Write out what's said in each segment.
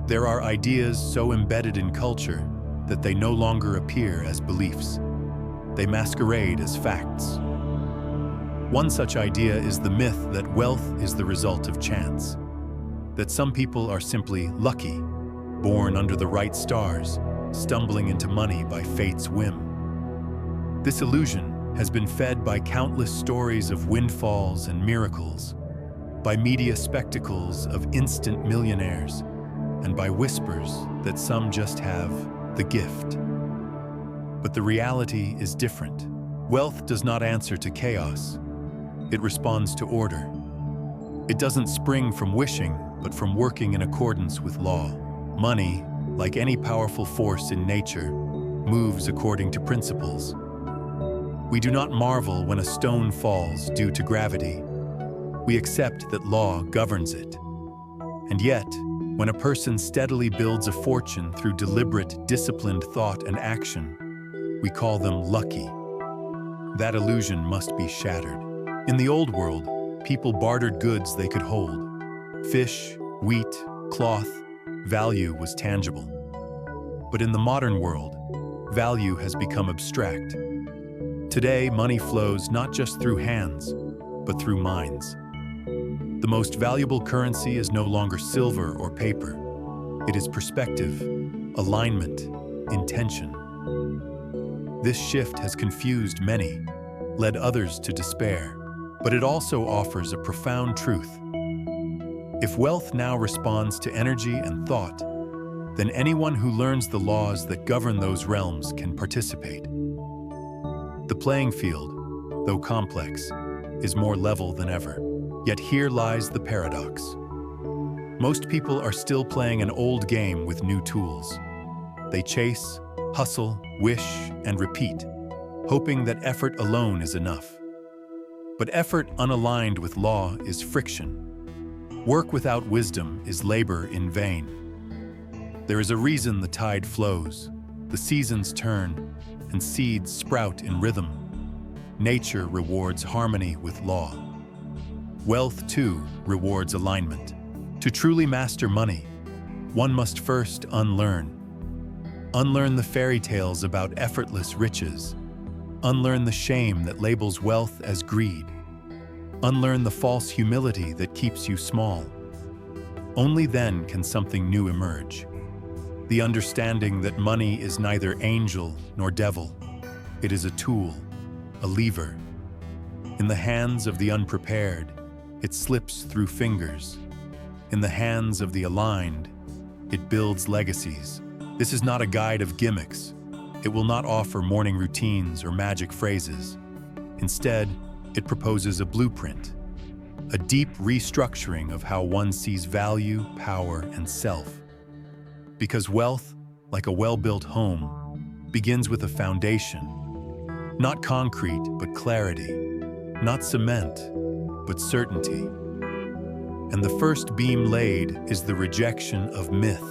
There are ideas so embedded in culture that they no longer appear as beliefs. They masquerade as facts. One such idea is the myth that wealth is the result of chance, that some people are simply lucky, born under the right stars, stumbling into money by fate's whim. This illusion has been fed by countless stories of windfalls and miracles, by media spectacles of instant millionaires, and by whispers that some just have the gift. But the reality is different. Wealth does not answer to chaos. It responds to order. It doesn't spring from wishing, but from working in accordance with law. Money, like any powerful force in nature, moves according to principles. We do not marvel when a stone falls due to gravity. We accept that law governs it. And yet, when a person steadily builds a fortune through deliberate, disciplined thought and action, we call them lucky. That illusion must be shattered. In the old world, people bartered goods they could hold. Fish, wheat, cloth, value was tangible. But in the modern world, value has become abstract. Today, money flows not just through hands, but through minds. The most valuable currency is no longer silver or paper. It is perspective, alignment, intention. This shift has confused many, led others to despair, but it also offers a profound truth. If wealth now responds to energy and thought, then anyone who learns the laws that govern those realms can participate. The playing field, though complex, is more level than ever. Yet here lies the paradox. Most people are still playing an old game with new tools. They chase, hustle, wish, and repeat, hoping that effort alone is enough. But effort unaligned with law is friction. Work without wisdom is labor in vain. There is a reason the tide flows, the seasons turn, and seeds sprout in rhythm. Nature rewards harmony with law. Wealth, too, rewards alignment. To truly master money, one must first unlearn. Unlearn the fairy tales about effortless riches. Unlearn the shame that labels wealth as greed. Unlearn the false humility that keeps you small. Only then can something new emerge. The understanding that money is neither angel nor devil. It is a tool, a lever. In the hands of the unprepared, it slips through fingers. In the hands of the aligned, it builds legacies. This is not a guide of gimmicks. It will not offer morning routines or magic phrases. Instead, it proposes a blueprint, a deep restructuring of how one sees value, power, and self. Because wealth, like a well-built home, begins with a foundation. Not concrete, but clarity. Not cement, but certainty. And the first beam laid is the rejection of myth.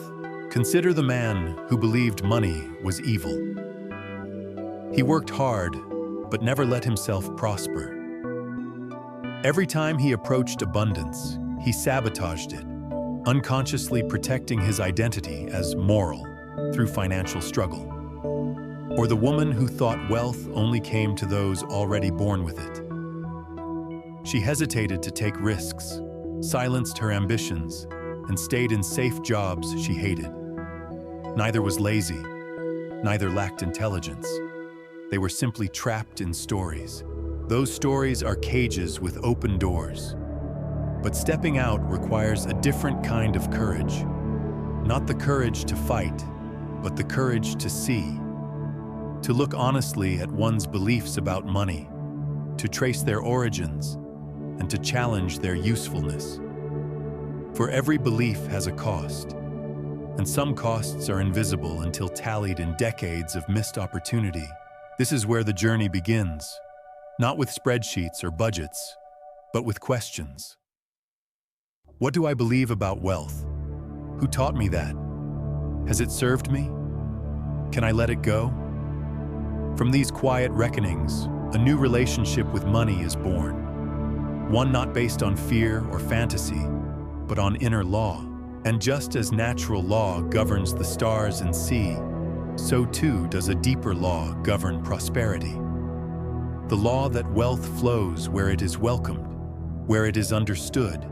Consider the man who believed money was evil. He worked hard, but never let himself prosper. Every time he approached abundance, he sabotaged it, unconsciously protecting his identity as moral through financial struggle. Or the woman who thought wealth only came to those already born with it. She hesitated to take risks, silenced her ambitions, and stayed in safe jobs she hated. Neither was lazy, neither lacked intelligence. They were simply trapped in stories. Those stories are cages with open doors. But stepping out requires a different kind of courage. Not the courage to fight, but the courage to see. To look honestly at one's beliefs about money, to trace their origins, and to challenge their usefulness. For every belief has a cost, and some costs are invisible until tallied in decades of missed opportunity. This is where the journey begins, not with spreadsheets or budgets, but with questions. What do I believe about wealth? Who taught me that? Has it served me? Can I let it go? From these quiet reckonings, a new relationship with money is born. One not based on fear or fantasy, but on inner law. And just as natural law governs the stars and sea, so too does a deeper law govern prosperity. The law that wealth flows where it is welcomed, where it is understood,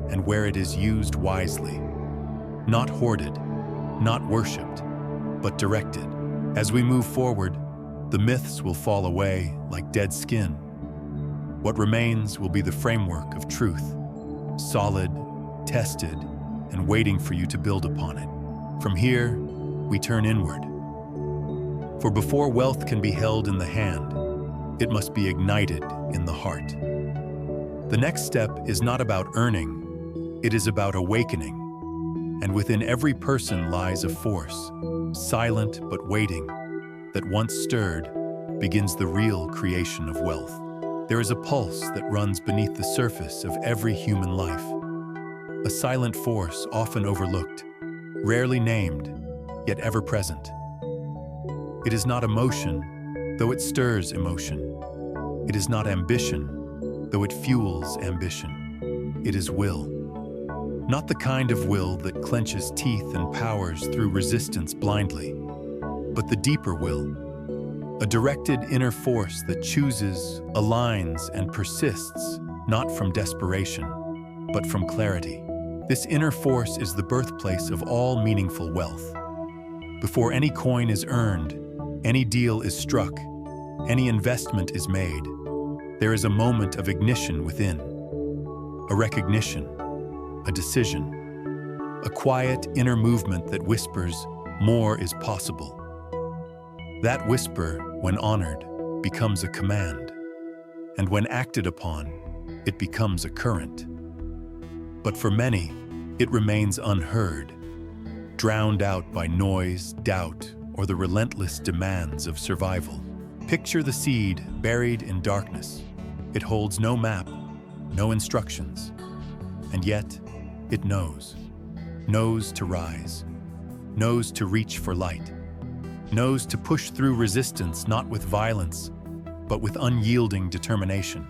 and where it is used wisely. Not hoarded, not worshipped, but directed. As we move forward, the myths will fall away like dead skin. What remains will be the framework of truth, solid, tested, and waiting for you to build upon it. From here, we turn inward. For before wealth can be held in the hand, it must be ignited in the heart. The next step is not about earning, it is about awakening. And within every person lies a force, silent but waiting, that once stirred, begins the real creation of wealth. There is a pulse that runs beneath the surface of every human life. A silent force often overlooked, rarely named, yet ever present. It is not emotion, though it stirs emotion. It is not ambition, though it fuels ambition. It is will. Not the kind of will that clenches teeth and powers through resistance blindly, but the deeper will, a directed inner force that chooses, aligns, and persists, not from desperation, but from clarity. This inner force is the birthplace of all meaningful wealth. Before any coin is earned, any deal is struck, any investment is made, there is a moment of ignition within, a recognition, a decision, a quiet inner movement that whispers, more is possible. That whisper, when honored, becomes a command, and when acted upon, it becomes a current. But for many, it remains unheard, drowned out by noise, doubt, or the relentless demands of survival. Picture the seed buried in darkness. It holds no map, no instructions, and yet it knows to rise, knows to reach for light, knows to push through resistance not with violence, but with unyielding determination.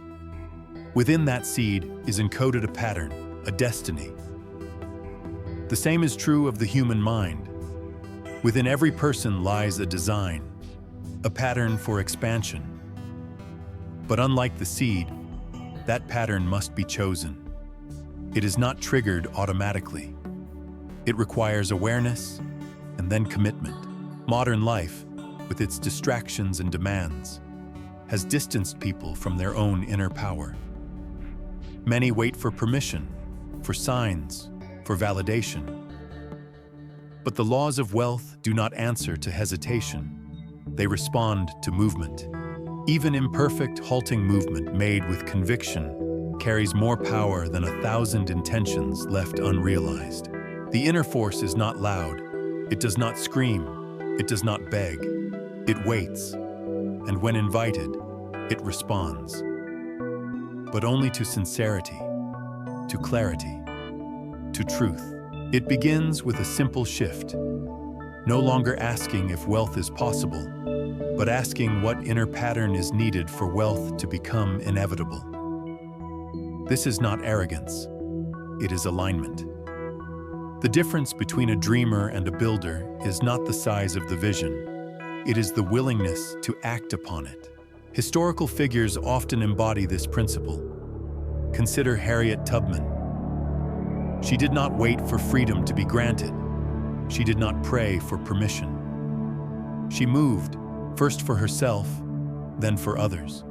Within that seed is encoded a pattern, a destiny. The same is true of the human mind. Within every person lies a design, a pattern for expansion. But unlike the seed, that pattern must be chosen. It is not triggered automatically. It requires awareness and then commitment. Modern life, with its distractions and demands, has distanced people from their own inner power. Many wait for permission, for signs, for validation. But the laws of wealth do not answer to hesitation. They respond to movement. Even imperfect, halting movement made with conviction carries more power than 1,000 intentions left unrealized. The inner force is not loud. It does not scream. It does not beg. It waits. And when invited, it responds. But only to sincerity, to clarity, to truth. It begins with a simple shift. No longer asking if wealth is possible, but asking what inner pattern is needed for wealth to become inevitable. This is not arrogance. It is alignment. The difference between a dreamer and a builder is not the size of the vision. It is the willingness to act upon it. Historical figures often embody this principle. Consider Harriet Tubman. She did not wait for freedom to be granted. She did not pray for permission. She moved, first for herself, then for others.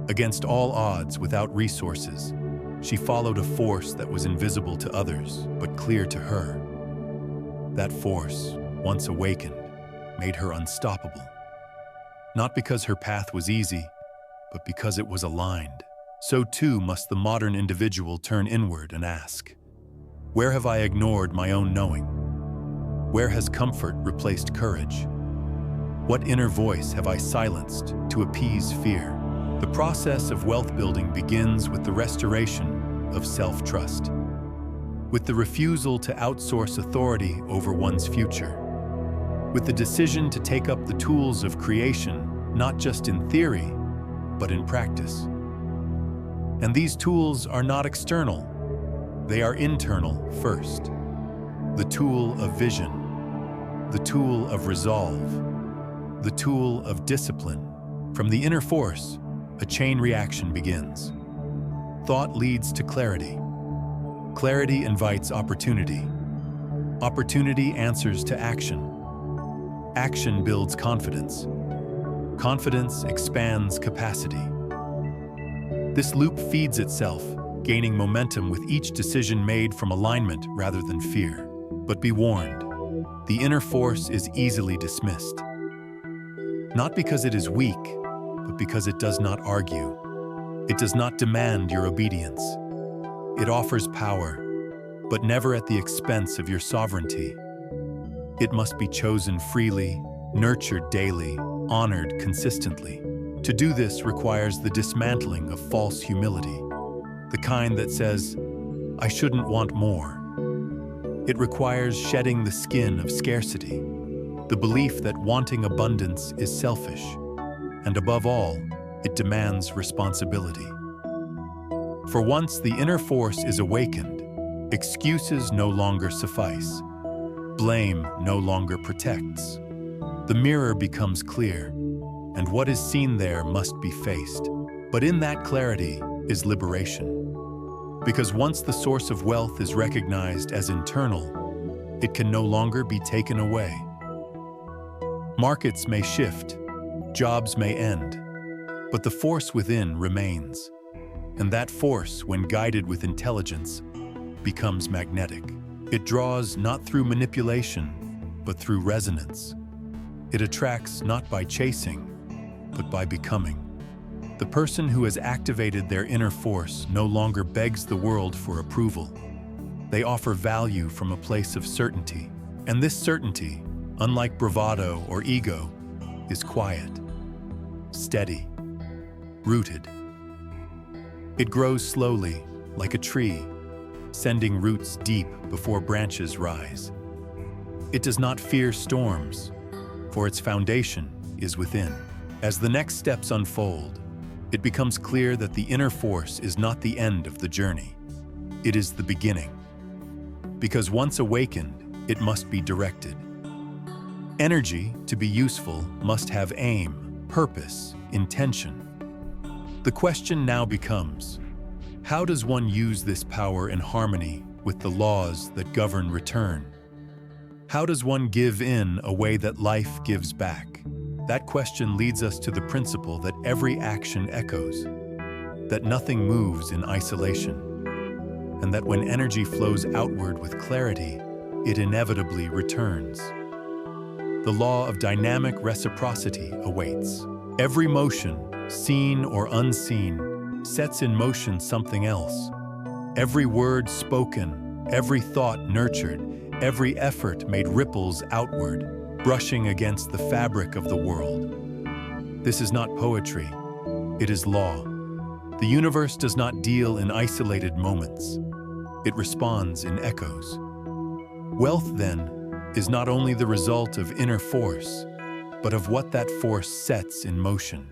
Against all odds, without resources, she followed a force that was invisible to others, but clear to her. That force, once awakened, made her unstoppable. Not because her path was easy, but because it was aligned. So too must the modern individual turn inward and ask, where have I ignored my own knowing? Where has comfort replaced courage? What inner voice have I silenced to appease fear? The process of wealth building begins with the restoration of self-trust, with the refusal to outsource authority over one's future, with the decision to take up the tools of creation, not just in theory, but in practice. And these tools are not external, they are internal first. the tool of vision, the tool of resolve, the tool of discipline. From the inner force, a chain reaction begins. Thought leads to clarity. Clarity invites opportunity. Opportunity answers to action. Action builds confidence. Confidence expands capacity. This loop feeds itself, gaining momentum with each decision made from alignment rather than fear. But be warned, the inner force is easily dismissed. Not because it is weak, but because it does not argue. It does not demand your obedience. It offers power, but never at the expense of your sovereignty. It must be chosen freely, nurtured daily, honored consistently. To do this requires the dismantling of false humility, the kind that says, "I shouldn't want more." It requires shedding the skin of scarcity, the belief that wanting abundance is selfish, and above all, it demands responsibility. For once the inner force is awakened, excuses no longer suffice. Blame no longer protects. The mirror becomes clear, and what is seen there must be faced. But in that clarity is liberation. Because once the source of wealth is recognized as internal, it can no longer be taken away. Markets may shift, jobs may end, but the force within remains. And that force, when guided with intelligence, becomes magnetic. It draws not through manipulation, but through resonance. It attracts not by chasing, but by becoming. The person who has activated their inner force no longer begs the world for approval. They offer value from a place of certainty. And this certainty, unlike bravado or ego, is quiet, steady, rooted. It grows slowly, like a tree, sending roots deep before branches rise. It does not fear storms, for its foundation is within. As the next steps unfold, it becomes clear that the inner force is not the end of the journey. It is the beginning. Because once awakened, it must be directed. Energy, to be useful, must have aim, purpose, intention. The question now becomes, how does one use this power in harmony with the laws that govern return? How does one give in a way that life gives back? That question leads us to the principle that every action echoes, that nothing moves in isolation, and that when energy flows outward with clarity, it inevitably returns. The law of dynamic reciprocity awaits. Every motion, seen or unseen, sets in motion something else. Every word spoken, every thought nurtured, every effort made ripples outward, brushing against the fabric of the world. This is not poetry, it is law. The universe does not deal in isolated moments. It responds in echoes. Wealth, then, is not only the result of inner force, but of what that force sets in motion.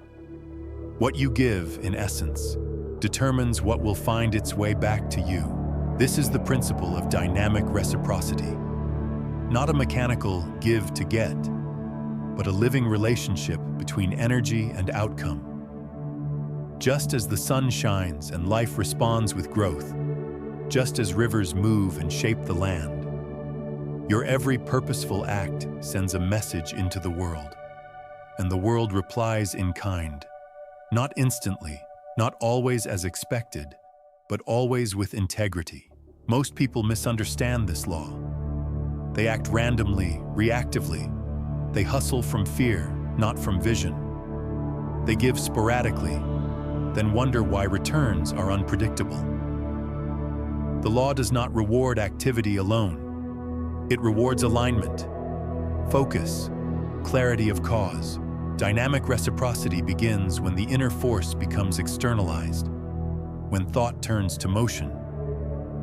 What you give, in essence, determines what will find its way back to you. This is the principle of dynamic reciprocity. Not a mechanical give to get, but a living relationship between energy and outcome. Just as the sun shines and life responds with growth, just as rivers move and shape the land, your every purposeful act sends a message into the world, and the world replies in kind. Not instantly, not always as expected, but always with integrity. Most people misunderstand this law. They act randomly, reactively. They hustle from fear, not from vision. They give sporadically, then wonder why returns are unpredictable. The law does not reward activity alone. It rewards alignment, focus, clarity of cause. Dynamic reciprocity begins when the inner force becomes externalized, when thought turns to motion,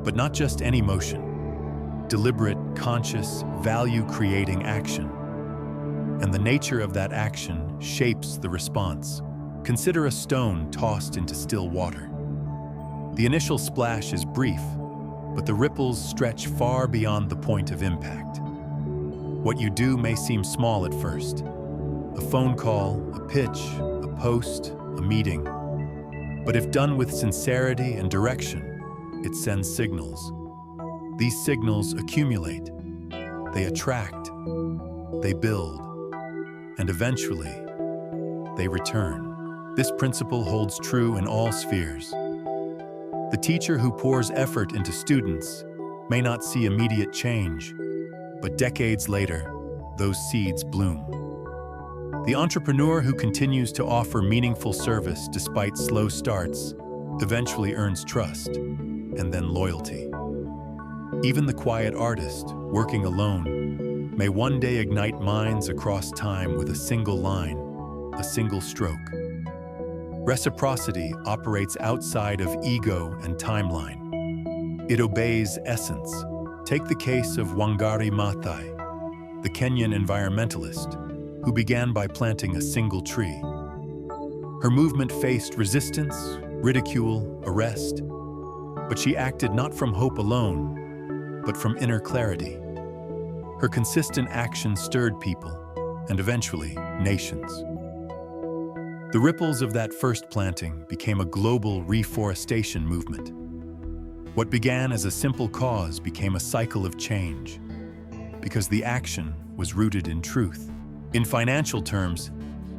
but not just any motion, deliberate, conscious, value-creating action. And the nature of that action shapes the response. Consider a stone tossed into still water. The initial splash is brief, but the ripples stretch far beyond the point of impact. What you do may seem small at first. A phone call, a pitch, a post, a meeting. But if done with sincerity and direction, it sends signals. These signals accumulate. They attract. They build. And eventually, they return. This principle holds true in all spheres. The teacher who pours effort into students may not see immediate change, but decades later, those seeds bloom. The entrepreneur who continues to offer meaningful service despite slow starts eventually earns trust and then loyalty. Even the quiet artist, working alone, may one day ignite minds across time with a single line, a single stroke. Reciprocity operates outside of ego and timeline. It obeys essence. Take the case of Wangari Maathai, the Kenyan environmentalist, who began by planting a single tree. Her movement faced resistance, ridicule, arrest, but she acted not from hope alone, but from inner clarity. Her consistent action stirred people, and eventually, nations. The ripples of that first planting became a global reforestation movement. What began as a simple cause became a cycle of change, because the action was rooted in truth. In financial terms,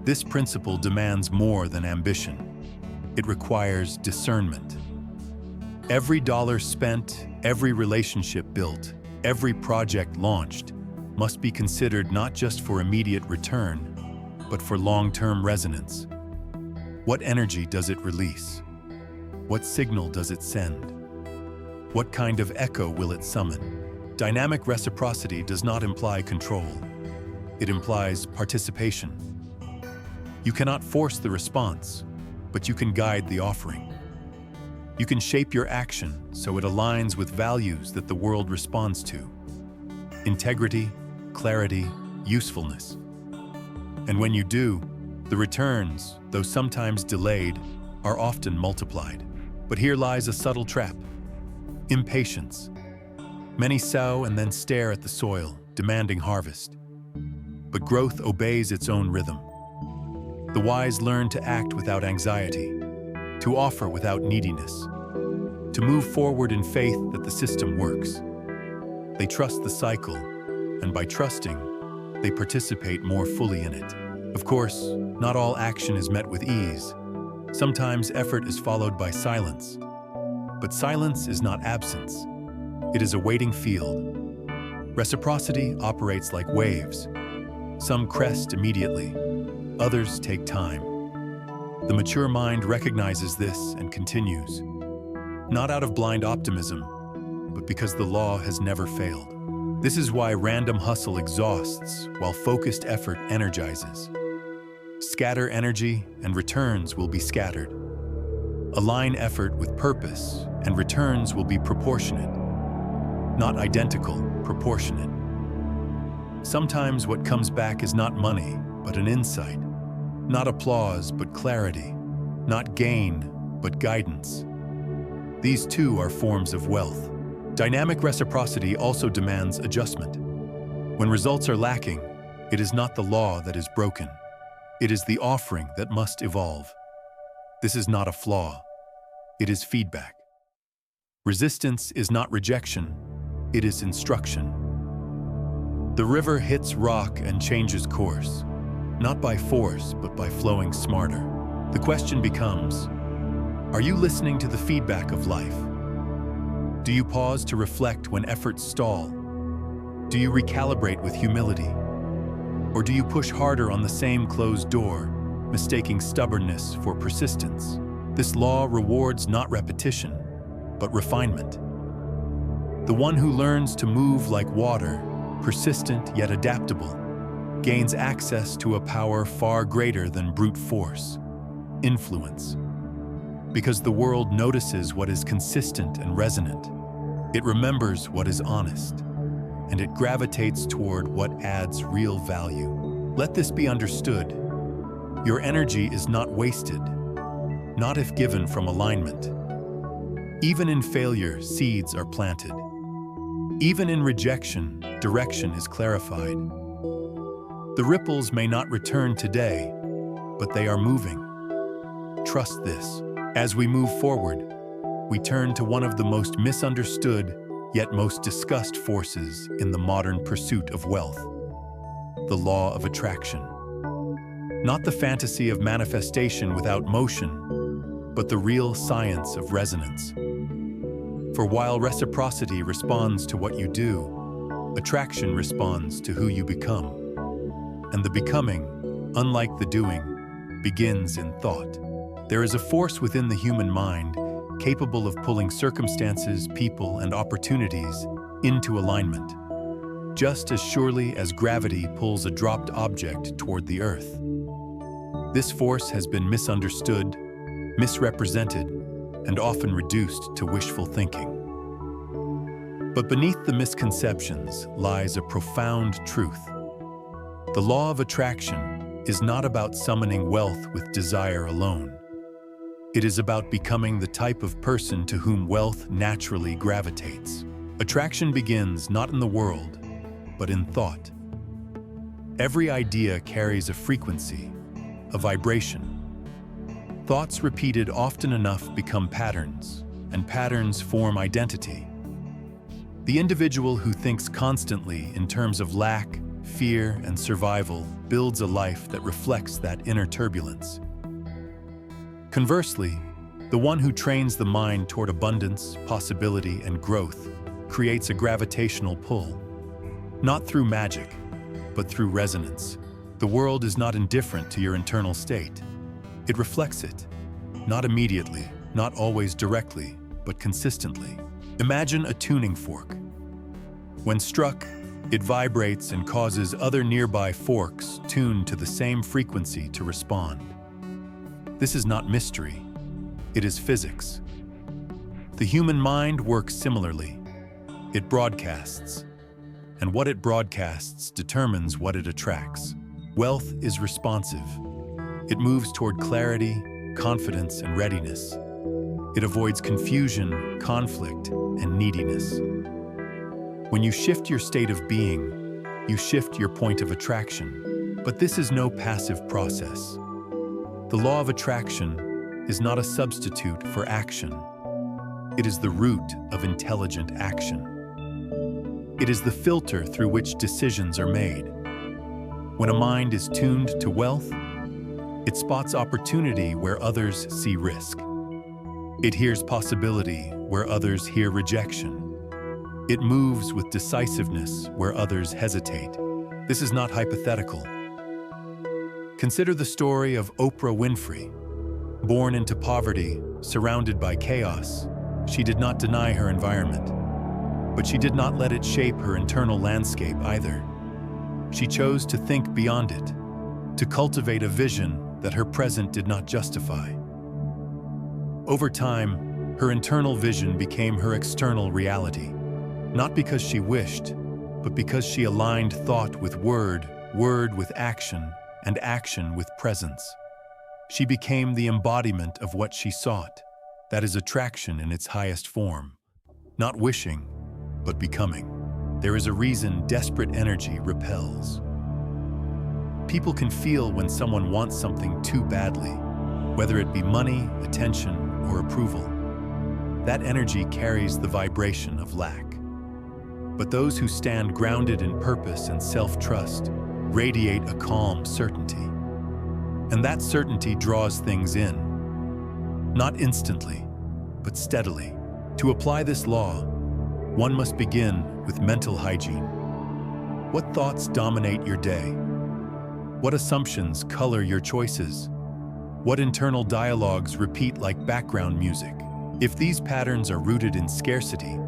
this principle demands more than ambition. It requires discernment. Every dollar spent, every relationship built, every project launched must be considered not just for immediate return, but for long-term resonance. What energy does it release? What signal does it send? What kind of echo will it summon? Dynamic reciprocity does not imply control. It implies participation. You cannot force the response, but you can guide the offering. You can shape your action so it aligns with values that the world responds to. Integrity, clarity, usefulness. And when you do, the returns, though sometimes delayed, are often multiplied. But here lies a subtle trap: impatience. Many sow and then stare at the soil, demanding harvest. But growth obeys its own rhythm. The wise learn to act without anxiety, to offer without neediness, to move forward in faith that the system works. They trust the cycle, and by trusting, they participate more fully in it. Of course, not all action is met with ease. Sometimes effort is followed by silence. But silence is not absence. It is a waiting field. Reciprocity operates like waves. Some crest immediately, others take time. The mature mind recognizes this and continues, not out of blind optimism, but because the law has never failed. This is why random hustle exhausts while focused effort energizes. Scatter energy and returns will be scattered. Align effort with purpose and returns will be proportionate. Not identical, proportionate. Sometimes what comes back is not money, but an insight. Not applause, but clarity. Not gain, but guidance. These too are forms of wealth. Dynamic reciprocity also demands adjustment. When results are lacking, it is not the law that is broken. It is the offering that must evolve. This is not a flaw. It is feedback. Resistance is not rejection. It is instruction. The river hits rock and changes course, not by force, but by flowing smarter. The question becomes, are you listening to the feedback of life? Do you pause to reflect when efforts stall? Do you recalibrate with humility? Or do you push harder on the same closed door, mistaking stubbornness for persistence? This law rewards not repetition, but refinement. The one who learns to move like water, persistent yet adaptable, gains access to a power far greater than brute force, influence. Because the world notices what is consistent and resonant, it remembers what is honest, and it gravitates toward what adds real value. Let this be understood. Your energy is not wasted, not if given from alignment. Even in failure, seeds are planted. Even in rejection, direction is clarified. The ripples may not return today, but they are moving. Trust this. As we move forward, we turn to one of the most misunderstood yet most discussed forces in the modern pursuit of wealth: the law of attraction. Not the fantasy of manifestation without motion, but the real science of resonance. For while reciprocity responds to what you do, attraction responds to who you become. And the becoming, unlike the doing, begins in thought. There is a force within the human mind capable of pulling circumstances, people, and opportunities into alignment, just as surely as gravity pulls a dropped object toward the earth. This force has been misunderstood, misrepresented, and often reduced to wishful thinking. But beneath the misconceptions lies a profound truth. The law of attraction is not about summoning wealth with desire alone. It is about becoming the type of person to whom wealth naturally gravitates. Attraction begins not in the world, but in thought. Every idea carries a frequency, a vibration. Thoughts repeated often enough become patterns, and patterns form identity. The individual who thinks constantly in terms of lack, fear, and survival builds a life that reflects that inner turbulence. Conversely, the one who trains the mind toward abundance, possibility, and growth creates a gravitational pull, not through magic, but through resonance. The world is not indifferent to your internal state. It reflects it, not immediately, not always directly, but consistently. Imagine a tuning fork. When struck, it vibrates and causes other nearby forks tuned to the same frequency to respond. This is not mystery. It is physics. The human mind works similarly. It broadcasts, and what it broadcasts determines what it attracts. Wealth is responsive. It moves toward clarity, confidence, and readiness. It avoids confusion, conflict, and neediness. When you shift your state of being, you shift your point of attraction. But this is no passive process. The law of attraction is not a substitute for action. It is the root of intelligent action. It is the filter through which decisions are made. When a mind is tuned to wealth, it spots opportunity where others see risk. It hears possibility where others hear rejection. It moves with decisiveness where others hesitate. This is not hypothetical. Consider the story of Oprah Winfrey. Born into poverty, surrounded by chaos, she did not deny her environment. But she did not let it shape her internal landscape either. She chose to think beyond it, to cultivate a vision that her present did not justify. Over time, her internal vision became her external reality, not because she wished, but because she aligned thought with word, word with action, and action with presence. She became the embodiment of what she sought. That is attraction in its highest form. Not wishing, but becoming. There is a reason desperate energy repels. People can feel when someone wants something too badly, whether it be money, attention, or approval. That energy carries the vibration of lack. But those who stand grounded in purpose and self-trust radiate a calm certainty. And that certainty draws things in, not instantly, but steadily. To apply this law, one must begin with mental hygiene. What thoughts dominate your day? What assumptions color your choices? What internal dialogues repeat like background music? If these patterns are rooted in scarcity,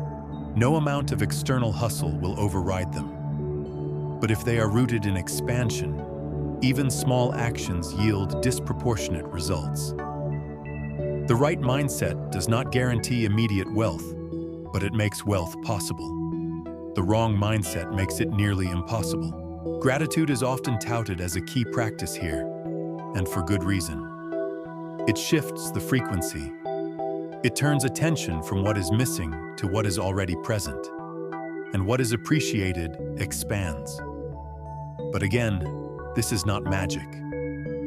no amount of external hustle will override them. But if they are rooted in expansion, even small actions yield disproportionate results. The right mindset does not guarantee immediate wealth, but it makes wealth possible. The wrong mindset makes it nearly impossible. Gratitude is often touted as a key practice here, and for good reason. It shifts the frequency. It turns attention from what is missing to what is already present, and what is appreciated expands. But again, this is not magic.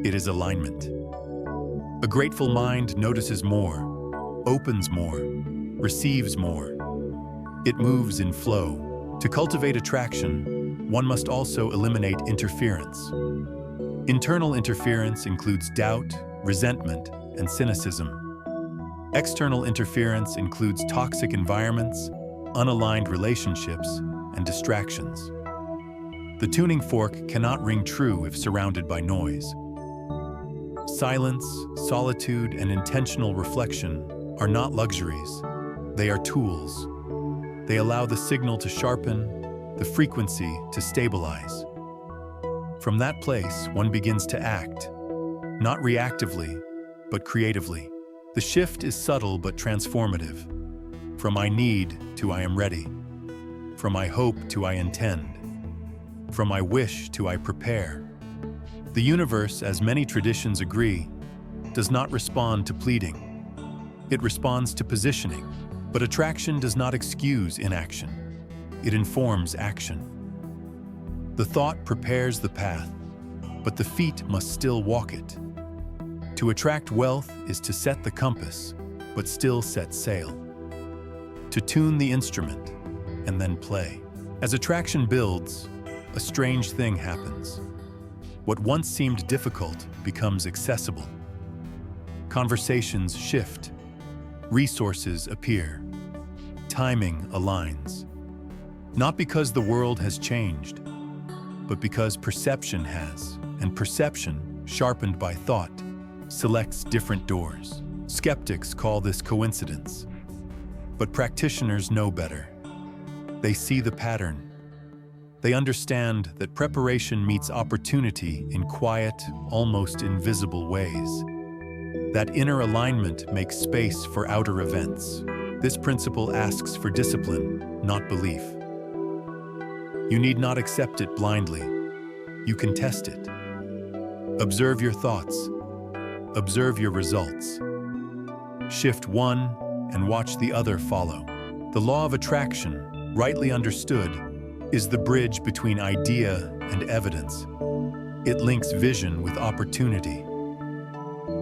It is alignment. A grateful mind notices more, opens more, receives more. It moves in flow. To cultivate attraction, one must also eliminate interference. Internal interference includes doubt, resentment, and cynicism. External interference includes toxic environments, unaligned relationships, and distractions. The tuning fork cannot ring true if surrounded by noise. Silence, solitude, and intentional reflection are not luxuries. They are tools. They allow the signal to sharpen, the frequency to stabilize. From that place, one begins to act, not reactively, but creatively. The shift is subtle but transformative. From I need to I am ready. From I hope to I intend. From I wish to I prepare. The universe, as many traditions agree, does not respond to pleading. It responds to positioning. But attraction does not excuse inaction. It informs action. The thought prepares the path, but the feet must still walk it. To attract wealth is to set the compass, but still set sail. To tune the instrument, and then play. As attraction builds, a strange thing happens. What once seemed difficult becomes accessible. Conversations shift. Resources appear. Timing aligns. Not because the world has changed, but because perception has, and perception, sharpened by thought, selects different doors. Skeptics call this coincidence, but practitioners know better. They see the pattern. They understand that preparation meets opportunity in quiet, almost invisible ways. That inner alignment makes space for outer events. This principle asks for discipline, not belief. You need not accept it blindly. You can test it. Observe your thoughts. Observe your results. Shift one and watch the other follow. The law of attraction, rightly understood, is the bridge between idea and evidence. It links vision with opportunity.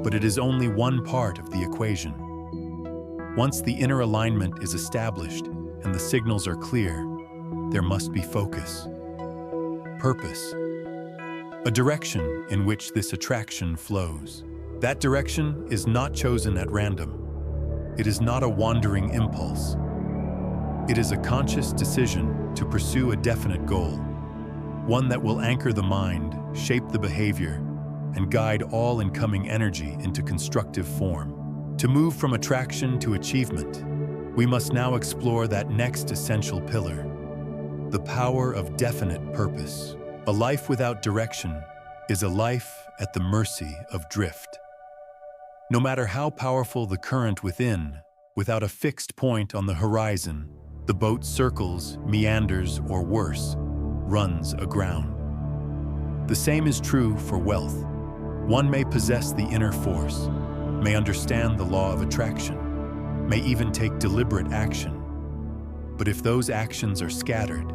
But it is only one part of the equation. Once the inner alignment is established and the signals are clear, there must be focus. Purpose. A direction in which this attraction flows. That direction is not chosen at random. It is not a wandering impulse. It is a conscious decision to pursue a definite goal, one that will anchor the mind, shape the behavior, and guide all incoming energy into constructive form. To move from attraction to achievement, we must now explore that next essential pillar, the power of definite purpose. A life without direction is a life at the mercy of drift. No matter how powerful the current within, without a fixed point on the horizon, the boat circles, meanders, or worse, runs aground. The same is true for wealth. One may possess the inner force, may understand the law of attraction, may even take deliberate action. But if those actions are scattered,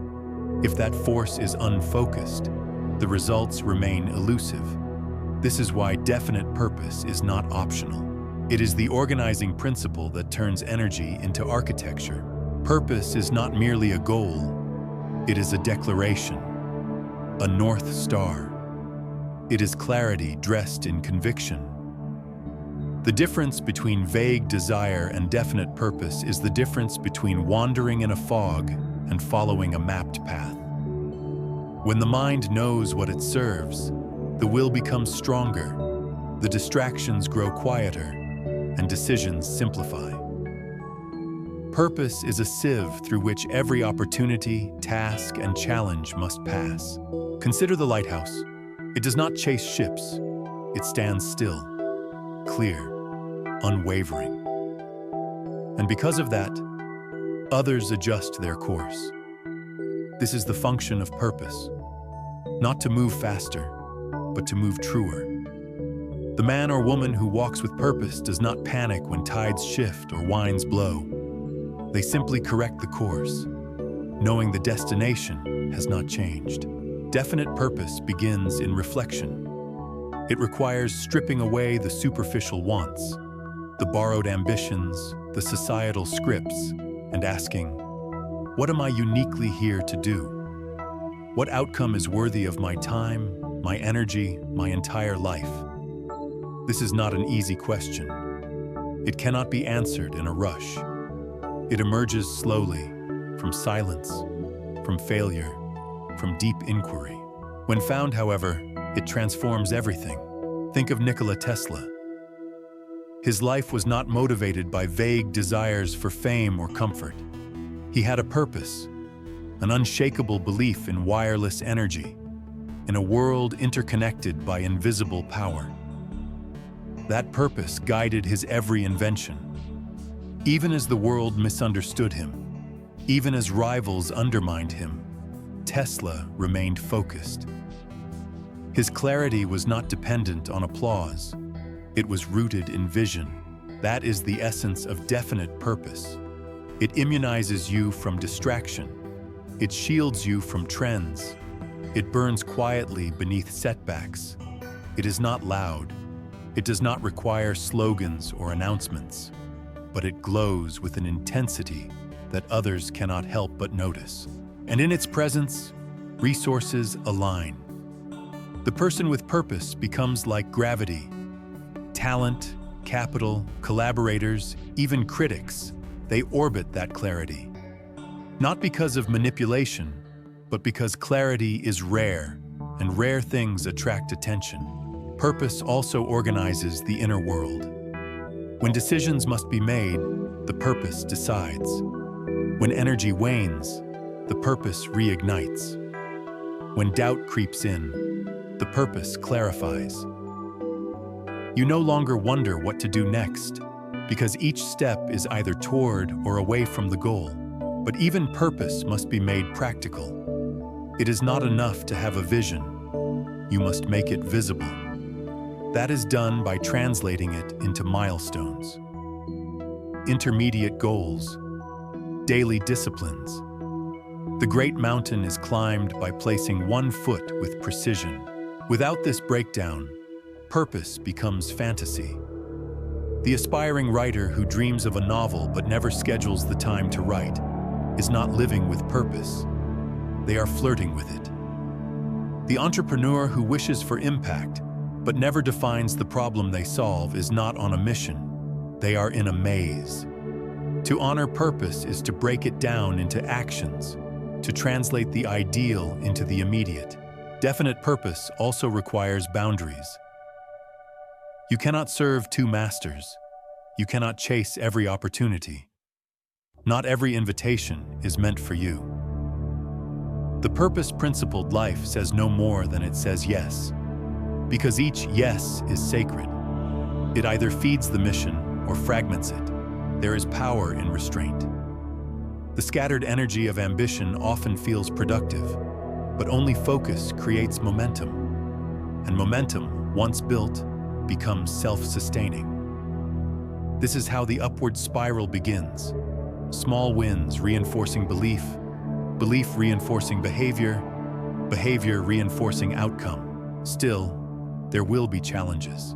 if that force is unfocused, the results remain elusive. This is why definite purpose is not optional. It is the organizing principle that turns energy into architecture. Purpose is not merely a goal, it is a declaration, a North Star. It is clarity dressed in conviction. The difference between vague desire and definite purpose is the difference between wandering in a fog and following a mapped path. When the mind knows what it serves, the will becomes stronger, the distractions grow quieter, and decisions simplify. Purpose is a sieve through which every opportunity, task, and challenge must pass. Consider the lighthouse. It does not chase ships. It stands still, clear, unwavering. And because of that, others adjust their course. This is the function of purpose, not to move faster, but to move truer. The man or woman who walks with purpose does not panic when tides shift or winds blow. They simply correct the course, knowing the destination has not changed. Definite purpose begins in reflection. It requires stripping away the superficial wants, the borrowed ambitions, the societal scripts, and asking, what am I uniquely here to do? What outcome is worthy of my time, my energy, my entire life? This is not an easy question. It cannot be answered in a rush. It emerges slowly, from silence, from failure, from deep inquiry. When found, however, it transforms everything. Think of Nikola Tesla. His life was not motivated by vague desires for fame or comfort. He had a purpose, an unshakable belief in wireless energy, in a world interconnected by invisible power. That purpose guided his every invention. Even as the world misunderstood him, even as rivals undermined him, Tesla remained focused. His clarity was not dependent on applause. It was rooted in vision. That is the essence of definite purpose. It immunizes you from distraction. It shields you from trends. It burns quietly beneath setbacks. It is not loud. It does not require slogans or announcements, but it glows with an intensity that others cannot help but notice. And in its presence, resources align. The person with purpose becomes like gravity. Talent, capital, collaborators, even critics, they orbit that clarity. Not because of manipulation, but because clarity is rare, and rare things attract attention. Purpose also organizes the inner world. When decisions must be made, the purpose decides. When energy wanes, the purpose reignites. When doubt creeps in, the purpose clarifies. You no longer wonder what to do next, because each step is either toward or away from the goal. But even purpose must be made practical. It is not enough to have a vision. You must make it visible. That is done by translating it into milestones, intermediate goals, daily disciplines. The great mountain is climbed by placing one foot with precision. Without this breakdown, purpose becomes fantasy. The aspiring writer who dreams of a novel but never schedules the time to write is not living with purpose. They are flirting with it. The entrepreneur who wishes for impact but never defines the problem they solve is not on a mission. They are in a maze. To honor purpose is to break it down into actions, to translate the ideal into the immediate. Definite purpose also requires boundaries. You cannot serve two masters. You cannot chase every opportunity. Not every invitation is meant for you. The purpose-principled life says no more than it says yes, because each yes is sacred. It either feeds the mission or fragments it. There is power in restraint. The scattered energy of ambition often feels productive, but only focus creates momentum. And momentum, once built, becomes self-sustaining. This is how the upward spiral begins. Small wins reinforcing belief, belief reinforcing behavior, behavior reinforcing outcome. Still, there will be challenges.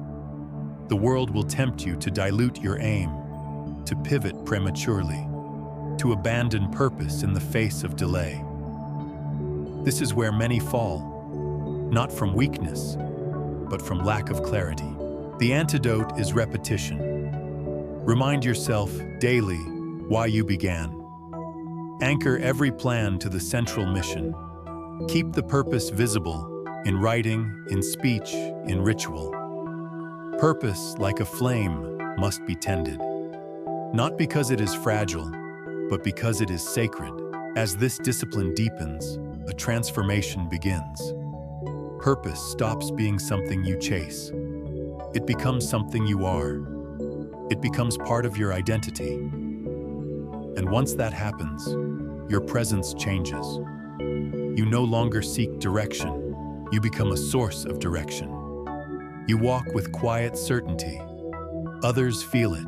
The world will tempt you to dilute your aim, to pivot prematurely, to abandon purpose in the face of delay. This is where many fall, not from weakness, but from lack of clarity. The antidote is repetition. Remind yourself daily why you began. Anchor every plan to the central mission. Keep the purpose visible in writing, in speech, in ritual. Purpose, like a flame, must be tended. Not because it is fragile, but because it is sacred. As this discipline deepens, a transformation begins. Purpose stops being something you chase. It becomes something you are. It becomes part of your identity. And once that happens, your presence changes. You no longer seek direction. You become a source of direction. You walk with quiet certainty. Others feel it.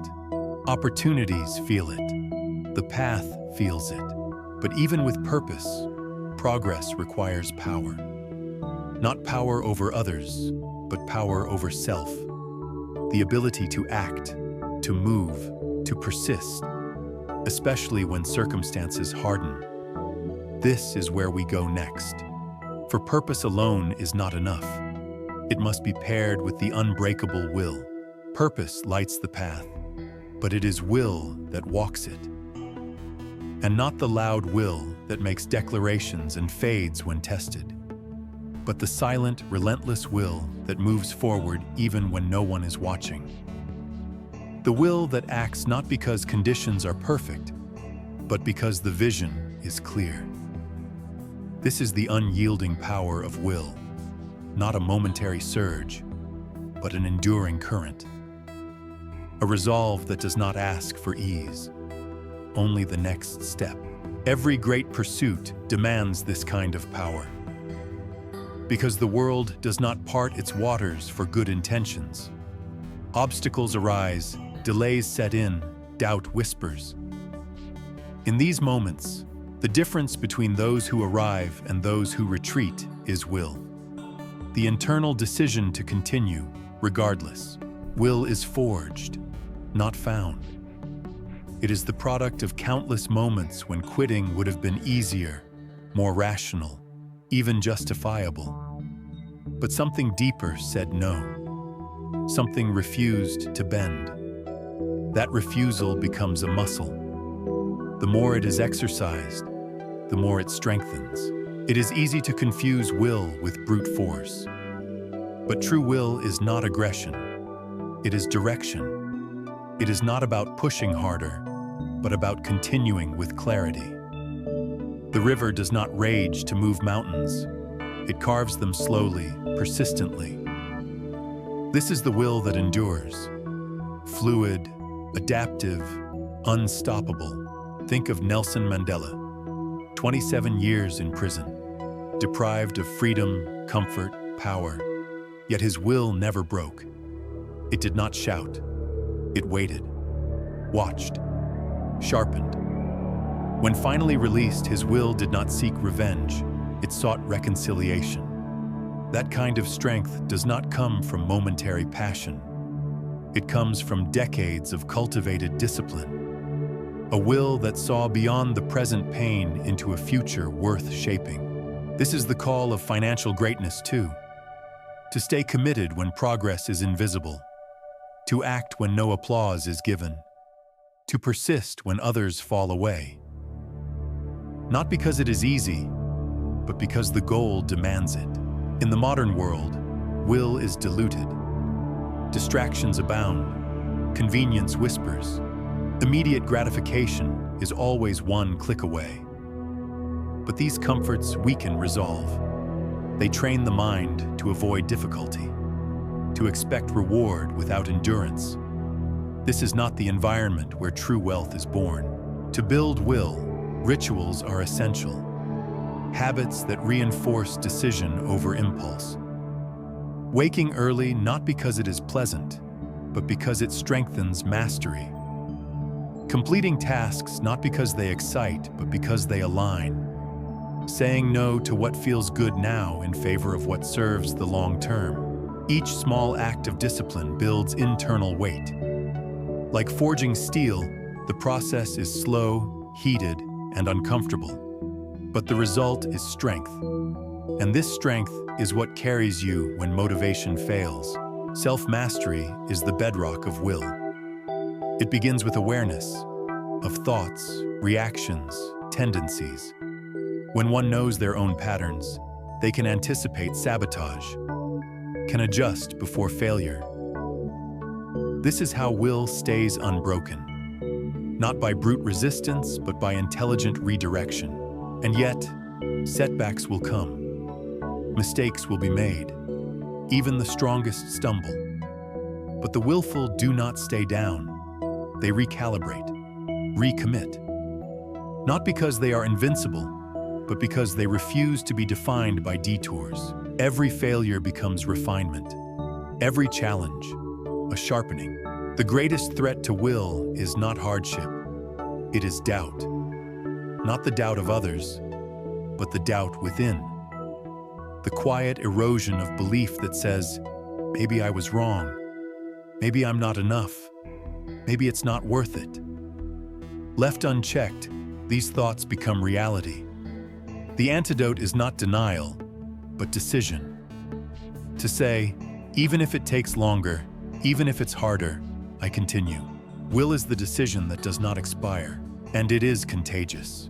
Opportunities feel it. The path feels it. But even with purpose, progress requires power. Not power over others, but power over self. The ability to act, to move, to persist, especially when circumstances harden. This is where we go next. For purpose alone is not enough. It must be paired with the unbreakable will. Purpose lights the path, but it is will that walks it. And not the loud will that makes declarations and fades when tested, but the silent, relentless will that moves forward even when no one is watching. The will that acts not because conditions are perfect, but because the vision is clear. This is the unyielding power of will, not a momentary surge, but an enduring current. A resolve that does not ask for ease, only the next step. Every great pursuit demands this kind of power. Because the world does not part its waters for good intentions. Obstacles arise, delays set in, doubt whispers. In these moments, the difference between those who arrive and those who retreat is will. The internal decision to continue, regardless. Will is forged, not found. It is the product of countless moments when quitting would have been easier, more rational, even justifiable. But something deeper said no. Something refused to bend. That refusal becomes a muscle. The more it is exercised, the more it strengthens. It is easy to confuse will with brute force. But true will is not aggression. It is direction. It is not about pushing harder, but about continuing with clarity. The river does not rage to move mountains. It carves them slowly, persistently. This is the will that endures. Fluid, adaptive, unstoppable. Think of Nelson Mandela, 27 years in prison, deprived of freedom, comfort, power, yet his will never broke. It did not shout. It waited, watched, sharpened. When finally released, his will did not seek revenge. It sought reconciliation. That kind of strength does not come from momentary passion. It comes from decades of cultivated discipline. A will that saw beyond the present pain into a future worth shaping. This is the call of financial greatness too. To stay committed when progress is invisible. To act when no applause is given. To persist when others fall away. Not because it is easy, but because the goal demands it. In the modern world, will is diluted. Distractions abound. Convenience whispers. Immediate gratification is always one click away. But these comforts weaken resolve. They train the mind to avoid difficulty, to expect reward without endurance. This is not the environment where true wealth is born. To build will, rituals are essential. Habits that reinforce decision over impulse. Waking early not because it is pleasant, but because it strengthens mastery. Completing tasks not because they excite, but because they align. Saying no to what feels good now in favor of what serves the long term. Each small act of discipline builds internal weight. Like forging steel, the process is slow, heated, and uncomfortable. But the result is strength. And this strength is what carries you when motivation fails. Self-mastery is the bedrock of will. It begins with awareness of thoughts, reactions, tendencies. When one knows their own patterns, they can anticipate sabotage, can adjust before failure. This is how will stays unbroken. Not by brute resistance, but by intelligent redirection. And yet, setbacks will come. Mistakes will be made. Even the strongest stumble. But the willful do not stay down. They recalibrate, recommit. Not because they are invincible, but because they refuse to be defined by detours. Every failure becomes refinement. Every challenge, a sharpening. The greatest threat to will is not hardship. It is doubt. Not the doubt of others, but the doubt within. The quiet erosion of belief that says, maybe I was wrong. Maybe I'm not enough. Maybe it's not worth it. Left unchecked, these thoughts become reality. The antidote is not denial, but decision. To say, even if it takes longer, even if it's harder, I continue. Will is the decision that does not expire, and it is contagious.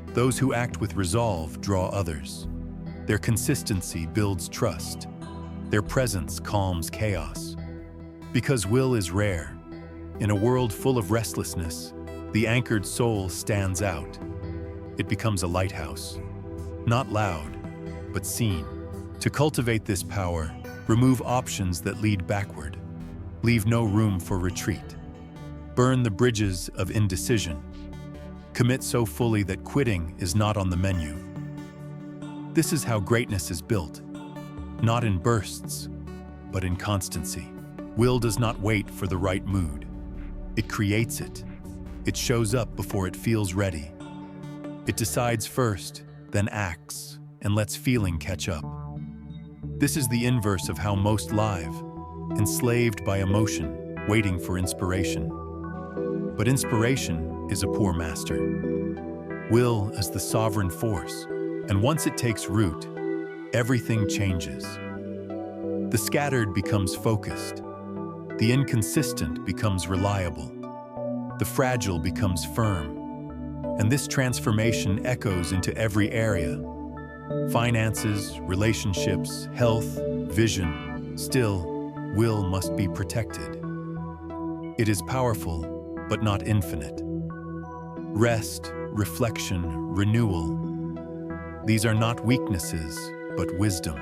Those who act with resolve draw others. Their consistency builds trust. Their presence calms chaos. Because will is rare, in a world full of restlessness, the anchored soul stands out. It becomes a lighthouse, not loud, but seen. To cultivate this power, remove options that lead backward. Leave no room for retreat. Burn the bridges of indecision. Commit so fully that quitting is not on the menu. This is how greatness is built, not in bursts, but in constancy. Will does not wait for the right mood. It creates it. It shows up before it feels ready. It decides first, then acts, and lets feeling catch up. This is the inverse of how most live, enslaved by emotion, waiting for inspiration. But inspiration is a poor master. Will is the sovereign force, and once it takes root, everything changes. The scattered becomes focused. The inconsistent becomes reliable. The fragile becomes firm. And this transformation echoes into every area. Finances, relationships, health, vision. Still, will must be protected. It is powerful, but not infinite. Rest, reflection, renewal. These are not weaknesses, but wisdom.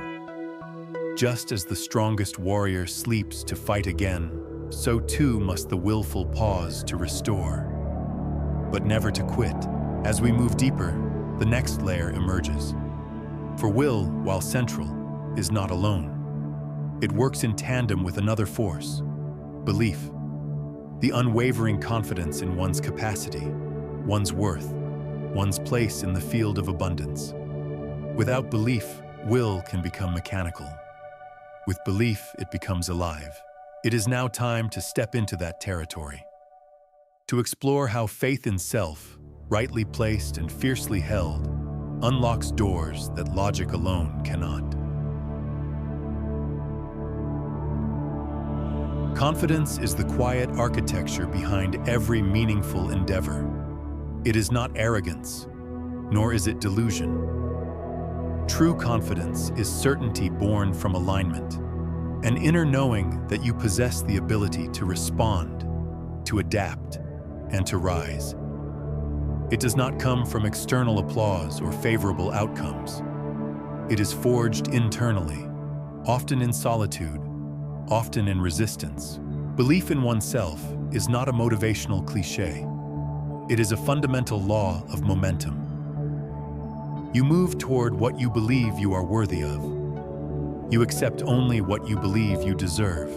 Just as the strongest warrior sleeps to fight again, so too must the willful pause to restore. But never to quit. As we move deeper, the next layer emerges. For will, while central, is not alone. It works in tandem with another force, belief. The unwavering confidence in one's capacity, one's worth, one's place in the field of abundance. Without belief, will can become mechanical. With belief, it becomes alive. It is now time to step into that territory. To explore how faith in self, rightly placed and fiercely held, unlocks doors that logic alone cannot. Confidence is the quiet architecture behind every meaningful endeavor. It is not arrogance, nor is it delusion. True confidence is certainty born from alignment, an inner knowing that you possess the ability to respond, to adapt, and to rise. It does not come from external applause or favorable outcomes. It is forged internally, often in solitude, often in resistance. Belief in oneself is not a motivational cliché. It is a fundamental law of momentum. You move toward what you believe you are worthy of. You accept only what you believe you deserve.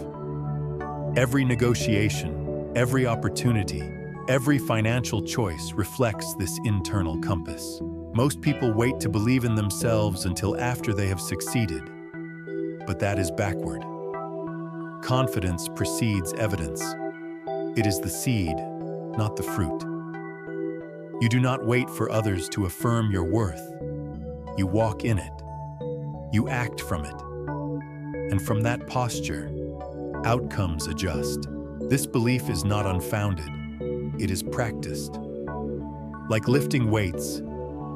Every negotiation, every opportunity, every financial choice reflects this internal compass. Most people wait to believe in themselves until after they have succeeded. But that is backward. Confidence precedes evidence. It is the seed, not the fruit. You do not wait for others to affirm your worth. You walk in it. You act from it. And from that posture, outcomes adjust. This belief is not unfounded. It is practiced. Like lifting weights,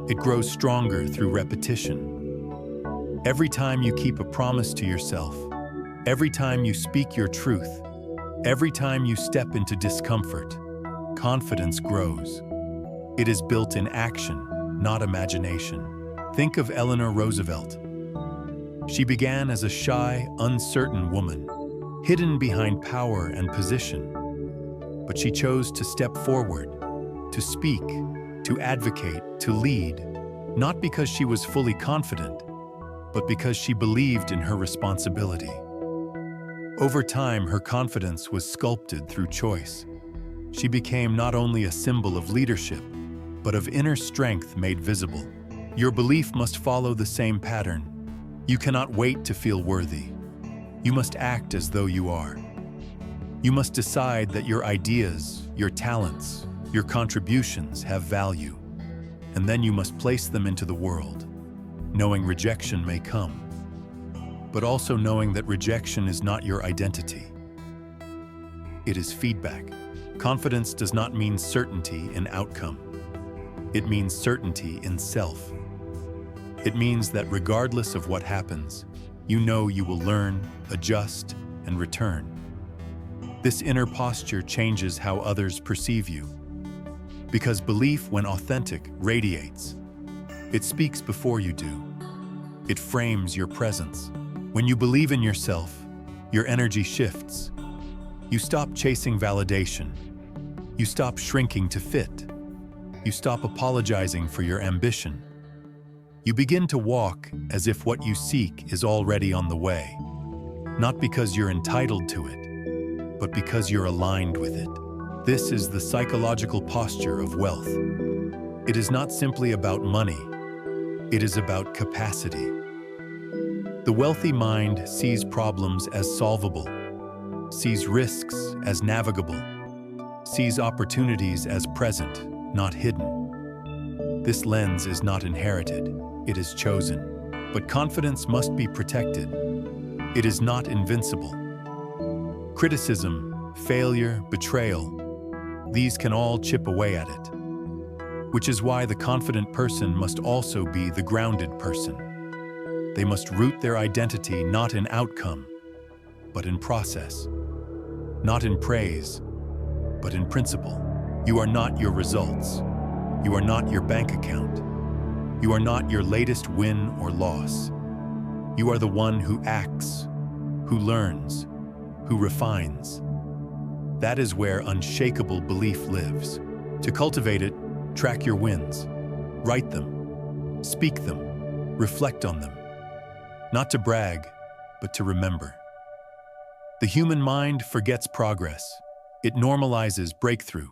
it grows stronger through repetition. Every time you keep a promise to yourself, every time you speak your truth, every time you step into discomfort, confidence grows. It is built in action, not imagination. Think of Eleanor Roosevelt. She began as a shy, uncertain woman, hidden behind power and position. But she chose to step forward, to speak, to advocate, to lead, not because she was fully confident, but because she believed in her responsibility. Over time, her confidence was sculpted through choice. She became not only a symbol of leadership, but of inner strength made visible. Your belief must follow the same pattern. You cannot wait to feel worthy. You must act as though you are. You must decide that your ideas, your talents, your contributions have value, and then you must place them into the world, knowing rejection may come, but also knowing that rejection is not your identity. It is feedback. Confidence does not mean certainty in outcome. It means certainty in self. It means that regardless of what happens, you know you will learn, adjust, and return. This inner posture changes how others perceive you. Because belief, when authentic, radiates. It speaks before you do. It frames your presence. When you believe in yourself, your energy shifts. You stop chasing validation. You stop shrinking to fit. You stop apologizing for your ambition. You begin to walk as if what you seek is already on the way. Not because you're entitled to it, but because you're aligned with it. This is the psychological posture of wealth. It is not simply about money. It is about capacity. The wealthy mind sees problems as solvable, sees risks as navigable, sees opportunities as present, not hidden. This lens is not inherited, it is chosen. But confidence must be protected. It is not invincible. Criticism, failure, betrayal, these can all chip away at it. Which is why the confident person must also be the grounded person. They must root their identity not in outcome, but in process. Not in praise, but in principle. You are not your results. You are not your bank account. You are not your latest win or loss. You are the one who acts, who learns, who refines. That is where unshakable belief lives. To cultivate it, track your wins. Write them, speak them, reflect on them. Not to brag, but to remember. The human mind forgets progress. It normalizes breakthrough.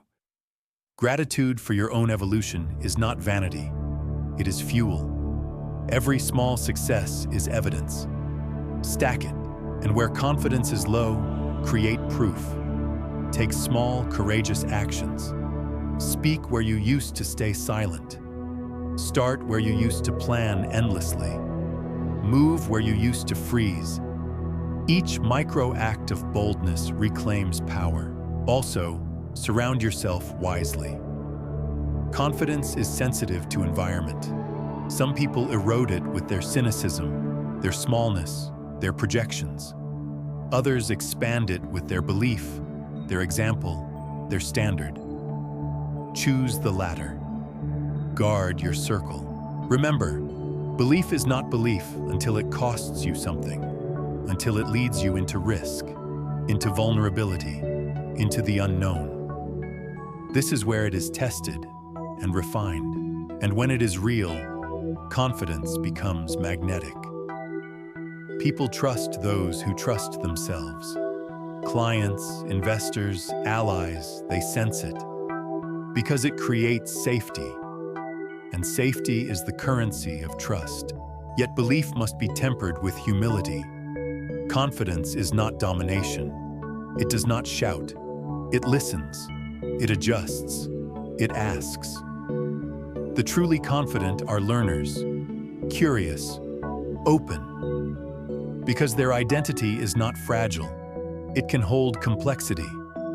Gratitude for your own evolution is not vanity. It is fuel. Every small success is evidence. Stack it, and where confidence is low, create proof. Take small, courageous actions. Speak where you used to stay silent. Start where you used to plan endlessly. Move where you used to freeze. Each micro act of boldness reclaims power. Also, surround yourself wisely. Confidence is sensitive to environment. Some people erode it with their cynicism, their smallness, their projections. Others expand it with their belief, their example, their standard. Choose the latter. Guard your circle. Remember, belief is not belief until it costs you something, until it leads you into risk, into vulnerability, into the unknown. This is where it is tested and refined, and when it is real, confidence becomes magnetic. People trust those who trust themselves. Clients, investors, allies, they sense it. Because it creates safety. And safety is the currency of trust. Yet belief must be tempered with humility. Confidence is not domination. It does not shout. It listens. It adjusts. It asks. The truly confident are learners, curious, open. Because their identity is not fragile. It can hold complexity.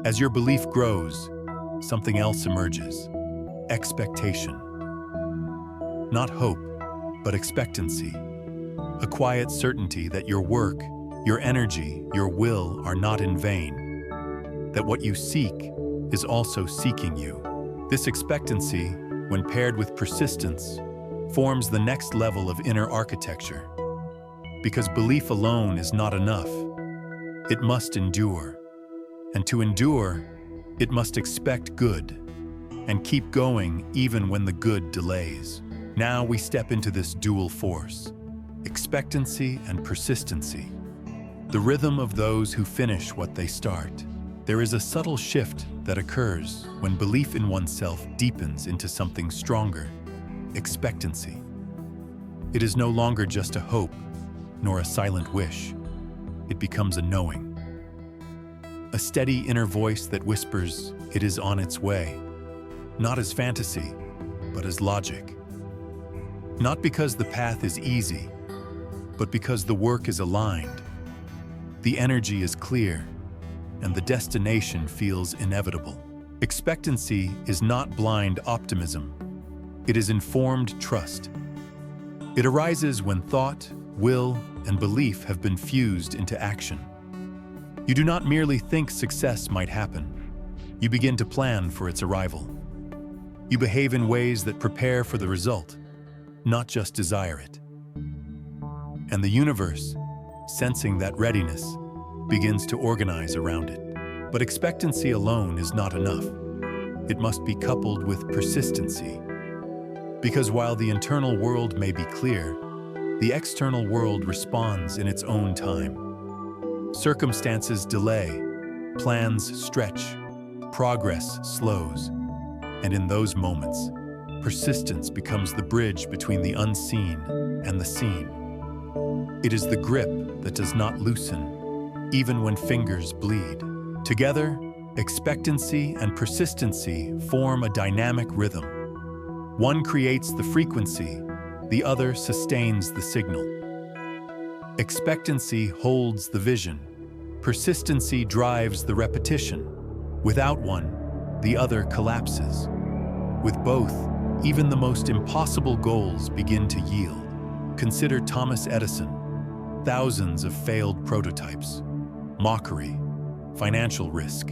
As your belief grows, something else emerges. Expectation. Not hope, but expectancy. A quiet certainty that your work, your energy, your will are not in vain. That what you seek is also seeking you. This expectancy, when paired with persistence, forms the next level of inner architecture. Because belief alone is not enough. It must endure. And to endure, it must expect good and keep going even when the good delays. Now we step into this dual force, expectancy and persistency. the rhythm of those who finish what they start. There is a subtle shift that occurs when belief in oneself deepens into something stronger: expectancy. It is no longer just a hope, nor a silent wish. It becomes a knowing. A steady inner voice that whispers it is on its way, not as fantasy, but as logic. Not because the path is easy, but because the work is aligned. The energy is clear, and the destination feels inevitable. Expectancy is not blind optimism. It is informed trust. It arises when thought, will, and belief have been fused into action. You do not merely think success might happen. You begin to plan for its arrival. You behave in ways that prepare for the result, not just desire it. And the universe, sensing that readiness, begins to organize around it. But expectancy alone is not enough. It must be coupled with persistency. Because while the internal world may be clear, the external world responds in its own time. Circumstances delay, plans stretch, progress slows. And in those moments, persistence becomes the bridge between the unseen and the seen. It is the grip that does not loosen, even when fingers bleed. Together, expectancy and persistency form a dynamic rhythm. One creates the frequency, the other sustains the signal. Expectancy holds the vision. Persistency drives the repetition. Without one, the other collapses. With both, even the most impossible goals begin to yield. Consider Thomas Edison. Thousands of failed prototypes, mockery, financial risk.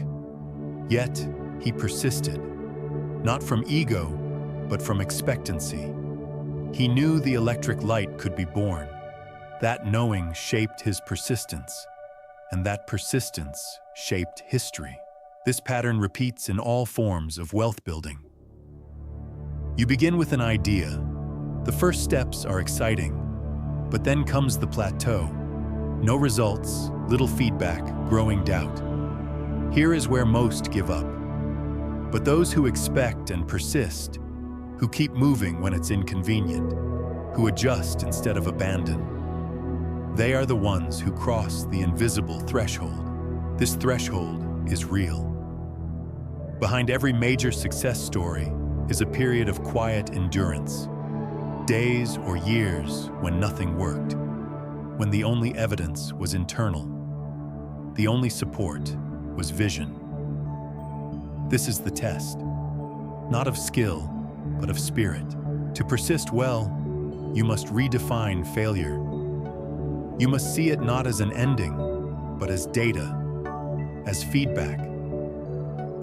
Yet, he persisted, not from ego, but from expectancy. He knew the electric light could be born. That knowing shaped his persistence, and that persistence shaped history. This pattern repeats in all forms of wealth building. You begin with an idea. The first steps are exciting, but then comes the plateau. No results, little feedback, growing doubt. Here is where most give up. But those who expect and persist, who keep moving when it's inconvenient, who adjust instead of abandon, they are the ones who cross the invisible threshold. This threshold is real. Behind every major success story is a period of quiet endurance. Days or years when nothing worked, when the only evidence was internal. The only support was vision. This is the test, not of skill, but of spirit. To persist well, you must redefine failure. You must see it not as an ending, but as data, as feedback.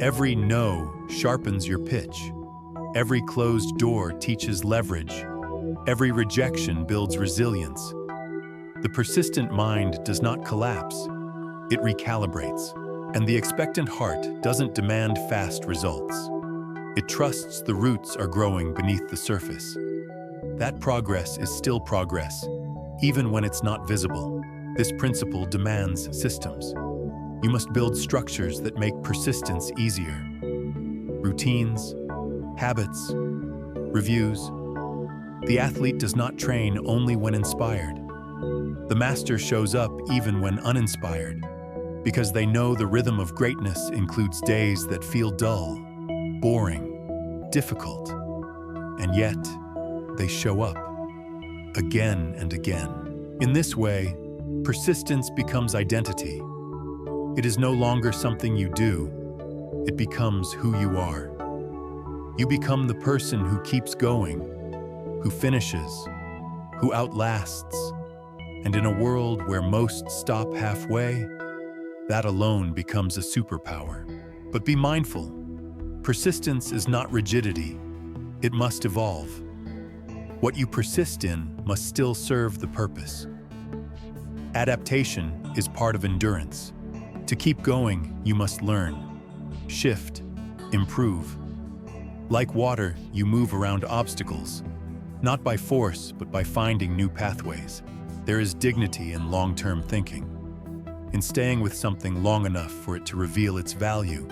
Every no sharpens your pitch. Every closed door teaches leverage. Every rejection builds resilience. The persistent mind does not collapse. It recalibrates. And the expectant heart doesn't demand fast results. It trusts the roots are growing beneath the surface. That progress is still progress, even when it's not visible. This principle demands systems. You must build structures that make persistence easier. Routines, habits, reviews. The athlete does not train only when inspired. The master shows up even when uninspired, because they know the rhythm of greatness includes days that feel dull, boring, difficult, and yet they show up again and again. In this way, persistence becomes identity. It is no longer something you do, it becomes who you are. You become the person who keeps going, who finishes, who outlasts. And in a world where most stop halfway, that alone becomes a superpower. But be mindful, persistence is not rigidity. It must evolve. What you persist in must still serve the purpose. Adaptation is part of endurance. To keep going, you must learn, shift, improve. Like water, you move around obstacles, not by force, but by finding new pathways. There is dignity in long-term thinking. in staying with something long enough for it to reveal its value,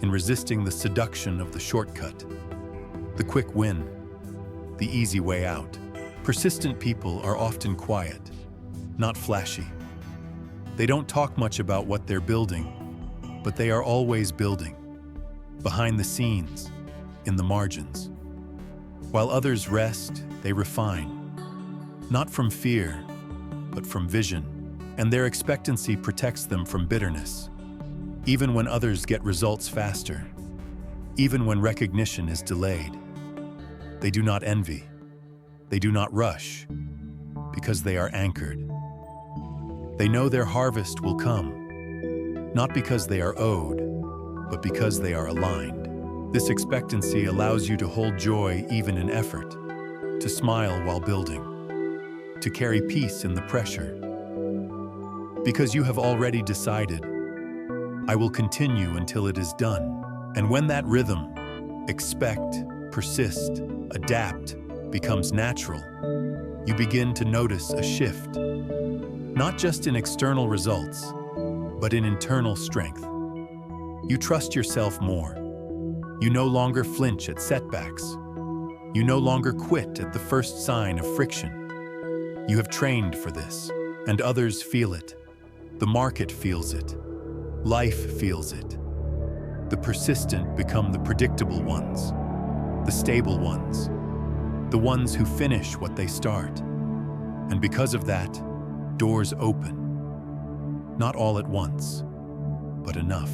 in resisting the seduction of the shortcut, the quick win, the easy way out. Persistent people are often quiet, not flashy. They don't talk much about what they're building, but they are always building, behind the scenes, in the margins. While others rest, they refine, not from fear, but from vision, and their expectancy protects them from bitterness. Even when others get results faster, even when recognition is delayed, they do not envy, they do not rush, because they are anchored. They know their harvest will come, not because they are owed, but because they are aligned. This expectancy allows you to hold joy even in effort, to smile while building, to carry peace in the pressure. Because you have already decided, I will continue until it is done. And when that rhythm, expect, persist, adapt, becomes natural, you begin to notice a shift, not just in external results, but in internal strength. You trust yourself more. You no longer flinch at setbacks. You no longer quit at the first sign of friction. You have trained for this, and others feel it. The market feels it. Life feels it. The persistent become the predictable ones, the stable ones, the ones who finish what they start. And because of that, doors open. Not all at once, but enough.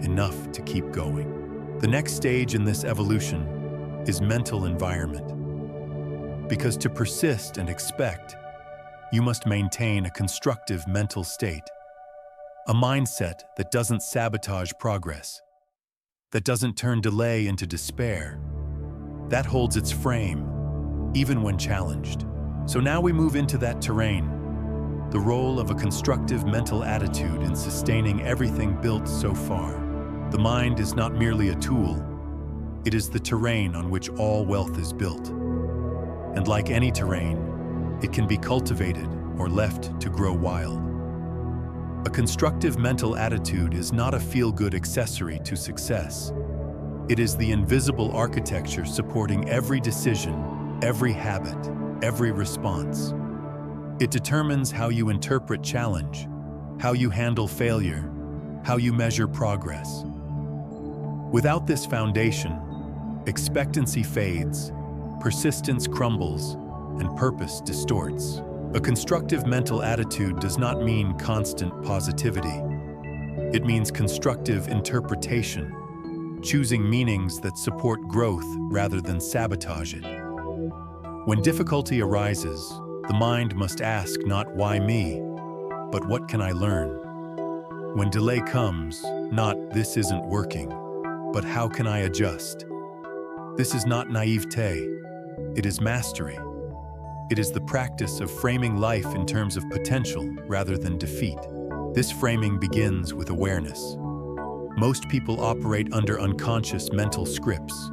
Enough to keep going. The next stage in this evolution is mental environment. Because to persist and expect, you must maintain a constructive mental state. A mindset that doesn't sabotage progress, that doesn't turn delay into despair, that holds its frame, even when challenged. So now we move into that terrain, the role of a constructive mental attitude in sustaining everything built so far. The mind is not merely a tool, it is the terrain on which all wealth is built. And like any terrain, it can be cultivated or left to grow wild. A constructive mental attitude is not a feel-good accessory to success. It is the invisible architecture supporting every decision, every habit, every response. It determines how you interpret challenge, how you handle failure, how you measure progress. Without this foundation, expectancy fades, persistence crumbles, and purpose distorts. A constructive mental attitude does not mean constant positivity. It means constructive interpretation, choosing meanings that support growth rather than sabotage it. When difficulty arises, the mind must ask not why me, but what can I learn? When delay comes, not this isn't working, but how can I adjust? This is not naivete, it is mastery. It is the practice of framing life in terms of potential rather than defeat. This framing begins with awareness. Most people operate under unconscious mental scripts,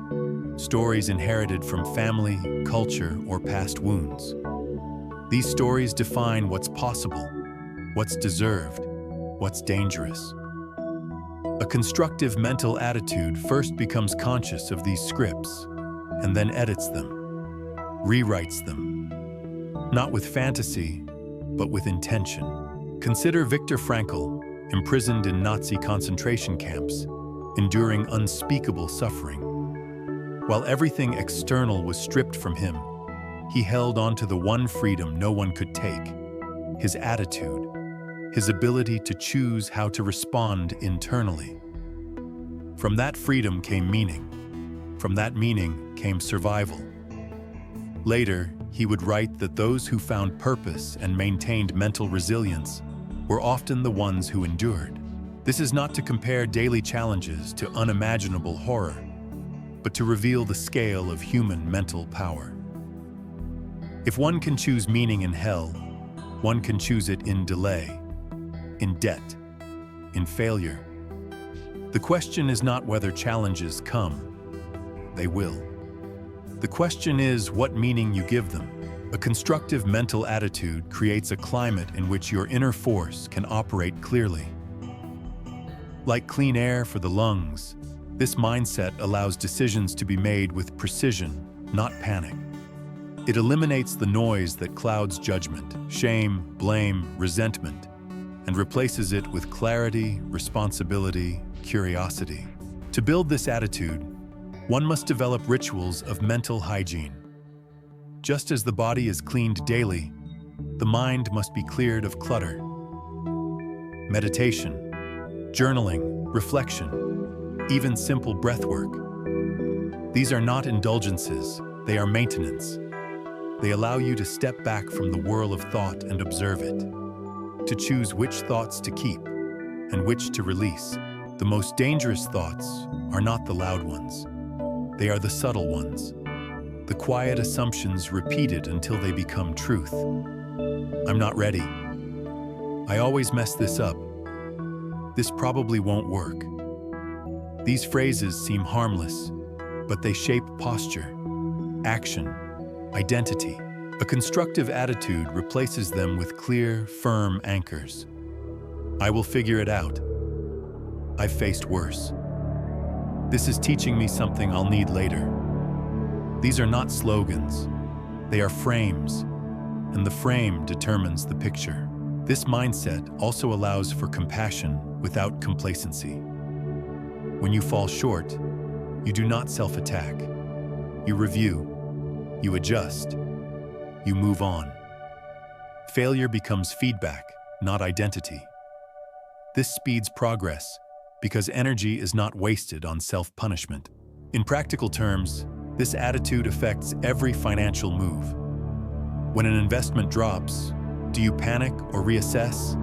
stories inherited from family, culture, or past wounds. These stories define what's possible, what's deserved, what's dangerous. A constructive mental attitude first becomes conscious of these scripts, and then edits them, rewrites them, not with fantasy, but with intention. Consider Viktor Frankl, imprisoned in Nazi concentration camps, enduring unspeakable suffering. While everything external was stripped from him, he held on to the one freedom no one could take: his attitude, his ability to choose how to respond internally. From that freedom came meaning. From that meaning came survival. Later, he would write that those who found purpose and maintained mental resilience were often the ones who endured. This is not to compare daily challenges to unimaginable horror, but to reveal the scale of human mental power. If one can choose meaning in hell, one can choose it in delay, in debt, in failure. The question is not whether challenges come. They will. The question is what meaning you give them. A constructive mental attitude creates a climate in which your inner force can operate clearly. Like clean air for the lungs, this mindset allows decisions to be made with precision, not panic. It eliminates the noise that clouds judgment, shame, blame, resentment, and replaces it with clarity, responsibility, curiosity. To build this attitude, one must develop rituals of mental hygiene. Just as the body is cleaned daily, the mind must be cleared of clutter. Meditation, journaling, reflection, even simple breath work. These are not indulgences, they are maintenance. They allow you to step back from the whirl of thought and observe it, to choose which thoughts to keep and which to release. The most dangerous thoughts are not the loud ones. They are the subtle ones, the quiet assumptions repeated until they become truth. I'm not ready. I always mess this up. This probably won't work. These phrases seem harmless, but they shape posture, action, identity. A constructive attitude replaces them with clear, firm anchors. I will figure it out. I've faced worse. This is teaching me something I'll need later. These are not slogans. They are frames, and the frame determines the picture. This mindset also allows for compassion without complacency. When you fall short, you do not self-attack. You review, you adjust, you move on. Failure becomes feedback, not identity. This speeds progress because energy is not wasted on self-punishment. In practical terms, this attitude affects every financial move. When an investment drops, do you panic or reassess?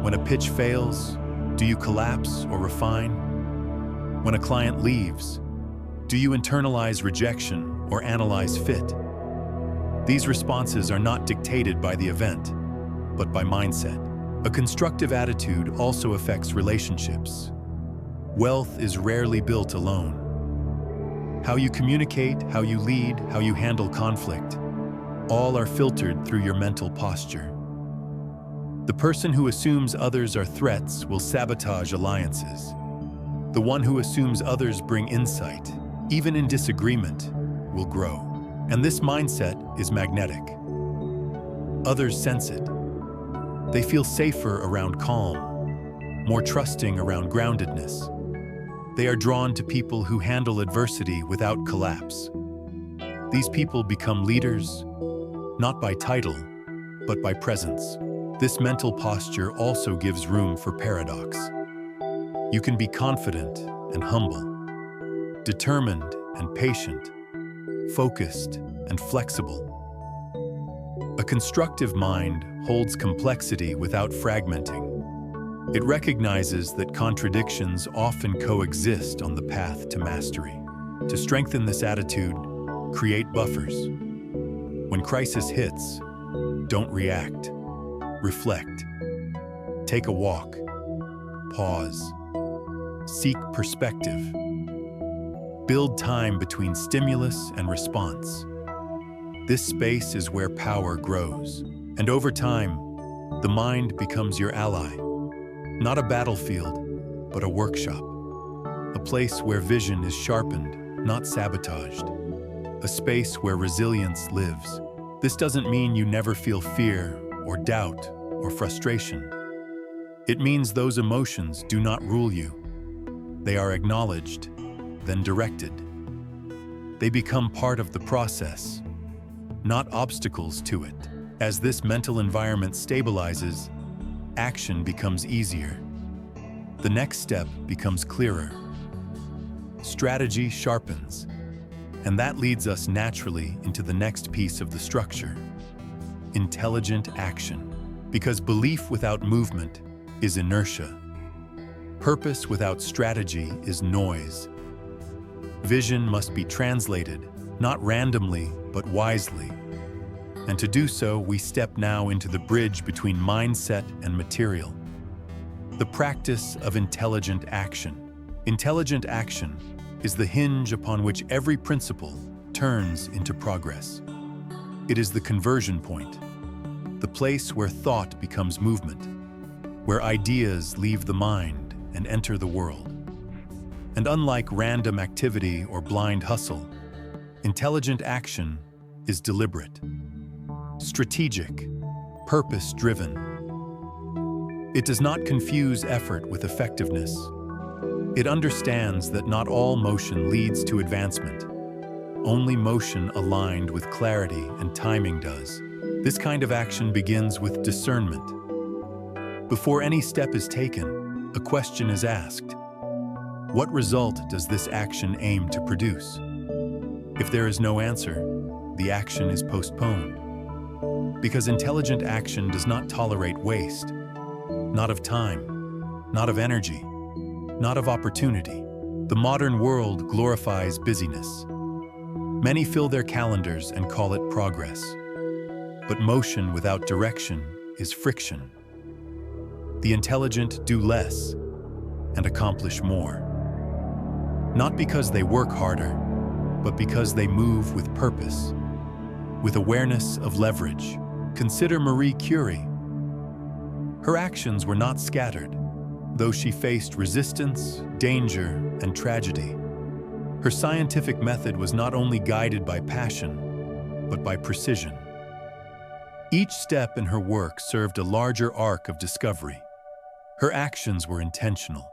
When a pitch fails, do you collapse or refine? When a client leaves, do you internalize rejection or analyze fit? These responses are not dictated by the event, but by mindset. A constructive attitude also affects relationships. Wealth is rarely built alone. How you communicate, how you lead, how you handle conflict, all are filtered through your mental posture. The person who assumes others are threats will sabotage alliances. The one who assumes others bring insight, even in disagreement, will grow. And this mindset is magnetic. Others sense it. They feel safer around calm, more trusting around groundedness. They are drawn to people who handle adversity without collapse. These people become leaders, not by title, but by presence. This mental posture also gives room for paradox. You can be confident and humble, determined and patient, focused and flexible. A constructive mind holds complexity without fragmenting. It recognizes that contradictions often coexist on the path to mastery. To strengthen this attitude, create buffers. When crisis hits, don't react. Reflect. Take a walk. Pause. Seek perspective. Build time between stimulus and response. This space is where power grows. And over time, the mind becomes your ally. Not a battlefield, but a workshop. A place where vision is sharpened, not sabotaged. A space where resilience lives. This doesn't mean you never feel fear or doubt or frustration. It means those emotions do not rule you. They are acknowledged, then directed. They become part of the process, not obstacles to it. As this mental environment stabilizes, action becomes easier. The next step becomes clearer. Strategy sharpens, and that leads us naturally into the next piece of the structure: intelligent action. Because belief without movement is inertia. Purpose without strategy is noise. Vision must be translated, not randomly, but wisely. And to do so, we step now into the bridge between mindset and material. The practice of intelligent action. Intelligent action is the hinge upon which every principle turns into progress. It is the conversion point, the place where thought becomes movement, where ideas leave the mind and enter the world. And unlike random activity or blind hustle, intelligent action is deliberate, strategic, purpose-driven. It does not confuse effort with effectiveness. It understands that not all motion leads to advancement. Only motion aligned with clarity and timing does. This kind of action begins with discernment. Before any step is taken, a question is asked. What result does this action aim to produce? If there is no answer, the action is postponed. Because intelligent action does not tolerate waste, not of time, not of energy, not of opportunity. The modern world glorifies busyness. Many fill their calendars and call it progress. But motion without direction is friction. The intelligent do less and accomplish more. Not because they work harder, but because they move with purpose, with awareness of leverage. Consider Marie Curie. Her actions were not scattered, though she faced resistance, danger, and tragedy. Her scientific method was not only guided by passion, but by precision. Each step in her work served a larger arc of discovery. Her actions were intentional.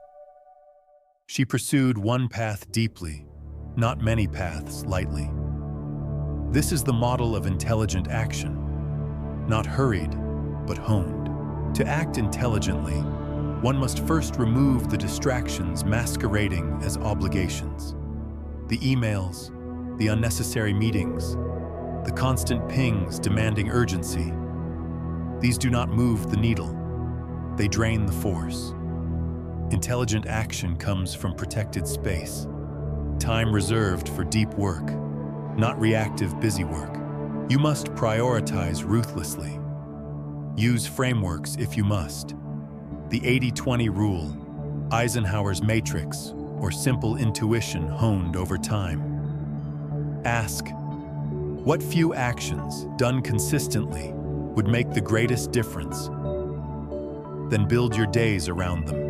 She pursued one path deeply, not many paths lightly. This is the model of intelligent action, not hurried, but honed. To act intelligently, one must first remove the distractions masquerading as obligations. The emails, the unnecessary meetings, the constant pings demanding urgency. These do not move the needle. They drain the force. Intelligent action comes from protected space, time reserved for deep work, not reactive busy work. You must prioritize ruthlessly. Use frameworks if you must. The 80-20 rule, Eisenhower's matrix, or simple intuition honed over time. Ask, what few actions, done consistently, would make the greatest difference? Then build your days around them.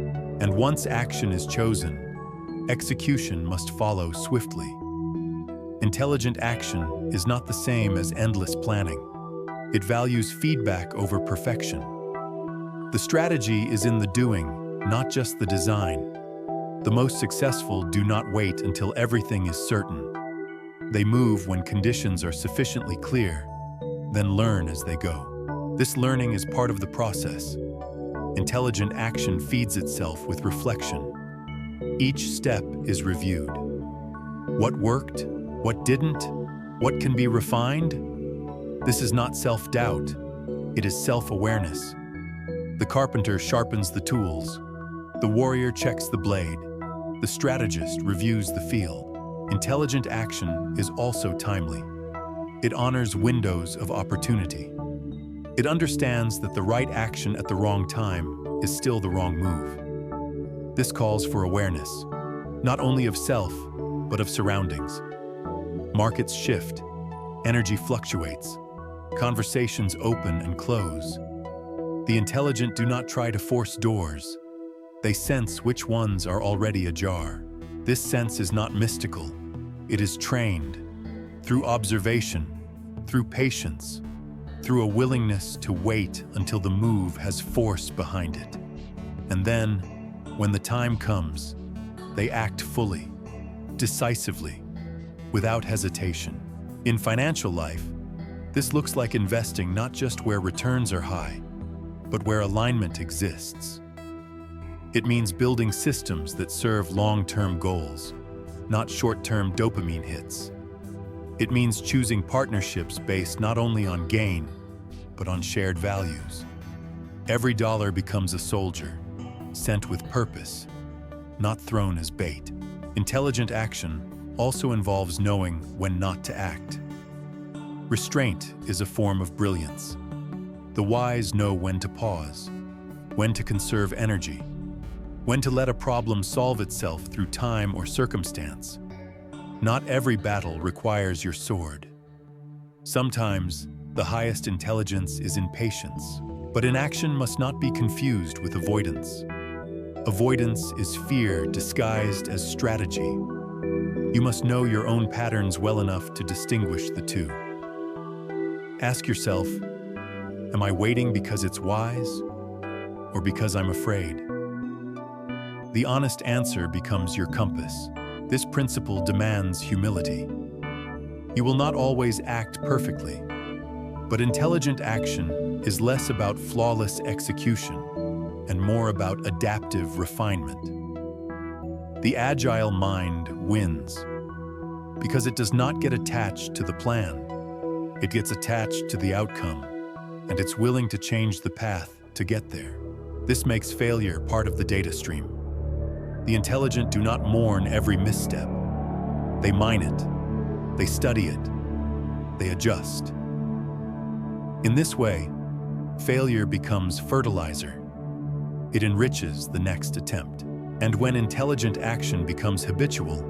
And once action is chosen, execution must follow swiftly. Intelligent action is not the same as endless planning. It values feedback over perfection. The strategy is in the doing, not just the design. The most successful do not wait until everything is certain. They move when conditions are sufficiently clear, then learn as they go. This learning is part of the process. Intelligent action feeds itself with reflection. Each step is reviewed. What worked? What didn't? What can be refined? This is not self-doubt. It is self-awareness. The carpenter sharpens the tools. The warrior checks the blade. The strategist reviews the field. Intelligent action is also timely. It honors windows of opportunity. It understands that the right action at the wrong time is still the wrong move. This calls for awareness, not only of self, but of surroundings. Markets shift, energy fluctuates, conversations open and close. The intelligent do not try to force doors. They sense which ones are already ajar. This sense is not mystical. It is trained through observation, through patience, through a willingness to wait until the move has force behind it. And then, when the time comes, they act fully, decisively, without hesitation. In financial life, this looks like investing not just where returns are high, but where alignment exists. It means building systems that serve long-term goals, not short-term dopamine hits. It means choosing partnerships based not only on gain, but on shared values. Every dollar becomes a soldier, sent with purpose, not thrown as bait. Intelligent action also involves knowing when not to act. Restraint is a form of brilliance. The wise know when to pause, when to conserve energy, when to let a problem solve itself through time or circumstance. Not every battle requires your sword. Sometimes, the highest intelligence is in patience, but inaction must not be confused with avoidance. Avoidance is fear disguised as strategy. You must know your own patterns well enough to distinguish the two. Ask yourself, am I waiting because it's wise or because I'm afraid? The honest answer becomes your compass. This principle demands humility. You will not always act perfectly, but intelligent action is less about flawless execution and more about adaptive refinement. The agile mind wins because it does not get attached to the plan. It gets attached to the outcome, and it's willing to change the path to get there. This makes failure part of the data stream. The intelligent do not mourn every misstep. They mine it, they study it, they adjust. In this way, failure becomes fertilizer. It enriches the next attempt. And when intelligent action becomes habitual,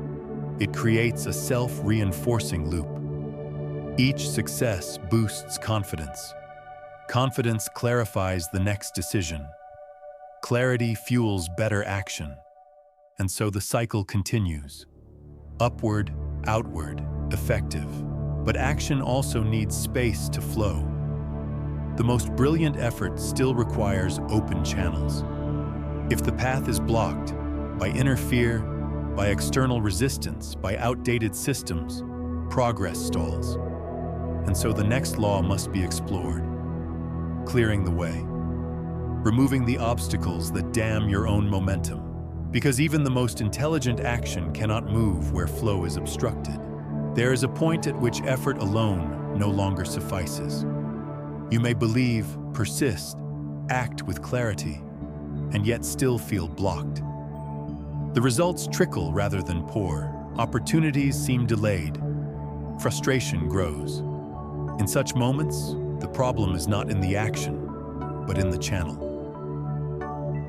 it creates a self-reinforcing loop. Each success boosts confidence. Confidence clarifies the next decision. Clarity fuels better action. And so the cycle continues. Upward, outward, effective. But action also needs space to flow. The most brilliant effort still requires open channels. If the path is blocked by inner fear, by external resistance, by outdated systems, progress stalls. And so the next law must be explored. Clearing the way. Removing the obstacles that dam your own momentum. Because even the most intelligent action cannot move where flow is obstructed. There is a point at which effort alone no longer suffices. You may believe, persist, act with clarity, and yet still feel blocked. The results trickle rather than pour. Opportunities seem delayed. Frustration grows. In such moments, the problem is not in the action, but in the channel.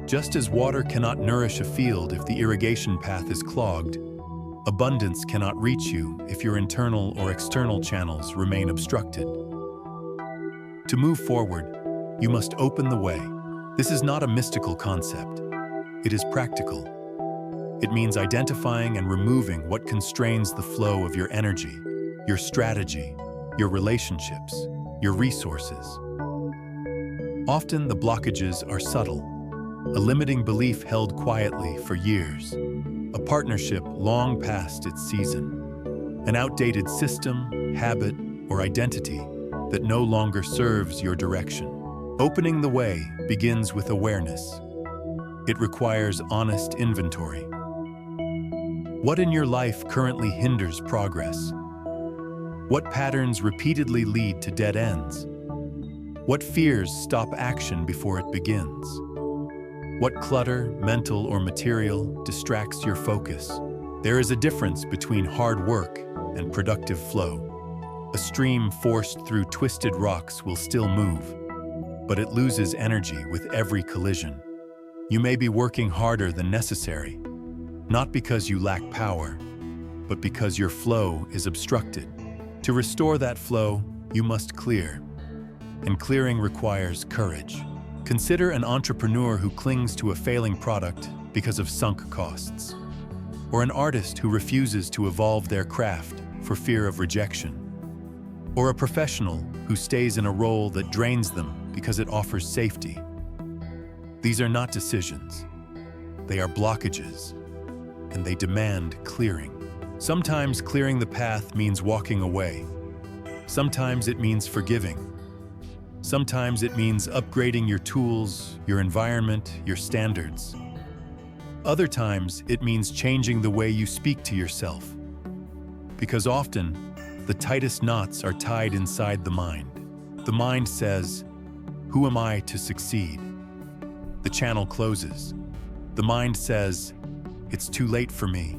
Just as water cannot nourish a field if the irrigation path is clogged, abundance cannot reach you if your internal or external channels remain obstructed. To move forward, you must open the way. This is not a mystical concept. It is practical. It means identifying and removing what constrains the flow of your energy, your strategy, your relationships, your resources. Often the blockages are subtle. A limiting belief held quietly for years. A partnership long past its season. An outdated system, habit, or identity that no longer serves your direction. Opening the way begins with awareness. It requires honest inventory. What in your life currently hinders progress? What patterns repeatedly lead to dead ends? What fears stop action before it begins? What clutter, mental or material, distracts your focus? There is a difference between hard work and productive flow. A stream forced through twisted rocks will still move, but it loses energy with every collision. You may be working harder than necessary, not because you lack power, but because your flow is obstructed. To restore that flow, you must clear, and clearing requires courage. Consider an entrepreneur who clings to a failing product because of sunk costs, or an artist who refuses to evolve their craft for fear of rejection, or a professional who stays in a role that drains them because it offers safety. These are not decisions. They are blockages, and they demand clearing. Sometimes clearing the path means walking away. Sometimes it means forgiving. Sometimes it means upgrading your tools, your environment, your standards. Other times it means changing the way you speak to yourself. Because often, the tightest knots are tied inside the mind. The mind says, "Who am I to succeed?" The channel closes. The mind says, "It's too late for me."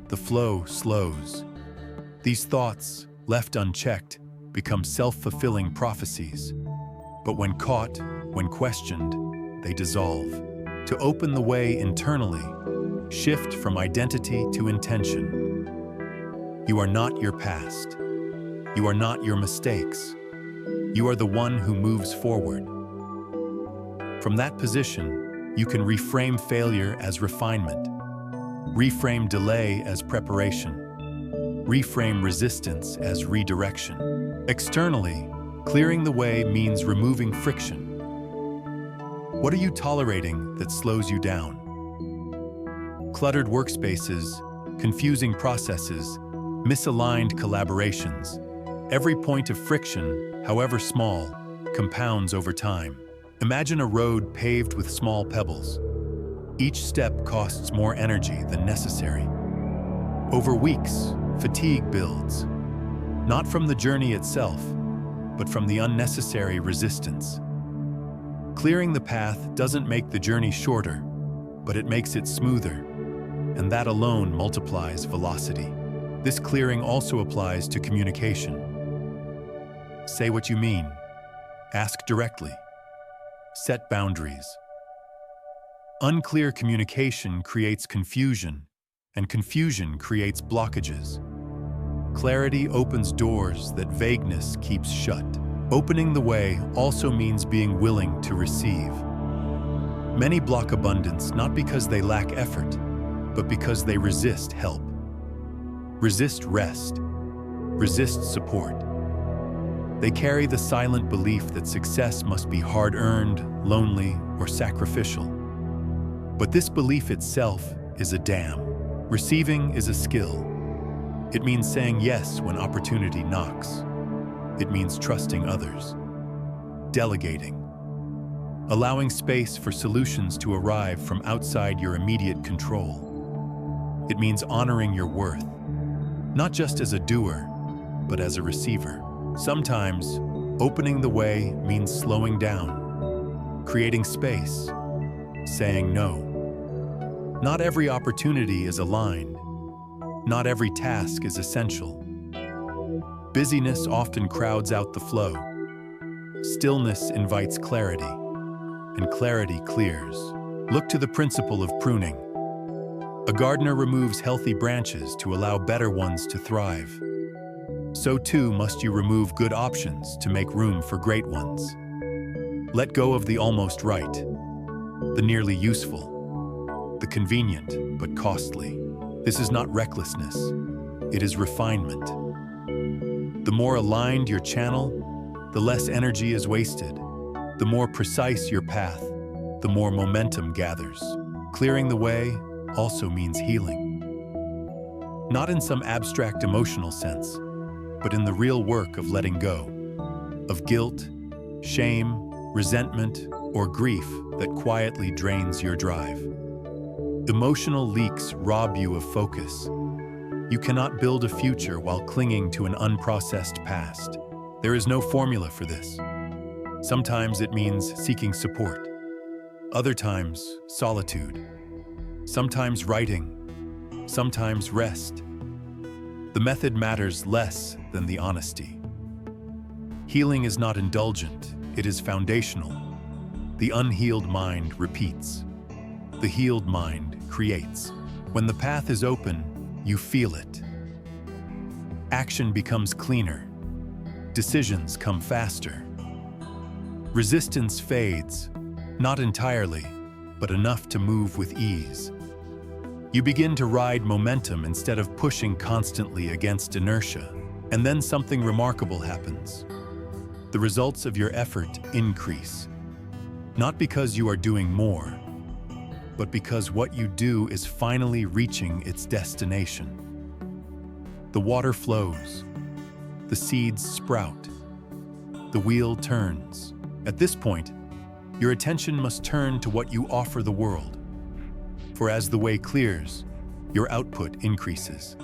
The flow slows. These thoughts, left unchecked, become self-fulfilling prophecies. But when caught, when questioned, they dissolve. To open the way internally, shift from identity to intention. You are not your past. You are not your mistakes. You are the one who moves forward. From that position, you can reframe failure as refinement, reframe delay as preparation, reframe resistance as redirection. Externally, clearing the way means removing friction. What are you tolerating that slows you down? Cluttered workspaces, confusing processes, misaligned collaborations. Every point of friction, however small, compounds over time. Imagine a road paved with small pebbles. Each step costs more energy than necessary. Over weeks, fatigue builds, not from the journey itself, but from the unnecessary resistance. Clearing the path doesn't make the journey shorter, but it makes it smoother, and that alone multiplies velocity. This clearing also applies to communication. Say what you mean. Ask directly. Set boundaries. Unclear communication creates confusion, and confusion creates blockages. Clarity opens doors that vagueness keeps shut. Opening the way also means being willing to receive. Many block abundance not because they lack effort, but because they resist help. Resist rest. Resist support. They carry the silent belief that success must be hard-earned, lonely, or sacrificial. But this belief itself is a dam. Receiving is a skill. It means saying yes when opportunity knocks. It means trusting others. Delegating. Allowing space for solutions to arrive from outside your immediate control. It means honoring your worth, not just as a doer, but as a receiver. Sometimes, opening the way means slowing down, creating space, saying no. Not every opportunity is aligned. Not every task is essential. Busyness often crowds out the flow. Stillness invites clarity, and clarity clears. Look to the principle of pruning. A gardener removes healthy branches to allow better ones to thrive. So too must you remove good options to make room for great ones. Let go of the almost right, the nearly useful, the convenient but costly. This is not recklessness, it is refinement. The more aligned your channel, the less energy is wasted. The more precise your path, the more momentum gathers. Clearing the way also means healing. Not in some abstract emotional sense, but in the real work of letting go, of guilt, shame, resentment, or grief that quietly drains your drive. Emotional leaks rob you of focus. You cannot build a future while clinging to an unprocessed past. There is no formula for this. Sometimes it means seeking support. Other times, solitude. Sometimes writing. Sometimes rest. The method matters less than the honesty. Healing is not indulgent, it is foundational. The unhealed mind repeats. The healed mind creates. When the path is open, you feel it. Action becomes cleaner. Decisions come faster. Resistance fades, not entirely, but enough to move with ease. You begin to ride momentum instead of pushing constantly against inertia. And then something remarkable happens. The results of your effort increase. Not because you are doing more, but because what you do is finally reaching its destination. The water flows. The seeds sprout. The wheel turns. At this point, your attention must turn to what you offer the world. For as the way clears, your output increases.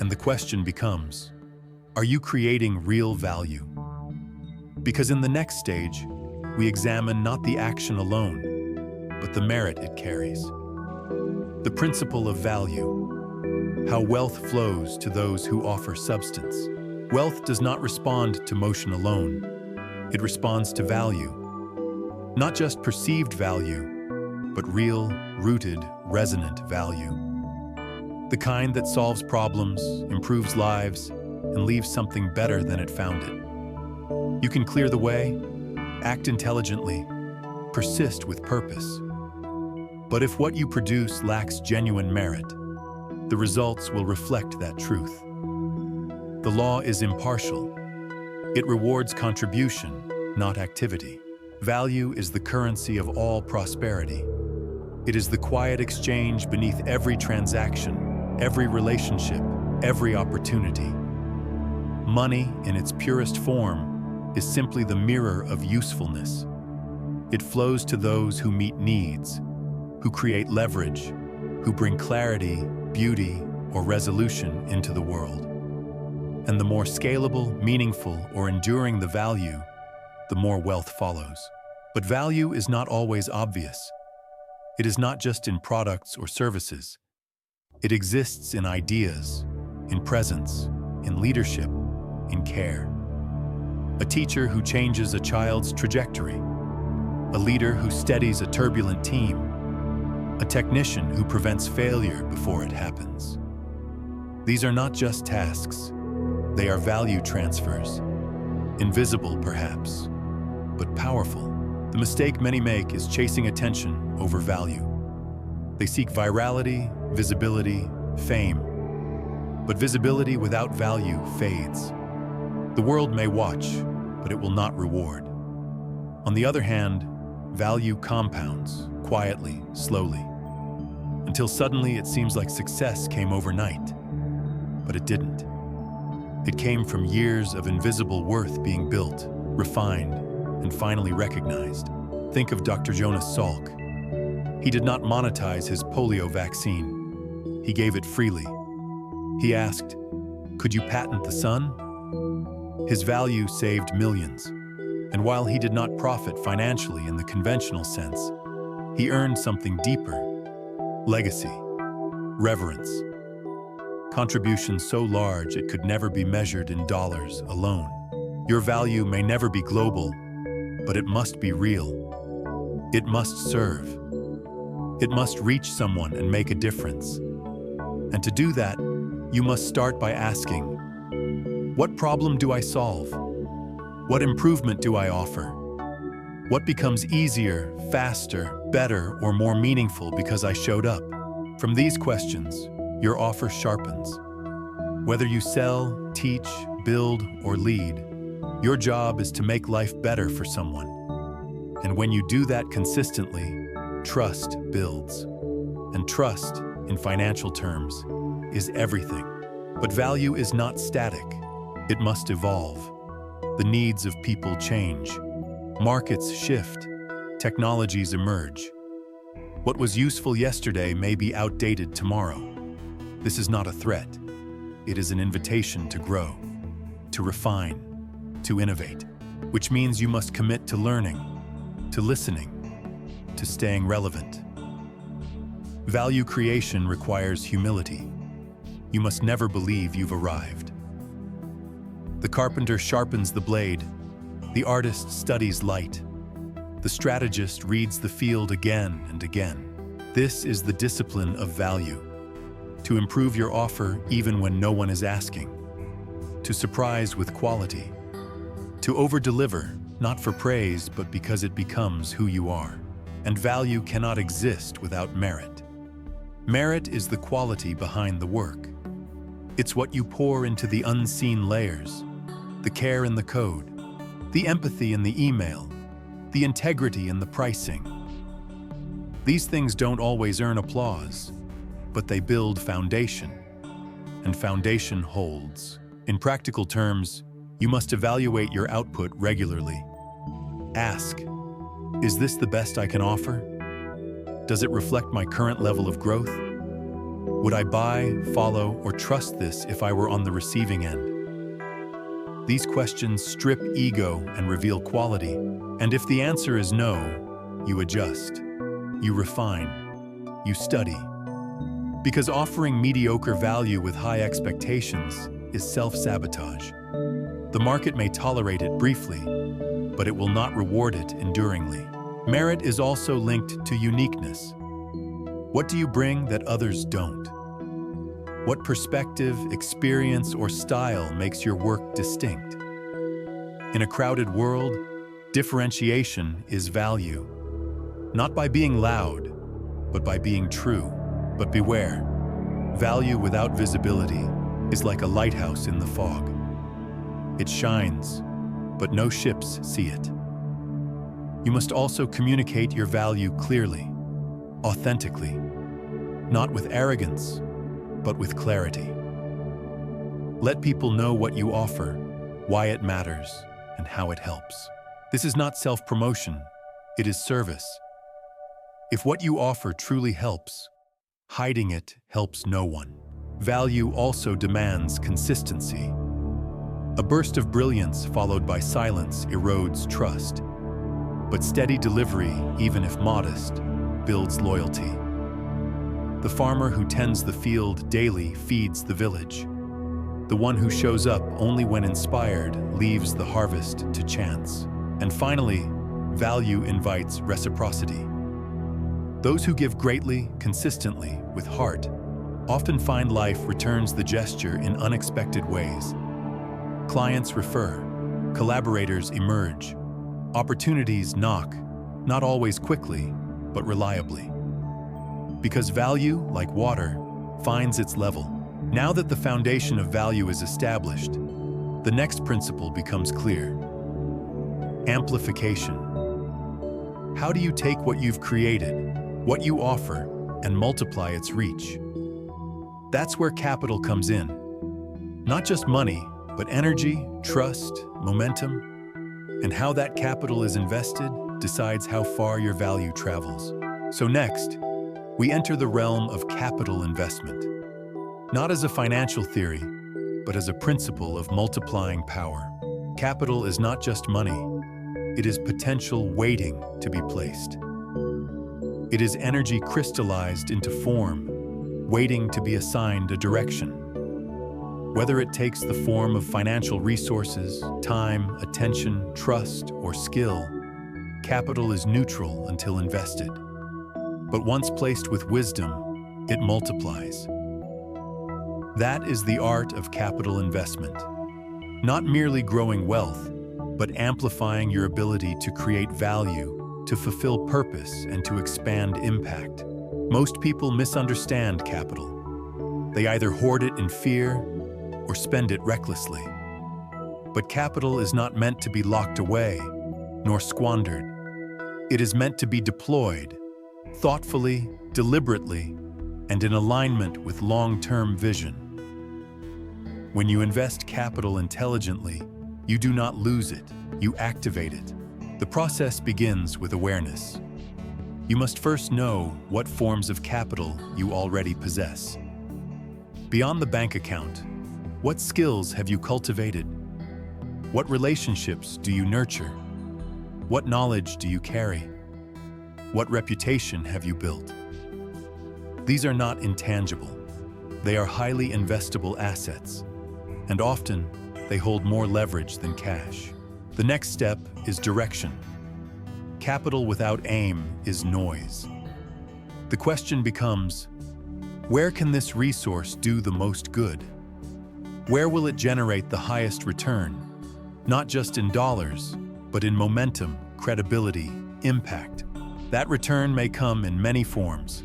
And the question becomes, are you creating real value? Because in the next stage, we examine not the action alone, but the merit it carries. The principle of value, how wealth flows to those who offer substance. Wealth does not respond to motion alone. It responds to value. Not just perceived value, but real, rooted, resonant value. The kind that solves problems, improves lives, and leave something better than it found it. You can clear the way, act intelligently, persist with purpose. But if what you produce lacks genuine merit, the results will reflect that truth. The law is impartial. It rewards contribution, not activity. Value is the currency of all prosperity. It is the quiet exchange beneath every transaction, every relationship, every opportunity. Money, in its purest form, is simply the mirror of usefulness. It flows to those who meet needs, who create leverage, who bring clarity, beauty, or resolution into the world. And the more scalable, meaningful, or enduring the value, the more wealth follows. But value is not always obvious. It is not just in products or services. It exists in ideas, in presence, in leadership, in care. A teacher who changes a child's trajectory, a leader who steadies a turbulent team, a technician who prevents failure before it happens. These are not just tasks. They are value transfers, invisible perhaps, but powerful. The mistake many make is chasing attention over value. They seek virality, visibility, fame. But visibility without value fades. The world may watch, but it will not reward. On the other hand, value compounds, quietly, slowly, until suddenly it seems like success came overnight. But it didn't. It came from years of invisible worth being built, refined, and finally recognized. Think of Dr. Jonas Salk. He did not monetize his polio vaccine. He gave it freely. He asked, "Could you patent the sun?" His value saved millions. And while he did not profit financially in the conventional sense, he earned something deeper: legacy, reverence, contribution so large it could never be measured in dollars alone. Your value may never be global, but it must be real. It must serve. It must reach someone and make a difference. And to do that, you must start by asking, what problem do I solve? What improvement do I offer? What becomes easier, faster, better, or more meaningful because I showed up? From these questions, your offer sharpens. Whether you sell, teach, build, or lead, your job is to make life better for someone. And when you do that consistently, trust builds. And trust, in financial terms, is everything. But value is not static. It must evolve. The needs of people change. Markets shift. Technologies emerge. What was useful yesterday may be outdated tomorrow. This is not a threat. It is an invitation to grow, to refine, to innovate, which means you must commit to learning, to listening, to staying relevant. Value creation requires humility. You must never believe you've arrived. The carpenter sharpens the blade. The artist studies light. The strategist reads the field again and again. This is the discipline of value. To improve your offer even when no one is asking. To surprise with quality. To over-deliver, not for praise, but because it becomes who you are. And value cannot exist without merit. Merit is the quality behind the work. It's what you pour into the unseen layers, the care in the code, the empathy in the email, the integrity in the pricing. These things don't always earn applause, but they build foundation, and foundation holds. In practical terms, you must evaluate your output regularly. Ask, is this the best I can offer? Does it reflect my current level of growth? Would I buy, follow, or trust this if I were on the receiving end? These questions strip ego and reveal quality, and if the answer is no, you adjust, you refine, you study. Because offering mediocre value with high expectations is self-sabotage. The market may tolerate it briefly, but it will not reward it enduringly. Merit is also linked to uniqueness. What do you bring that others don't? What perspective, experience, or style makes your work distinct? In a crowded world, differentiation is value. Not by being loud, but by being true. But beware, value without visibility is like a lighthouse in the fog. It shines, but no ships see it. You must also communicate your value clearly, authentically, not with arrogance, but with clarity. Let people know what you offer, why it matters, and how it helps. This is not self-promotion, it is service. If what you offer truly helps, hiding it helps no one. Value also demands consistency. A burst of brilliance followed by silence erodes trust. But steady delivery, even if modest, builds loyalty. The farmer who tends the field daily feeds the village. The one who shows up only when inspired leaves the harvest to chance. And finally, value invites reciprocity. Those who give greatly, consistently, with heart, often find life returns the gesture in unexpected ways. Clients refer, collaborators emerge, opportunities knock, not always quickly, but reliably. Because value, like water, finds its level. Now that the foundation of value is established, the next principle becomes clear. Amplification. How do you take what you've created, what you offer, and multiply its reach? That's where capital comes in. Not just money, but energy, trust, momentum, and how that capital is invested decides how far your value travels. So next, we enter the realm of capital investment. Not as a financial theory, but as a principle of multiplying power. Capital is not just money, it is potential waiting to be placed. It is energy crystallized into form, waiting to be assigned a direction. Whether it takes the form of financial resources, time, attention, trust, or skill, capital is neutral until invested. But once placed with wisdom, it multiplies. That is the art of capital investment. Not merely growing wealth, but amplifying your ability to create value, to fulfill purpose, and to expand impact. Most people misunderstand capital. They either hoard it in fear or spend it recklessly. But capital is not meant to be locked away, nor squandered. It is meant to be deployed, thoughtfully, deliberately, and in alignment with long-term vision. When you invest capital intelligently, you do not lose it, you activate it. The process begins with awareness. You must first know what forms of capital you already possess. Beyond the bank account, what skills have you cultivated? What relationships do you nurture? What knowledge do you carry? What reputation have you built? These are not intangible. They are highly investable assets, and often they hold more leverage than cash. The next step is direction. Capital without aim is noise. The question becomes, where can this resource do the most good? Where will it generate the highest return? Not just in dollars, but in momentum, credibility, impact. That return may come in many forms.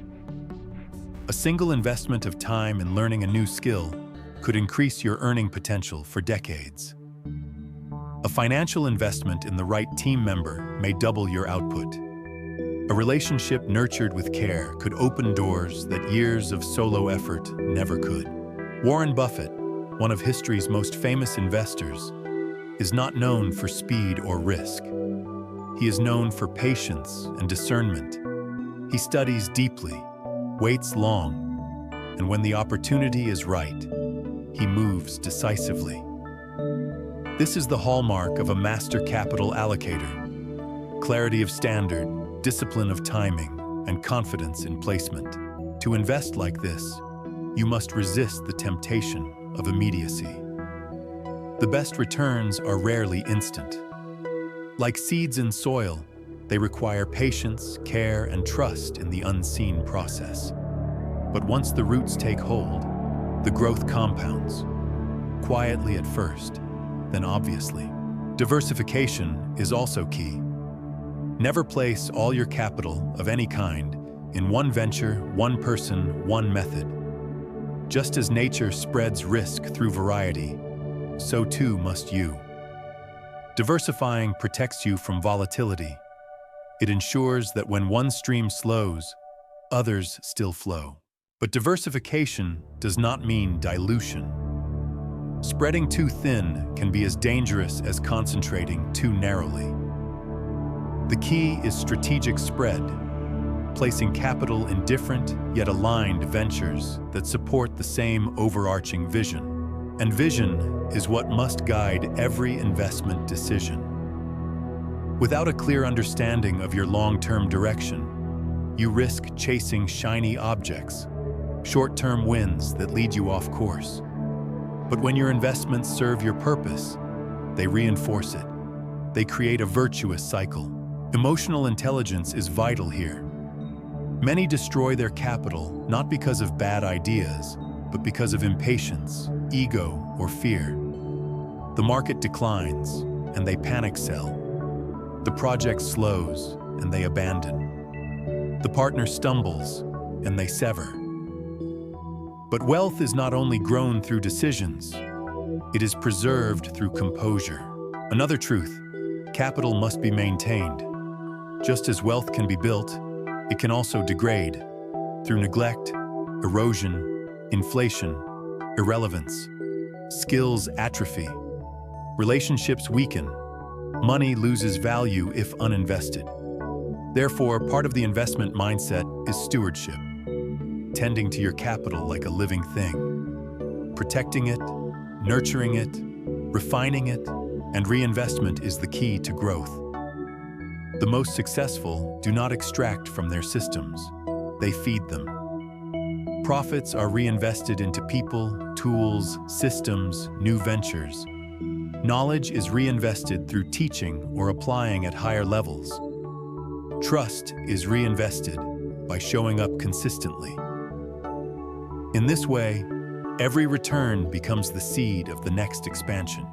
A single investment of time in learning a new skill could increase your earning potential for decades. A financial investment in the right team member may double your output. A relationship nurtured with care could open doors that years of solo effort never could. Warren Buffett, one of history's most famous investors, is not known for speed or risk. He is known for patience and discernment. He studies deeply, waits long, and when the opportunity is right, he moves decisively. This is the hallmark of a master capital allocator: clarity of standard, discipline of timing, and confidence in placement. To invest like this, you must resist the temptation of immediacy. The best returns are rarely instant. Like seeds in soil, they require patience, care, and trust in the unseen process. But once the roots take hold, the growth compounds, quietly at first, then obviously. Diversification is also key. Never place all your capital of any kind in one venture, one person, one method. Just as nature spreads risk through variety, so too must you. Diversifying protects you from volatility. It ensures that when one stream slows, others still flow. But diversification does not mean dilution. Spreading too thin can be as dangerous as concentrating too narrowly. The key is strategic spread, placing capital in different yet aligned ventures that support the same overarching vision. And vision is what must guide every investment decision. Without a clear understanding of your long-term direction, you risk chasing shiny objects, short-term wins that lead you off course. But when your investments serve your purpose, they reinforce it. They create a virtuous cycle. Emotional intelligence is vital here. Many destroy their capital not because of bad ideas, but because of impatience, ego, or fear. The market declines, and they panic sell. The project slows, and they abandon. The partner stumbles, and they sever. But wealth is not only grown through decisions, it is preserved through composure. Another truth, capital must be maintained. Just as wealth can be built, it can also degrade through neglect, erosion, inflation, irrelevance. Skills atrophy, relationships weaken, money loses value if uninvested. Therefore, part of the investment mindset is stewardship. Tending to your capital like a living thing. Protecting it, nurturing it, refining it, and reinvestment is the key to growth. The most successful do not extract from their systems, they feed them. Profits are reinvested into people, tools, systems, new ventures. Knowledge is reinvested through teaching or applying at higher levels. Trust is reinvested by showing up consistently. In this way, every return becomes the seed of the next expansion.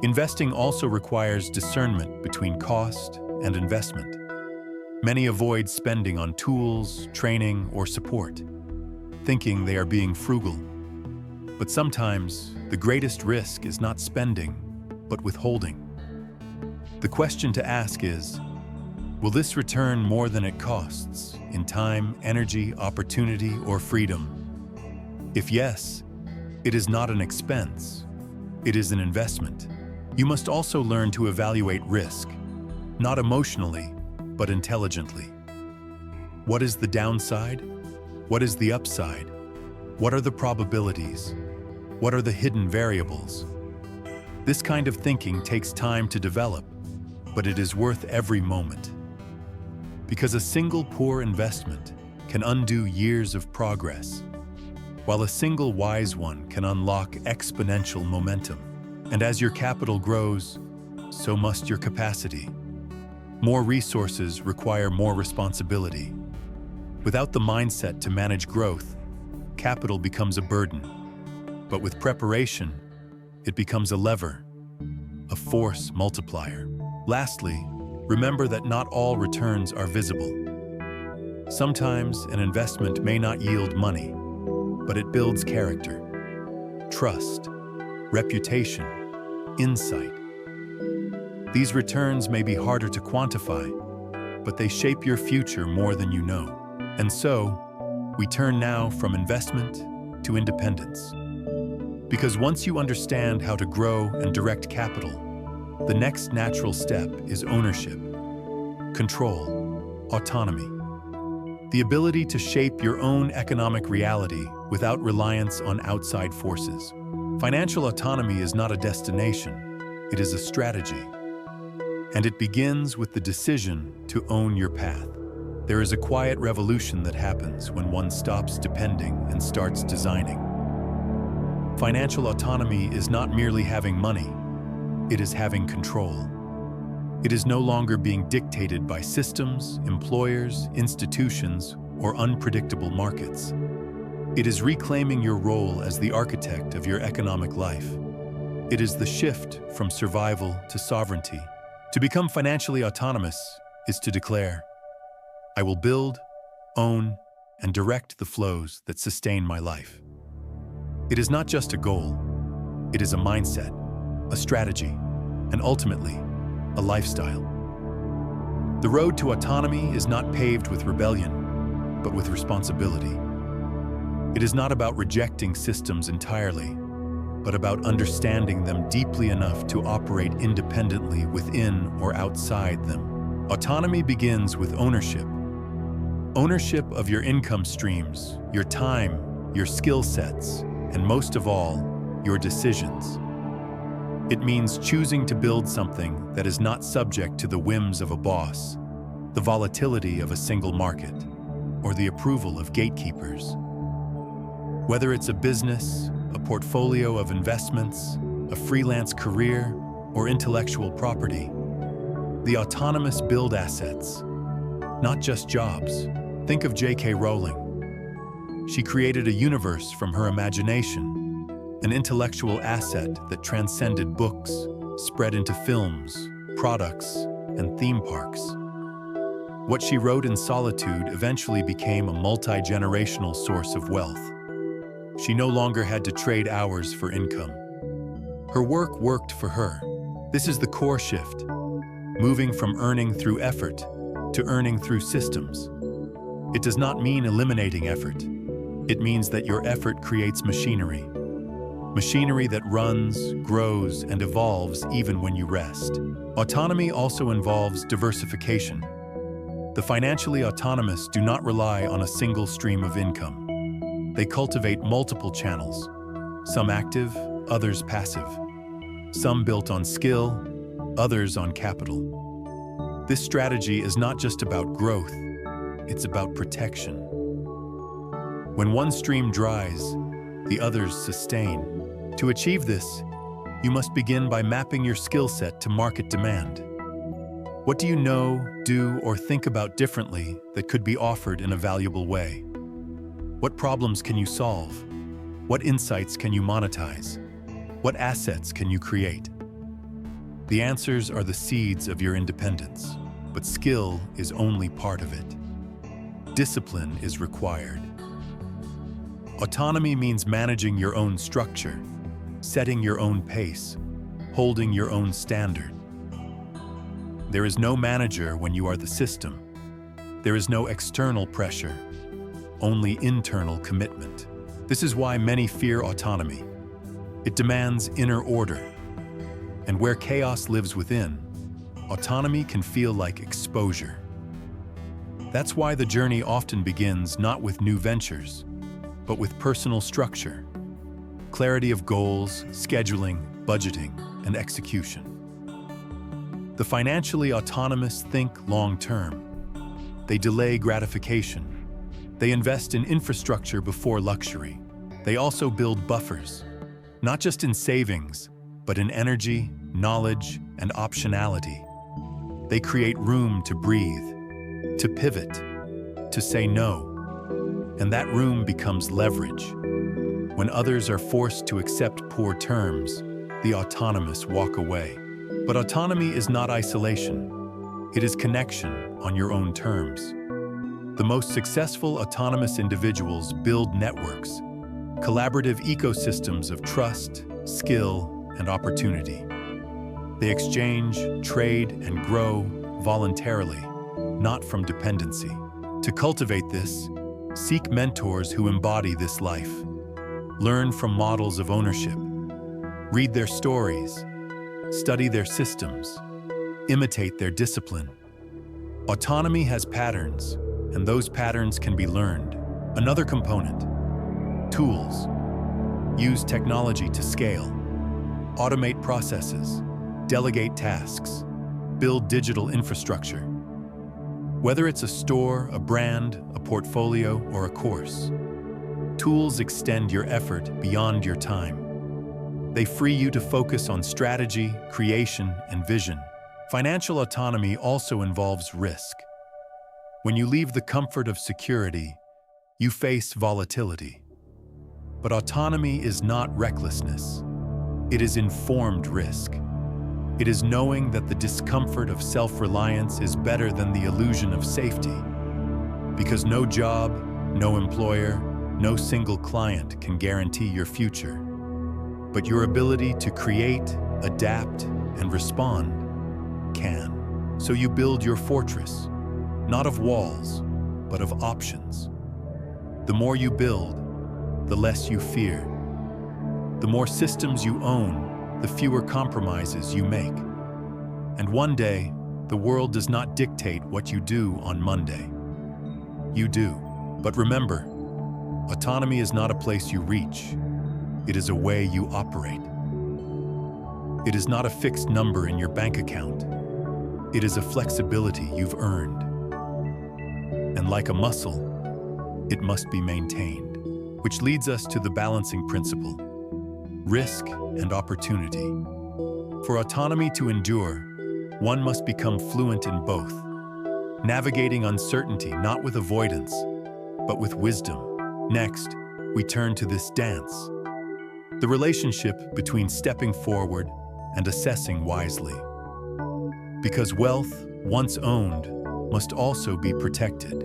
Investing also requires discernment between cost and investment. Many avoid spending on tools, training, or support, thinking they are being frugal. But sometimes, the greatest risk is not spending, but withholding. The question to ask is, will this return more than it costs in time, energy, opportunity, or freedom? If yes, it is not an expense, it is an investment. You must also learn to evaluate risk, not emotionally, but intelligently. What is the downside? What is the upside? What are the probabilities? What are the hidden variables? This kind of thinking takes time to develop, but it is worth every moment. Because a single poor investment can undo years of progress, while a single wise one can unlock exponential momentum. And as your capital grows, so must your capacity. More resources require more responsibility. Without the mindset to manage growth, capital becomes a burden. But with preparation, it becomes a lever, a force multiplier. Lastly, remember that not all returns are visible. Sometimes an investment may not yield money, but it builds character, trust, reputation, insight. These returns may be harder to quantify, but they shape your future more than you know. And so, we turn now from investment to independence. Because once you understand how to grow and direct capital, the next natural step is ownership, control, autonomy. The ability to shape your own economic reality without reliance on outside forces. Financial autonomy is not a destination, it is a strategy. And it begins with the decision to own your path. There is a quiet revolution that happens when one stops depending and starts designing. Financial autonomy is not merely having money, it is having control. It is no longer being dictated by systems, employers, institutions, or unpredictable markets. It is reclaiming your role as the architect of your economic life. It is the shift from survival to sovereignty. To become financially autonomous is to declare, I will build, own, and direct the flows that sustain my life. It is not just a goal. It is a mindset, a strategy, and ultimately, a lifestyle. The road to autonomy is not paved with rebellion, but with responsibility. It is not about rejecting systems entirely, but about understanding them deeply enough to operate independently within or outside them. Autonomy begins with ownership. Ownership of your income streams, your time, your skill sets, and most of all, your decisions. It means choosing to build something that is not subject to the whims of a boss, the volatility of a single market, or the approval of gatekeepers. Whether it's a business, a portfolio of investments, a freelance career, or intellectual property, the autonomous build assets, not just jobs. Think of J.K. Rowling. She created a universe from her imagination, an intellectual asset that transcended books, spread into films, products, and theme parks. What she wrote in solitude eventually became a multi-generational source of wealth. She no longer had to trade hours for income. Her work worked for her. This is the core shift, moving from earning through effort to earning through systems. It does not mean eliminating effort. It means that your effort creates machinery. Machinery that runs, grows, and evolves even when you rest. Autonomy also involves diversification. The financially autonomous do not rely on a single stream of income. They cultivate multiple channels, some active, others passive, some built on skill, others on capital. This strategy is not just about growth, it's about protection. When one stream dries, the others sustain. To achieve this, you must begin by mapping your skill set to market demand. What do you know, do, or think about differently that could be offered in a valuable way? What problems can you solve? What insights can you monetize? What assets can you create? The answers are the seeds of your independence, but skill is only part of it. Discipline is required. Autonomy means managing your own structure, setting your own pace, holding your own standard. There is no manager when you are the system. There is no external pressure, only internal commitment. This is why many fear autonomy. It demands inner order. And where chaos lives within, autonomy can feel like exposure. That's why the journey often begins not with new ventures, but with personal structure, clarity of goals, scheduling, budgeting, and execution. The financially autonomous think long-term. They delay gratification. They invest in infrastructure before luxury. They also build buffers, not just in savings, but in energy, knowledge, and optionality. They create room to breathe, to pivot, to say no. And that room becomes leverage. When others are forced to accept poor terms, the autonomous walk away. But autonomy is not isolation. It is connection on your own terms. The most successful autonomous individuals build networks, collaborative ecosystems of trust, skill, and opportunity. They exchange, trade, and grow voluntarily, not from dependency. To cultivate this, seek mentors who embody this life. Learn from models of ownership. Read their stories. Study their systems. Imitate their discipline. Autonomy has patterns, and those patterns can be learned. Another component: tools. Use technology to scale. Automate processes. Delegate tasks. Build digital infrastructure. Whether it's a store, a brand, a portfolio, or a course, tools extend your effort beyond your time. They free you to focus on strategy, creation, and vision. Financial autonomy also involves risk. When you leave the comfort of security, you face volatility. But autonomy is not recklessness. It is informed risk. It is knowing that the discomfort of self-reliance is better than the illusion of safety. Because no job, no employer, no single client can guarantee your future. But your ability to create, adapt, and respond can. So you build your fortress, not of walls, but of options. The more you build, the less you fear. The more systems you own, the fewer compromises you make. And one day, the world does not dictate what you do on Monday. You do. But remember, autonomy is not a place you reach. It is a way you operate. It is not a fixed number in your bank account. It is a flexibility you've earned. And like a muscle, it must be maintained. Which leads us to the balancing principle: risk and opportunity. For autonomy to endure, one must become fluent in both, navigating uncertainty not with avoidance, but with wisdom. Next, we turn to this dance: the relationship between stepping forward and assessing wisely. Because wealth, once owned, must also be protected.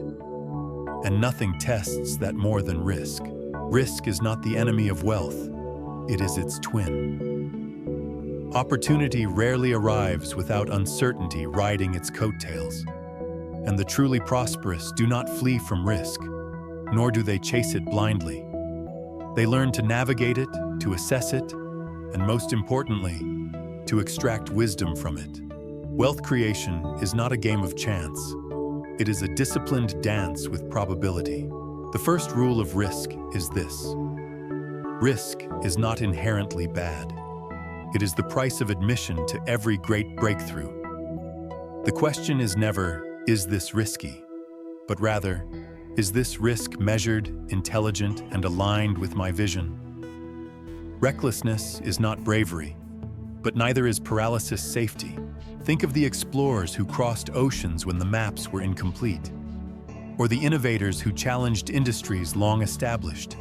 And nothing tests that more than risk. Risk is not the enemy of wealth, it is its twin. Opportunity rarely arrives without uncertainty riding its coattails. And the truly prosperous do not flee from risk, nor do they chase it blindly. They learn to navigate it, to assess it, and most importantly, to extract wisdom from it. Wealth creation is not a game of chance. It is a disciplined dance with probability. The first rule of risk is this: risk is not inherently bad. It is the price of admission to every great breakthrough. The question is never, is this risky? But rather, is this risk measured, intelligent, and aligned with my vision? Recklessness is not bravery, but neither is paralysis safety. Think of the explorers who crossed oceans when the maps were incomplete, or the innovators who challenged industries long established,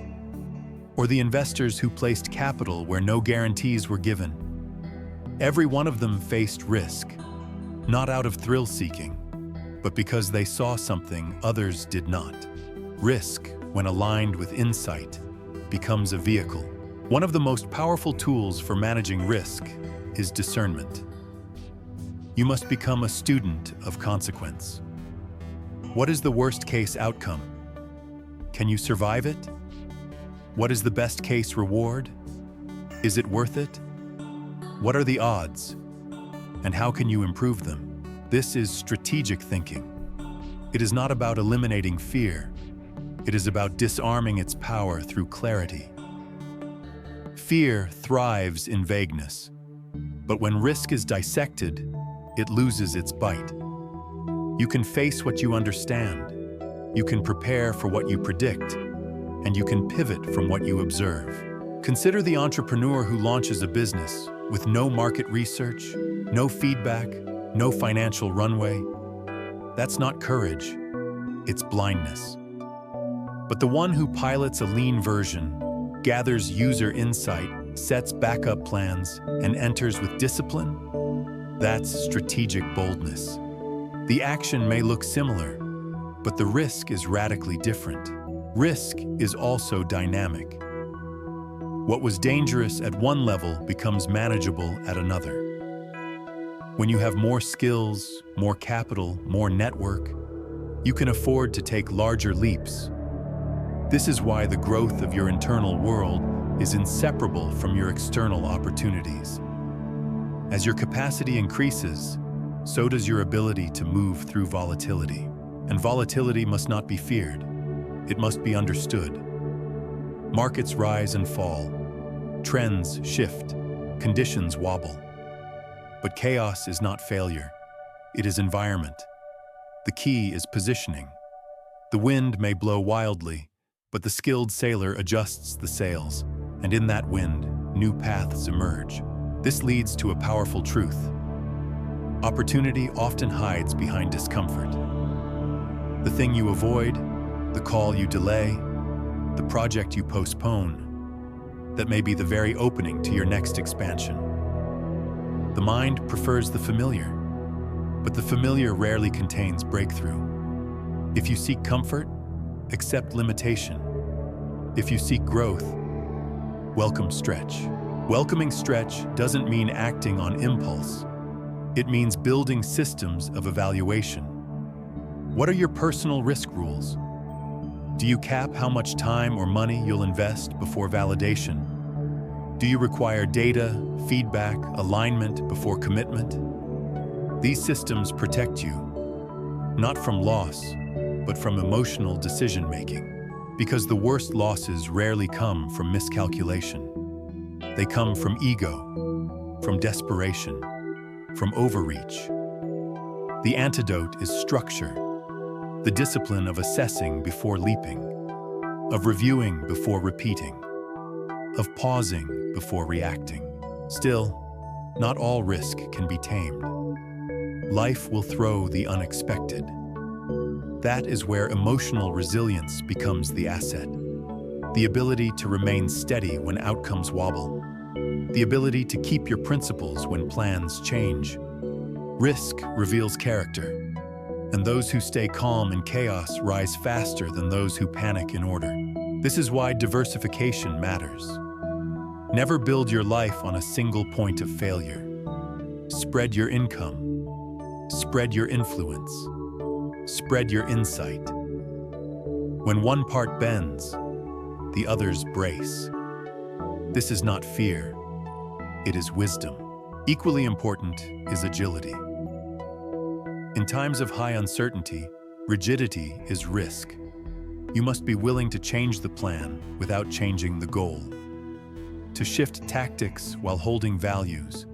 or the investors who placed capital where no guarantees were given. Every one of them faced risk, not out of thrill-seeking, but because they saw something others did not. Risk, when aligned with insight, becomes a vehicle. One of the most powerful tools for managing risk is discernment. You must become a student of consequence. What is the worst-case outcome? Can you survive it? What is the best-case reward? Is it worth it? What are the odds? And how can you improve them? This is strategic thinking. It is not about eliminating fear. It is about disarming its power through clarity. Fear thrives in vagueness, but when risk is dissected, it loses its bite. You can face what you understand, you can prepare for what you predict, and you can pivot from what you observe. Consider the entrepreneur who launches a business with no market research, no feedback, no financial runway. That's not courage, it's blindness. But the one who pilots a lean version, gathers user insight, sets backup plans, and enters with discipline, that's strategic boldness. The action may look similar, but the risk is radically different. Risk is also dynamic. What was dangerous at one level becomes manageable at another. When you have more skills, more capital, more network, you can afford to take larger leaps. This is why the growth of your internal world is inseparable from your external opportunities. As your capacity increases, so does your ability to move through volatility. And volatility must not be feared. It must be understood. Markets rise and fall. Trends shift. Conditions wobble. But chaos is not failure. It is environment. The key is positioning. The wind may blow wildly, but the skilled sailor adjusts the sails, and in that wind, new paths emerge. This leads to a powerful truth. Opportunity often hides behind discomfort. The thing you avoid, the call you delay, the project you postpone, that may be the very opening to your next expansion. The mind prefers the familiar, but the familiar rarely contains breakthrough. If you seek comfort, accept limitation. If you seek growth, welcome stretch. Welcoming stretch doesn't mean acting on impulse. It means building systems of evaluation. What are your personal risk rules? Do you cap how much time or money you'll invest before validation? Do you require data, feedback, alignment before commitment? These systems protect you, not from loss, but from emotional decision-making. Because the worst losses rarely come from miscalculation. They come from ego, from desperation, from overreach. The antidote is structure, the discipline of assessing before leaping, of reviewing before repeating, of pausing before reacting. Still, not all risk can be tamed. Life will throw the unexpected. That is where emotional resilience becomes the asset. The ability to remain steady when outcomes wobble. The ability to keep your principles when plans change. Risk reveals character, and those who stay calm in chaos rise faster than those who panic in order. This is why diversification matters. Never build your life on a single point of failure. Spread your income. Spread your influence. Spread your insight. When one part bends, the others brace. This is not fear. It is wisdom. Equally important is agility. In times of high uncertainty, rigidity is risk. You must be willing to change the plan without changing the goal. To shift tactics while holding values.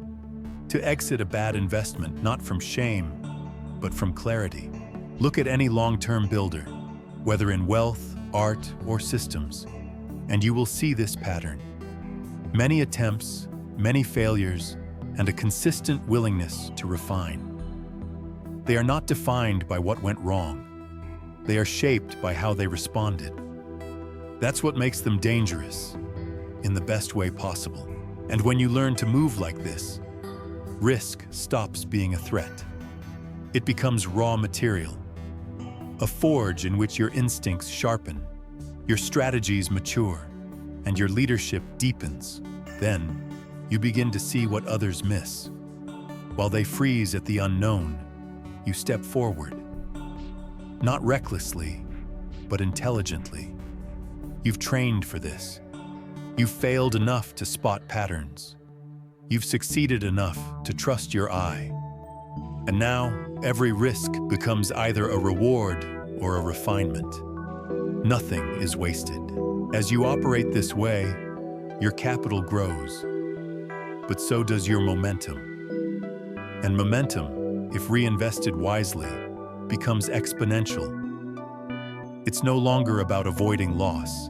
To exit a bad investment not from shame, but from clarity. Look at any long-term builder, whether in wealth, art, or systems, and you will see this pattern. Many attempts, many failures, and a consistent willingness to refine. They are not defined by what went wrong. They are shaped by how they responded. That's what makes them dangerous, in the best way possible. And when you learn to move like this, risk stops being a threat. It becomes raw material, a forge in which your instincts sharpen, your strategies mature, and your leadership deepens. Then, you begin to see what others miss. While they freeze at the unknown, you step forward. Not recklessly, but intelligently. You've trained for this. You've failed enough to spot patterns. You've succeeded enough to trust your eye. And now, every risk becomes either a reward or a refinement. Nothing is wasted. As you operate this way, your capital grows, but so does your momentum. And momentum, if reinvested wisely, becomes exponential. It's no longer about avoiding loss.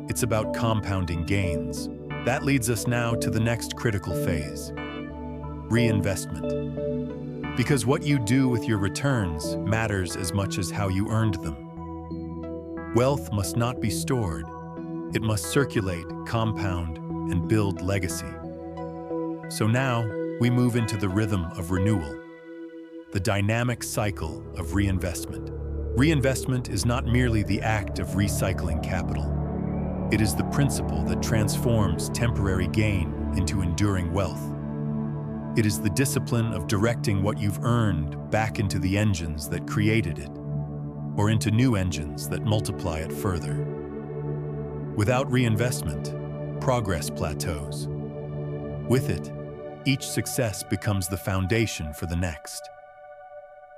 It's about compounding gains. That leads us now to the next critical phase, reinvestment. Because what you do with your returns matters as much as how you earned them. Wealth must not be stored. It must circulate, compound, and build legacy. So now, we move into the rhythm of renewal, the dynamic cycle of reinvestment. Reinvestment is not merely the act of recycling capital. It is the principle that transforms temporary gain into enduring wealth. It is the discipline of directing what you've earned back into the engines that created it, or into new engines that multiply it further. Without reinvestment, progress plateaus. With it, each success becomes the foundation for the next.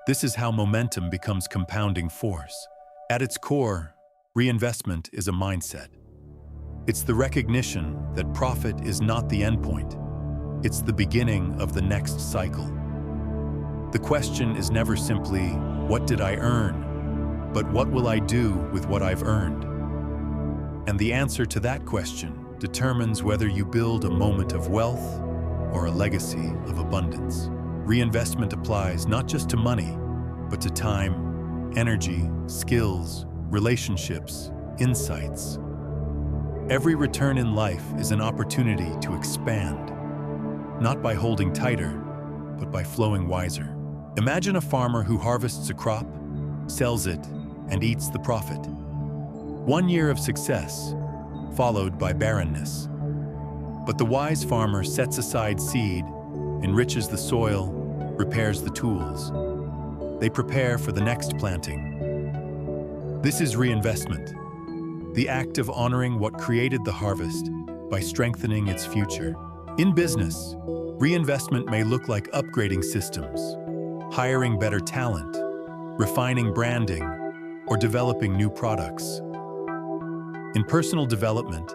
This is how momentum becomes compounding force. At its core, reinvestment is a mindset. It's the recognition that profit is not the endpoint. It's the beginning of the next cycle. The question is never simply, what did I earn? But what will I do with what I've earned? And the answer to that question determines whether you build a moment of wealth or a legacy of abundance. Reinvestment applies not just to money, but to time, energy, skills, relationships, insights. Every return in life is an opportunity to expand, not by holding tighter, but by flowing wiser. Imagine a farmer who harvests a crop, sells it, and eats the profit. 1 year of success, followed by barrenness. But the wise farmer sets aside seed, enriches the soil, repairs the tools. They prepare for the next planting. This is reinvestment, the act of honoring what created the harvest by strengthening its future. In business, reinvestment may look like upgrading systems, hiring better talent, refining branding, or developing new products. In personal development,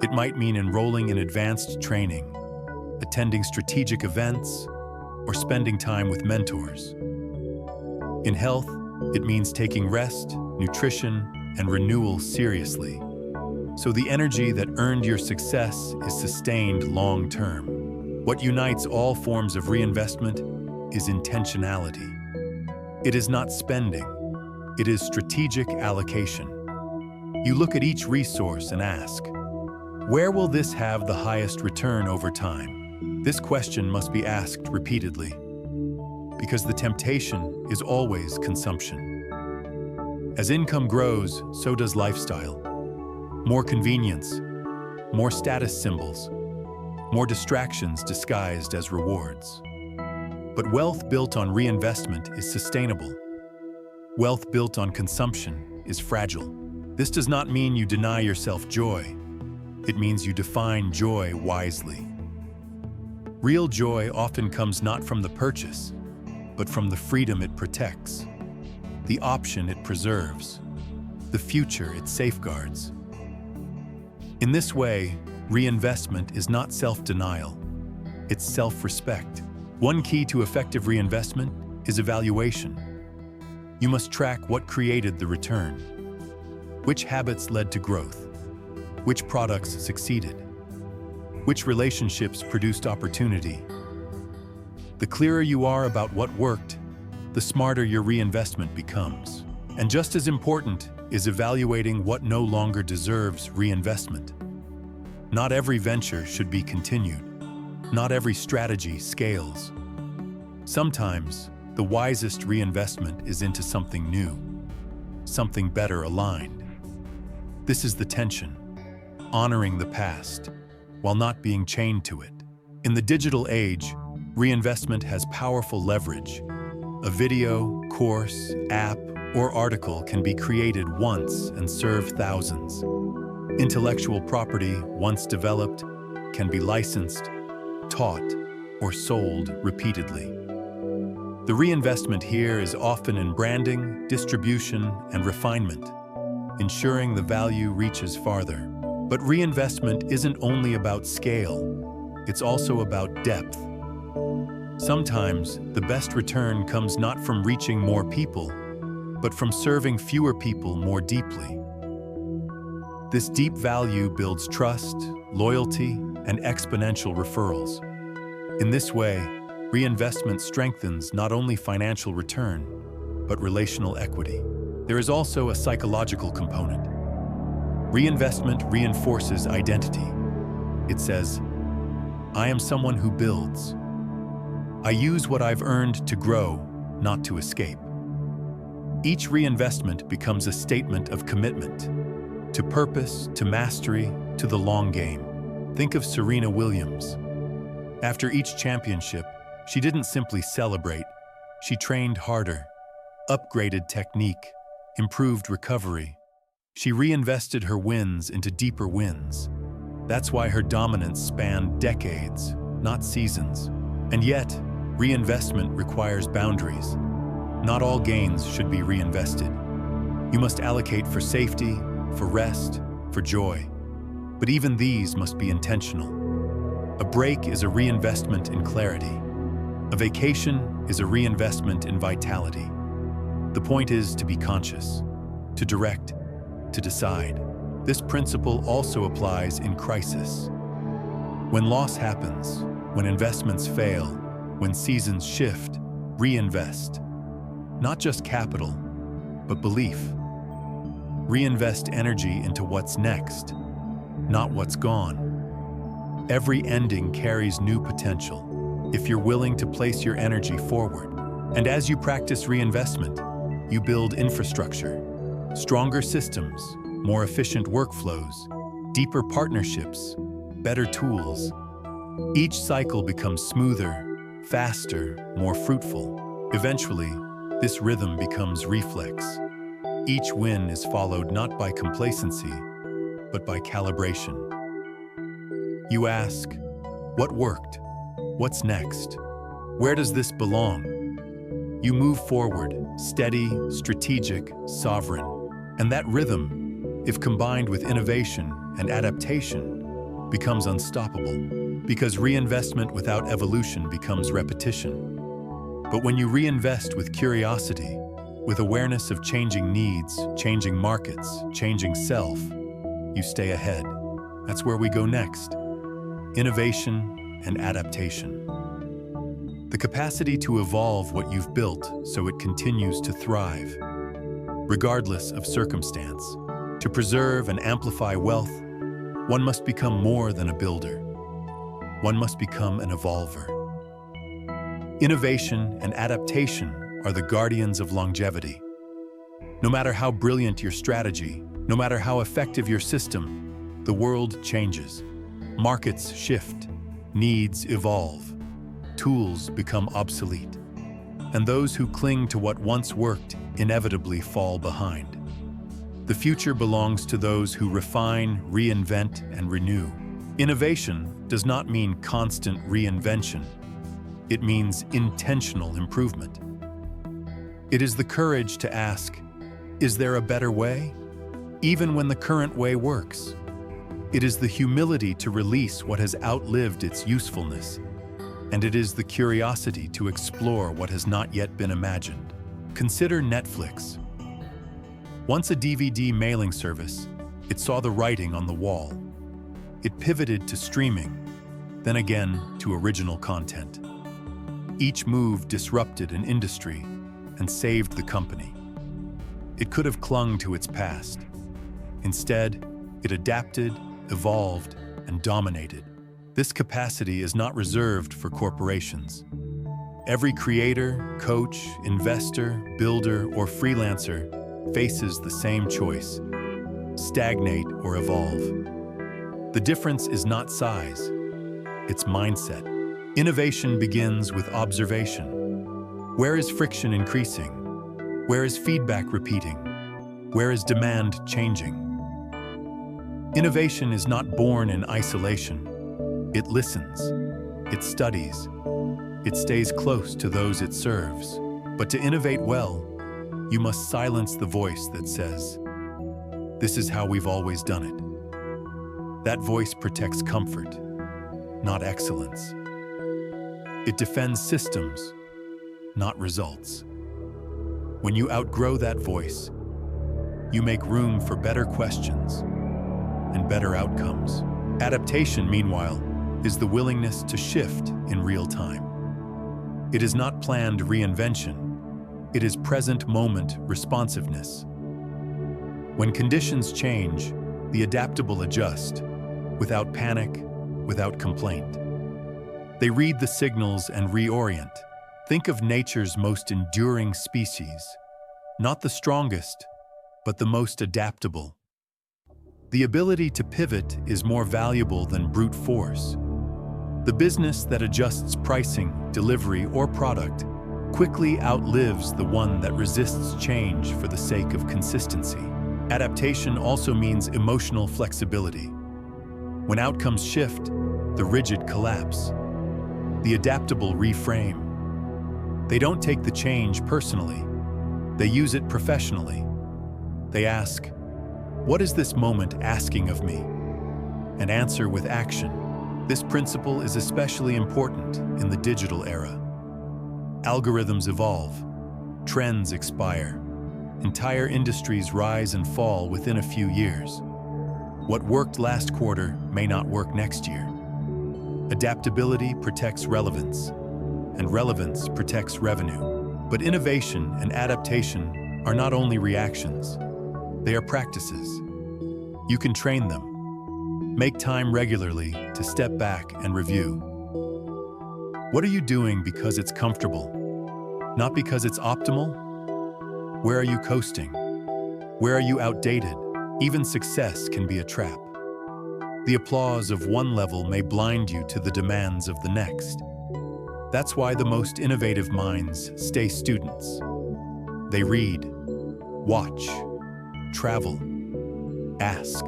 it might mean enrolling in advanced training, attending strategic events, or spending time with mentors. In health, it means taking rest, nutrition, and renewal seriously, so the energy that earned your success is sustained long-term. What unites all forms of reinvestment is intentionality. It is not spending, it is strategic allocation. You look at each resource and ask, where will this have the highest return over time? This question must be asked repeatedly, because the temptation is always consumption. As income grows, so does lifestyle. More convenience, more status symbols, more distractions disguised as rewards. But wealth built on reinvestment is sustainable. Wealth built on consumption is fragile. This does not mean you deny yourself joy. It means you define joy wisely. Real joy often comes not from the purchase, but from the freedom it protects, the option it preserves, the future it safeguards. In this way, reinvestment is not self-denial, it's self-respect. One key to effective reinvestment is evaluation. You must track what created the return, which habits led to growth, which products succeeded, which relationships produced opportunity. The clearer you are about what worked, the smarter your reinvestment becomes. And just as important is evaluating what no longer deserves reinvestment. Not every venture should be continued. Not every strategy scales. Sometimes, the wisest reinvestment is into something new, something better aligned. This is the tension, honoring the past, while not being chained to it. In the digital age, reinvestment has powerful leverage. A video, course, app, or article can be created once and serve thousands. Intellectual property, once developed, can be licensed, taught, or sold repeatedly. The reinvestment here is often in branding, distribution, and refinement, ensuring the value reaches farther. But reinvestment isn't only about scale, it's also about depth. Sometimes, the best return comes not from reaching more people, but from serving fewer people more deeply. This deep value builds trust, loyalty, and exponential referrals. In this way, reinvestment strengthens not only financial return, but relational equity. There is also a psychological component. Reinvestment reinforces identity. It says, I am someone who builds. I use what I've earned to grow, not to escape. Each reinvestment becomes a statement of commitment to purpose, to mastery, to the long game. Think of Serena Williams. After each championship, she didn't simply celebrate. She trained harder, upgraded technique, improved recovery. She reinvested her wins into deeper wins. That's why her dominance spanned decades, not seasons. And yet, reinvestment requires boundaries. Not all gains should be reinvested. You must allocate for safety, for rest, for joy. But even these must be intentional. A break is a reinvestment in clarity. A vacation is a reinvestment in vitality. The point is to be conscious, to direct, to decide. This principle also applies in crisis. When loss happens, when investments fail, when seasons shift, reinvest. Not just capital, but belief. Reinvest energy into what's next. not what's gone. Every ending carries new potential if you're willing to place your energy forward. And as you practice reinvestment, you build infrastructure, stronger systems, more efficient workflows, deeper partnerships, better tools. Each cycle becomes smoother, faster, more fruitful. Eventually, this rhythm becomes reflex. Each win is followed not by complacency, but by calibration. You ask, what worked? What's next? Where does this belong? You move forward, steady, strategic, sovereign. And that rhythm, if combined with innovation and adaptation, becomes unstoppable. Because reinvestment without evolution becomes repetition. But when you reinvest with curiosity, with awareness of changing needs, changing markets, changing self, you stay ahead. That's where we go next. Innovation and adaptation. The capacity to evolve what you've built so it continues to thrive, regardless of circumstance. To preserve and amplify wealth, one must become more than a builder. One must become an evolver. Innovation and adaptation are the guardians of longevity. No matter how brilliant your strategy, no matter how effective your system, the world changes. Markets shift, needs evolve, tools become obsolete, and those who cling to what once worked inevitably fall behind. The future belongs to those who refine, reinvent, and renew. Innovation does not mean constant reinvention. It means intentional improvement. It is the courage to ask, is there a better way? Even when the current way works. It is the humility to release what has outlived its usefulness. And it is the curiosity to explore what has not yet been imagined. Consider Netflix. Once a DVD mailing service, it saw the writing on the wall. It pivoted to streaming, then again to original content. Each move disrupted an industry and saved the company. It could have clung to its past. Instead, it adapted, evolved, and dominated. This capacity is not reserved for corporations. Every creator, coach, investor, builder, or freelancer faces the same choice: stagnate or evolve. The difference is not size, it's mindset. Innovation begins with observation. Where is friction increasing? Where is feedback repeating? Where is demand changing? Innovation is not born in isolation. It listens, it studies, it stays close to those it serves. But to innovate well, you must silence the voice that says, "This is how we've always done it." That voice protects comfort, not excellence. It defends systems, not results. When you outgrow that voice, you make room for better questions and better outcomes. Adaptation, meanwhile, is the willingness to shift in real time. It is not planned reinvention. It is present moment responsiveness. When conditions change, the adaptable adjust, without panic, without complaint. They read the signals and reorient. Think of nature's most enduring species, not the strongest, but the most adaptable. The ability to pivot is more valuable than brute force. The business that adjusts pricing, delivery, or product quickly outlives the one that resists change for the sake of consistency. Adaptation also means emotional flexibility. When outcomes shift, the rigid collapse. The adaptable reframe. They don't take the change personally. They use it professionally. They ask, "What is this moment asking of me?" and answer with action. This principle is especially important in the digital era. Algorithms evolve, trends expire, entire industries rise and fall within a few years. What worked last quarter may not work next year. Adaptability protects relevance, and relevance protects revenue. But innovation and adaptation are not only reactions, they are practices. You can train them, Make time regularly to step back and review. What are you doing because it's comfortable, not because it's optimal? Where are you coasting? Where are you outdated? Even success can be a trap. The applause of one level may blind you to the demands of the next. That's why the most innovative minds stay students. They read, watch, travel, ask,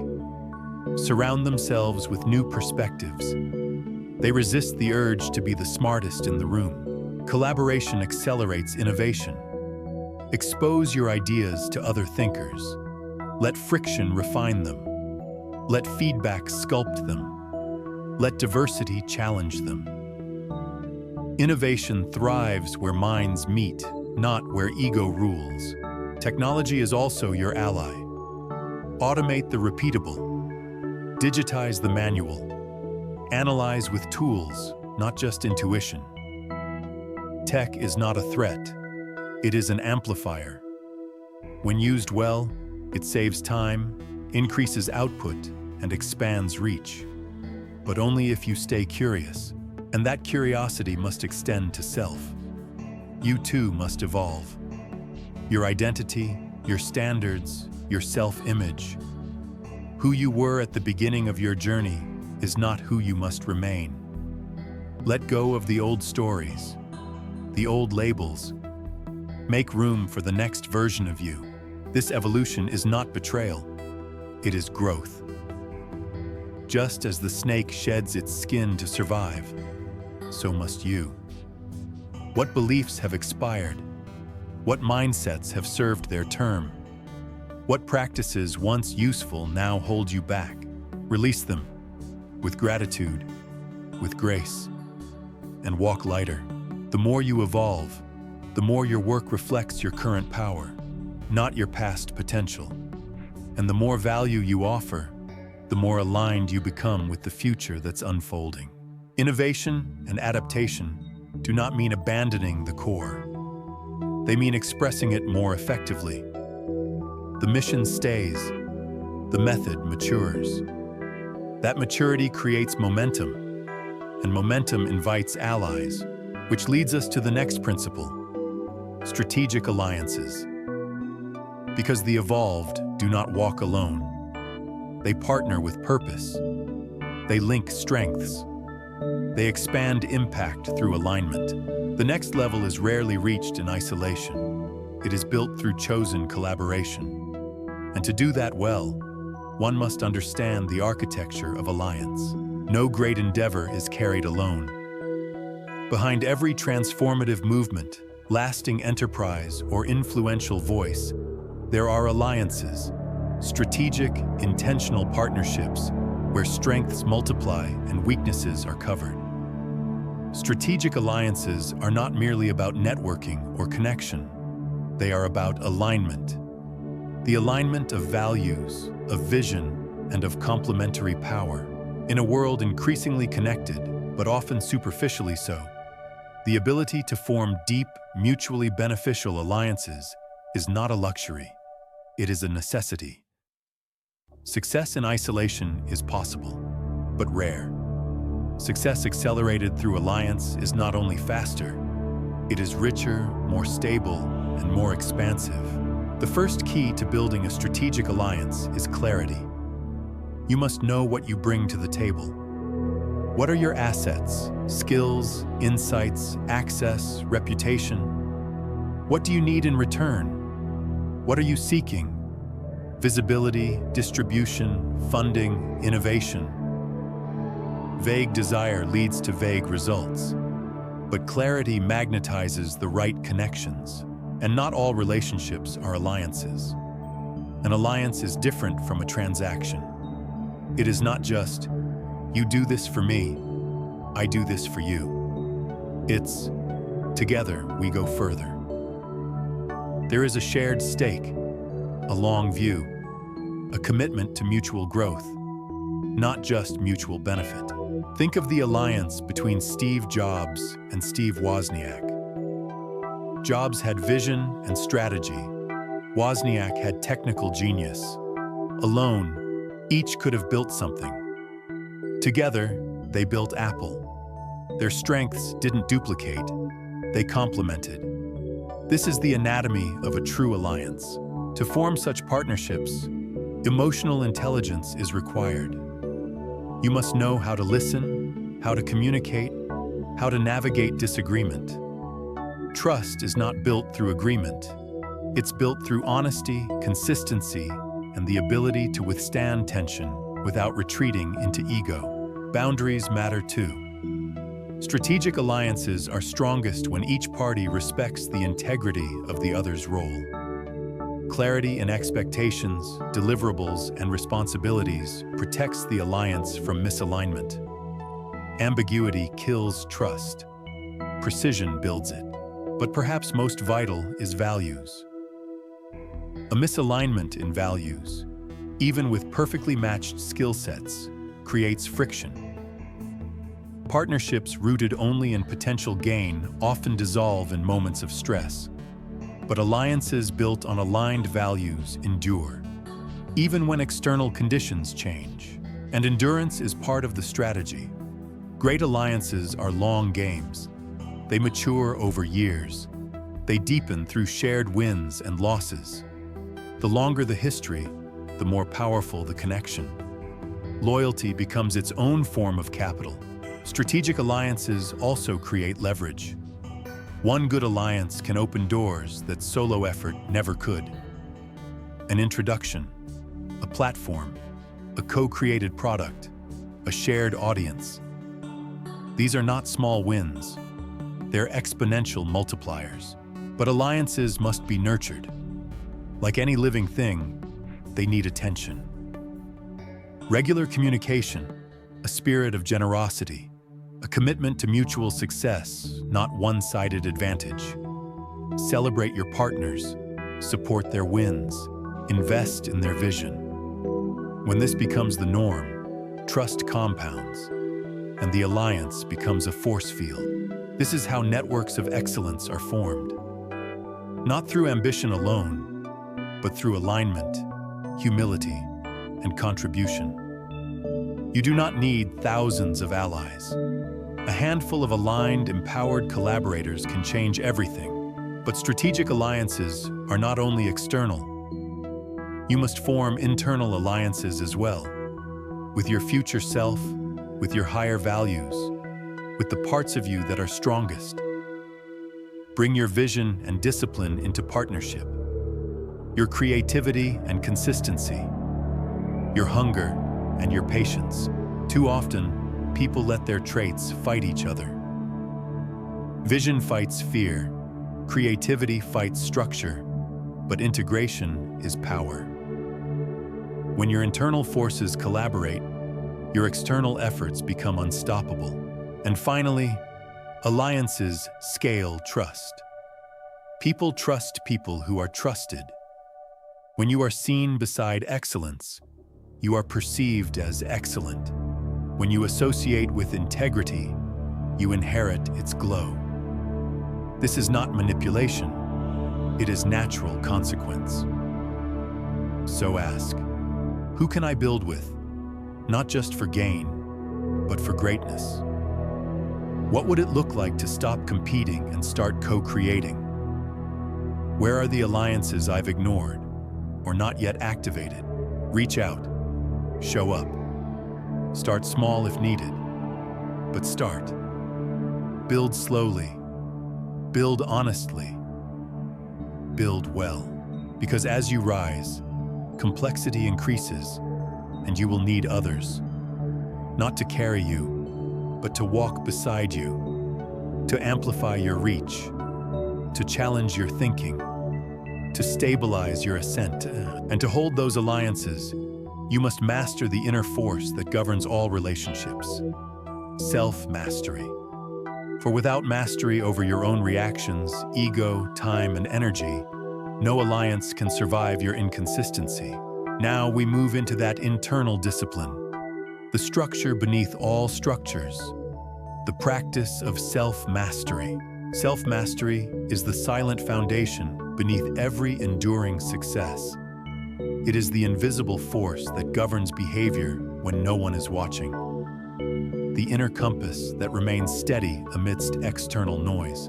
surround themselves with new perspectives. They resist the urge to be the smartest in the room. Collaboration accelerates innovation. Expose your ideas to other thinkers. Let friction refine them. Let feedback sculpt them. Let diversity challenge them. Innovation thrives where minds meet, not where ego rules. Technology is also your ally. Automate the repeatable. Digitize the manual. Analyze with tools, not just intuition. Tech is not a threat. It is an amplifier. When used well, it saves time, increases output, and expands reach. But only if you stay curious, and that curiosity must extend to self. You too must evolve. Your identity, your standards, your self-image. Who you were at the beginning of your journey is not who you must remain. Let go of the old stories, the old labels. Make room for the next version of you. This evolution is not betrayal, it is growth. Just as the snake sheds its skin to survive, so must you. What beliefs have expired? What mindsets have served their term? What practices once useful now hold you back? Release them with gratitude, with grace, and walk lighter. The more you evolve, the more your work reflects your current power, not your past potential. And the more value you offer, the more aligned you become with the future that's unfolding. Innovation and adaptation do not mean abandoning the core. They mean expressing it more effectively. The mission stays, the method matures. That maturity creates momentum, and momentum invites allies, which leads us to the next principle: strategic alliances. Because the evolved do not walk alone. They partner with purpose. They link strengths. They expand impact through alignment. The next level is rarely reached in isolation. It is built through chosen collaboration. And to do that well, one must understand the architecture of alliance. No great endeavor is carried alone. Behind every transformative movement, lasting enterprise, or influential voice, there are alliances, strategic, intentional partnerships where strengths multiply and weaknesses are covered. Strategic alliances are not merely about networking or connection. They are about alignment. The alignment of values, of vision, and of complementary power. In a world increasingly connected, but often superficially so, the ability to form deep, mutually beneficial alliances is not a luxury. It is a necessity. Success in isolation is possible, but rare. Success accelerated through alliance is not only faster, it is richer, more stable, and more expansive. The first key to building a strategic alliance is clarity. You must know what you bring to the table. What are your assets, skills, insights, access, reputation? What do you need in return? What are you seeking? Visibility, distribution, funding, innovation. Vague desire leads to vague results, but clarity magnetizes the right connections. And not all relationships are alliances. An alliance is different from a transaction. It is not just, you do this for me, I do this for you. It's, together we go further. There is a shared stake, a long view, a commitment to mutual growth, not just mutual benefit. Think of the alliance between Steve Jobs and Steve Wozniak. Jobs had vision and strategy. Wozniak had technical genius. Alone, each could have built something, Together, they built Apple. Their strengths didn't duplicate, they complemented. This is the anatomy of a true alliance. To form such partnerships, emotional intelligence is required. You must know how to listen, how to communicate, how to navigate disagreement. Trust is not built through agreement. It's built through honesty, consistency, and the ability to withstand tension without retreating into ego. Boundaries matter too. Strategic alliances are strongest when each party respects the integrity of the other's role. Clarity in expectations, deliverables, and responsibilities protects the alliance from misalignment. Ambiguity kills trust. Precision builds it. But perhaps most vital is values. A misalignment in values, even with perfectly matched skill sets, creates friction. Partnerships rooted only in potential gain often dissolve in moments of stress, but alliances built on aligned values endure, even when external conditions change. And endurance is part of the strategy. Great alliances are long games. They mature over years. They deepen through shared wins and losses. The longer the history, the more powerful the connection. Loyalty becomes its own form of capital. Strategic alliances also create leverage. One good alliance can open doors that solo effort never could. An introduction, a platform, a co-created product, a shared audience. These are not small wins. They're exponential multipliers. But alliances must be nurtured. Like any living thing, they need attention. Regular communication, a spirit of generosity, a commitment to mutual success, not one-sided advantage. Celebrate your partners, support their wins, invest in their vision. When this becomes the norm, trust compounds, and the alliance becomes a force field. This is how networks of excellence are formed. Not through ambition alone, but through alignment, humility, and contribution. You do not need thousands of allies. A handful of aligned, empowered collaborators can change everything. But strategic alliances are not only external. You must form internal alliances as well, with your future self, with your higher values, with the parts of you that are strongest. Bring your vision and discipline into partnership, your creativity and consistency, your hunger and your patience. Too often, people let their traits fight each other. Vision fights fear, creativity fights structure, but integration is power. When your internal forces collaborate, your external efforts become unstoppable. And finally, alliances scale trust. People trust people who are trusted. When you are seen beside excellence, you are perceived as excellent. When you associate with integrity, you inherit its glow. This is not manipulation. It is natural consequence. So ask, who can I build with? Not just for gain, but for greatness. What would it look like to stop competing and start co-creating? Where are the alliances I've ignored or not yet activated? Reach out. Show up. Start small if needed, but start. Build slowly. Build honestly. Build well. Because as you rise, complexity increases, and you will need others. Not to carry you, but to walk beside you, to amplify your reach, to challenge your thinking, to stabilize your ascent, and to hold those alliances. You must master the inner force that governs all relationships. Self-mastery. For without mastery over your own reactions, ego, time, and energy, no alliance can survive your inconsistency. Now we move into that internal discipline, the structure beneath all structures, the practice of self-mastery. Self-mastery is the silent foundation beneath every enduring success. It is the invisible force that governs behavior when no one is watching. the inner compass that remains steady amidst external noise.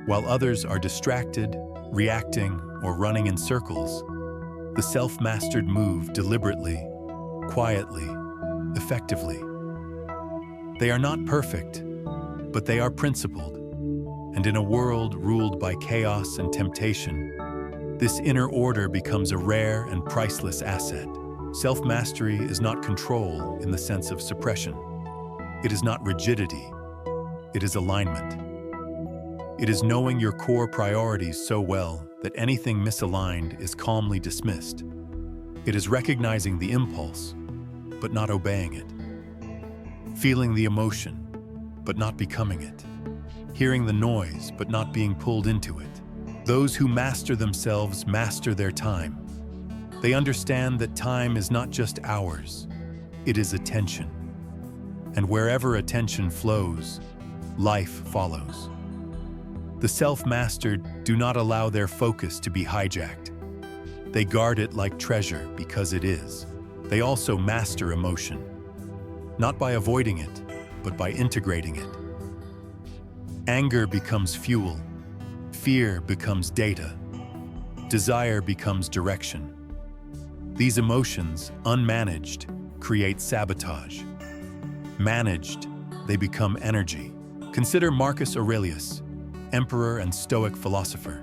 While others are distracted, reacting, or running in circles, the self-mastered move deliberately, quietly, effectively. They are not perfect, but they are principled. And in a world ruled by chaos and temptation, this inner order becomes a rare and priceless asset. Self-mastery is not control in the sense of suppression. It is not rigidity. It is alignment. It is knowing your core priorities so well that anything misaligned is calmly dismissed. It is recognizing the impulse, but not obeying it. Feeling the emotion, but not becoming it. Hearing the noise, but not being pulled into it. Those who master themselves master their time. They understand that time is not just hours, it is attention. And wherever attention flows, life follows. The self-mastered do not allow their focus to be hijacked. They guard it like treasure because it is. They also master emotion, not by avoiding it, but by integrating it. Anger becomes fuel, fear becomes data, desire becomes direction. These emotions, unmanaged, create sabotage. Managed, they become energy. Consider Marcus Aurelius, emperor and Stoic philosopher.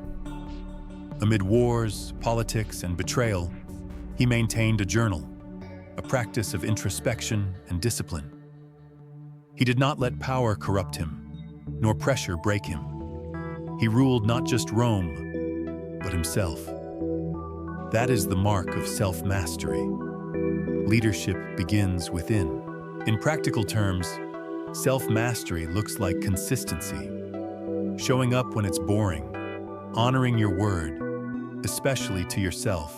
Amid wars, politics, and betrayal, he maintained a journal, a practice of introspection and discipline. He did not let power corrupt him, nor pressure break him. He ruled not just Rome, but himself. That is the mark of self-mastery. Leadership begins within. In practical terms, self-mastery looks like consistency. Showing up when it's boring, honoring your word, especially to yourself.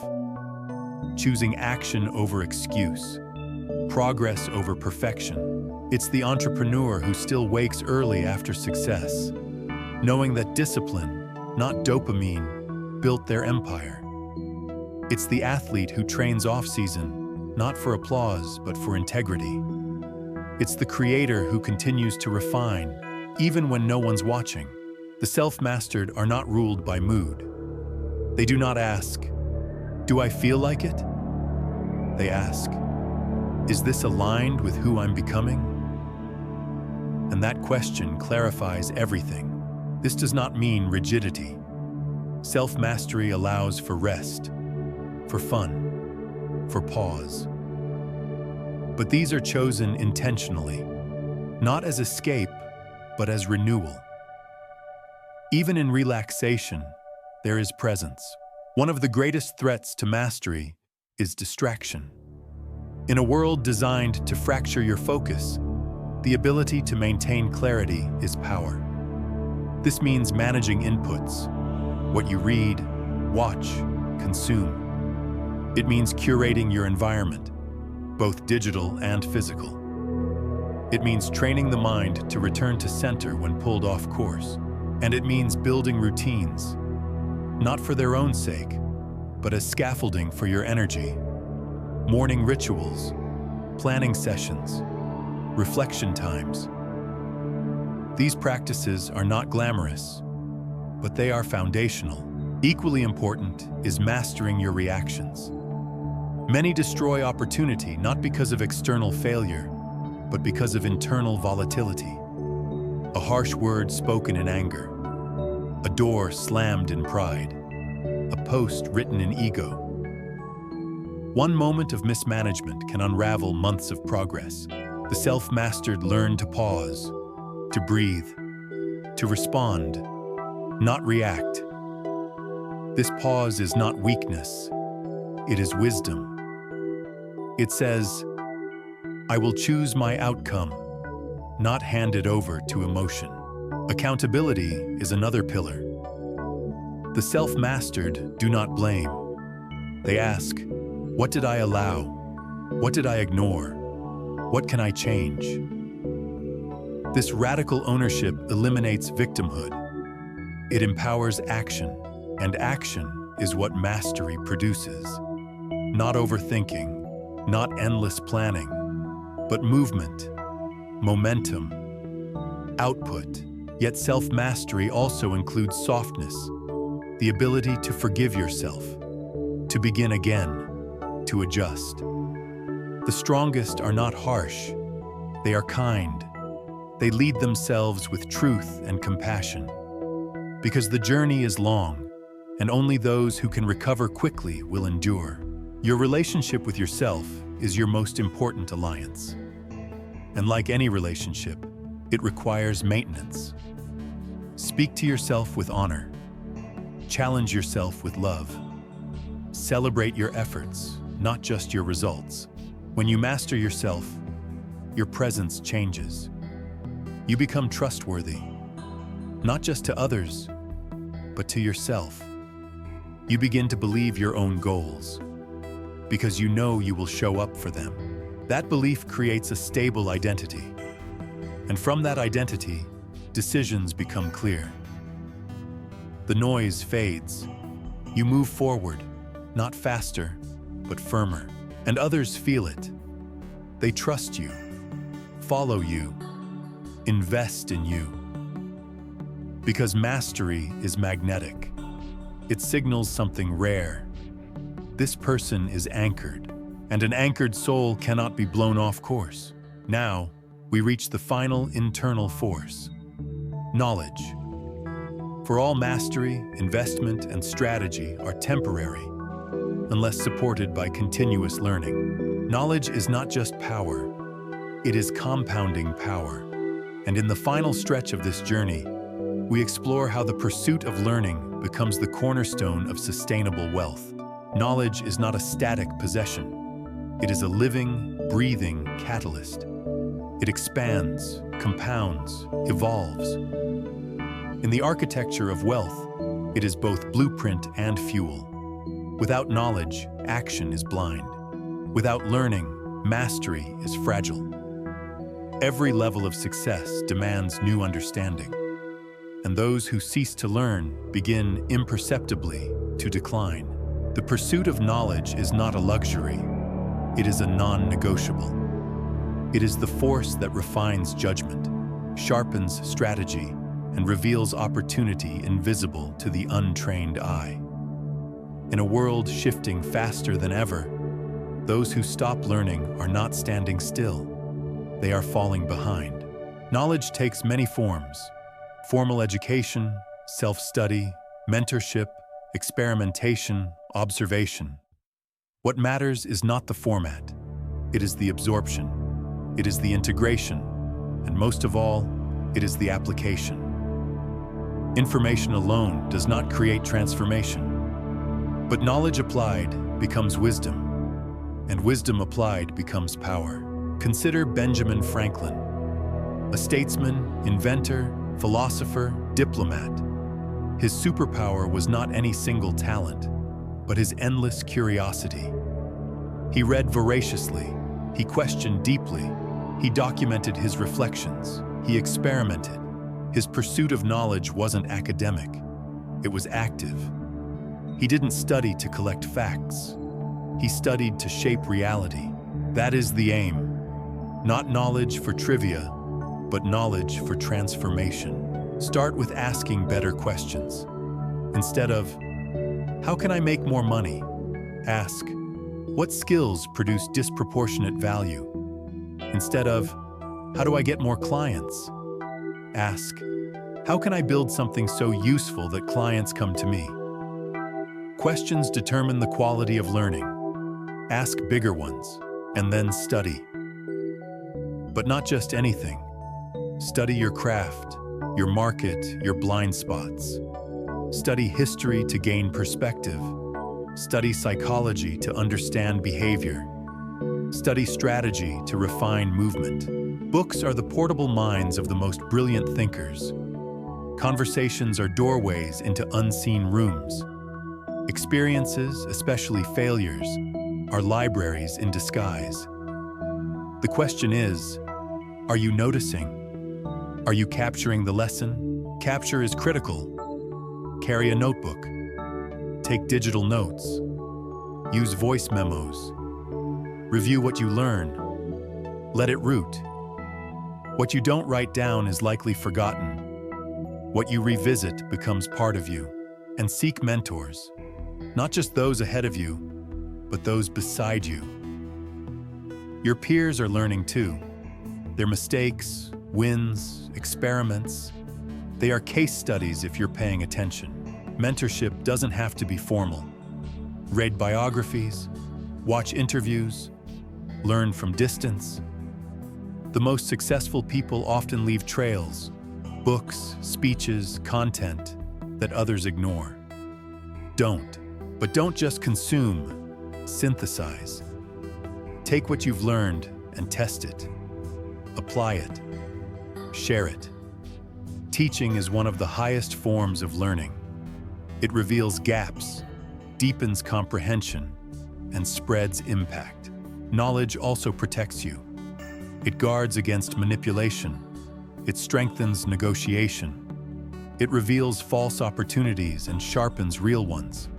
Choosing action over excuse, progress over perfection. It's the entrepreneur who still wakes early after success, knowing that discipline, not dopamine, built their empire. It's the athlete who trains off-season, not for applause, but for integrity. It's the creator who continues to refine, even when no one's watching. The self-mastered are not ruled by mood. They do not ask, "Do I feel like it?" They ask, "Is this aligned with who I'm becoming?" And that question clarifies everything. This does not mean rigidity. Self-mastery allows for rest, for fun, for pause. But these are chosen intentionally, not as escape, but as renewal. Even in relaxation, there is presence. One of the greatest threats to mastery is distraction. In a world designed to fracture your focus, the ability to maintain clarity is power. This means managing inputs, what you read, watch, consume. It means curating your environment, both digital and physical. It means training the mind to return to center when pulled off course. And it means building routines, not for their own sake, but as scaffolding for your energy. Morning rituals, planning sessions, reflection times. These practices are not glamorous, but they are foundational. Equally important is mastering your reactions. Many destroy opportunity not because of external failure, but because of internal volatility. A harsh word spoken in anger, a door slammed in pride, a post written in ego. One moment of mismanagement can unravel months of progress. The self-mastered learn to pause, to breathe, to respond, not react. This pause is not weakness, it is wisdom. It says, "I will choose my outcome, not hand it over to emotion." Accountability is another pillar. The self-mastered do not blame. They ask, "What did I allow? What did I ignore? What can I change?" This radical ownership eliminates victimhood. It empowers action, and action is what mastery produces. Not overthinking, not endless planning, but movement, momentum, output. Yet self-mastery also includes softness, the ability to forgive yourself, to begin again, to adjust. The strongest are not harsh, they are kind. They lead themselves with truth and compassion. Because the journey is long, and only those who can recover quickly will endure. Your relationship with yourself is your most important alliance. And like any relationship, it requires maintenance. Speak to yourself with honor. Challenge yourself with love. Celebrate your efforts, not just your results. When you master yourself, your presence changes. You become trustworthy, not just to others, but to yourself. You begin to believe your own goals, because you know you will show up for them. That belief creates a stable identity. And from that identity, decisions become clear. The noise fades. You move forward, not faster, but firmer. And others feel it. They trust you, follow you, invest in you. Because mastery is magnetic. It signals something rare. This person is anchored, and an anchored soul cannot be blown off course. Now, we reach the final internal force: knowledge. For all mastery, investment, and strategy are temporary, unless supported by continuous learning. Knowledge is not just power, it is compounding power. And in the final stretch of this journey, we explore how the pursuit of learning becomes the cornerstone of sustainable wealth. Knowledge is not a static possession. It is a living, breathing catalyst. It expands, compounds, evolves. In the architecture of wealth, it is both blueprint and fuel. Without knowledge, action is blind. Without learning, mastery is fragile. Every level of success demands new understanding, and those who cease to learn begin imperceptibly to decline. The pursuit of knowledge is not a luxury, it is a non-negotiable. It is the force that refines judgment, sharpens strategy, and reveals opportunity invisible to the untrained eye. In a world shifting faster than ever, those who stop learning are not standing still. They are falling behind. Knowledge takes many forms: formal education, self-study, mentorship, experimentation, observation. What matters is not the format. It is the absorption. It is the integration. And most of all, it is the application. Information alone does not create transformation. But knowledge applied becomes wisdom, and wisdom applied becomes power. Consider Benjamin Franklin, a statesman, inventor, philosopher, diplomat. His superpower was not any single talent, but his endless curiosity. He read voraciously, he questioned deeply, he documented his reflections, he experimented. His pursuit of knowledge wasn't academic, it was active. He didn't study to collect facts, he studied to shape reality. That is the aim. Not knowledge for trivia, but knowledge for transformation. Start with asking better questions. Instead of, how can I make more money? Ask, what skills produce disproportionate value? Instead of, how do I get more clients? Ask, how can I build something so useful that clients come to me? Questions determine the quality of learning. Ask bigger ones, and then study. But not just anything. Study your craft, your market, your blind spots. Study history to gain perspective. Study psychology to understand behavior. Study strategy to refine movement. Books are the portable minds of the most brilliant thinkers. Conversations are doorways into unseen rooms. Experiences, especially failures, are libraries in disguise. The question is, are you noticing? Are you capturing the lesson? Capture is critical. Carry a notebook. Take digital notes. Use voice memos. Review what you learn. Let it root. What you don't write down is likely forgotten. What you revisit becomes part of you. And seek mentors, not just those ahead of you, but those beside you. Your peers are learning too. Their mistakes, wins, experiments, they are case studies if you're paying attention. Mentorship doesn't have to be formal. Read biographies, watch interviews, learn from distance. The most successful people often leave trails, books, speeches, content that others ignore. But don't just consume, synthesize. Take what you've learned and test it. Apply it. Share it. Teaching is one of the highest forms of learning. It reveals gaps, deepens comprehension, and spreads impact. Knowledge also protects you. It guards against manipulation. It strengthens negotiation. It reveals false opportunities and sharpens real ones.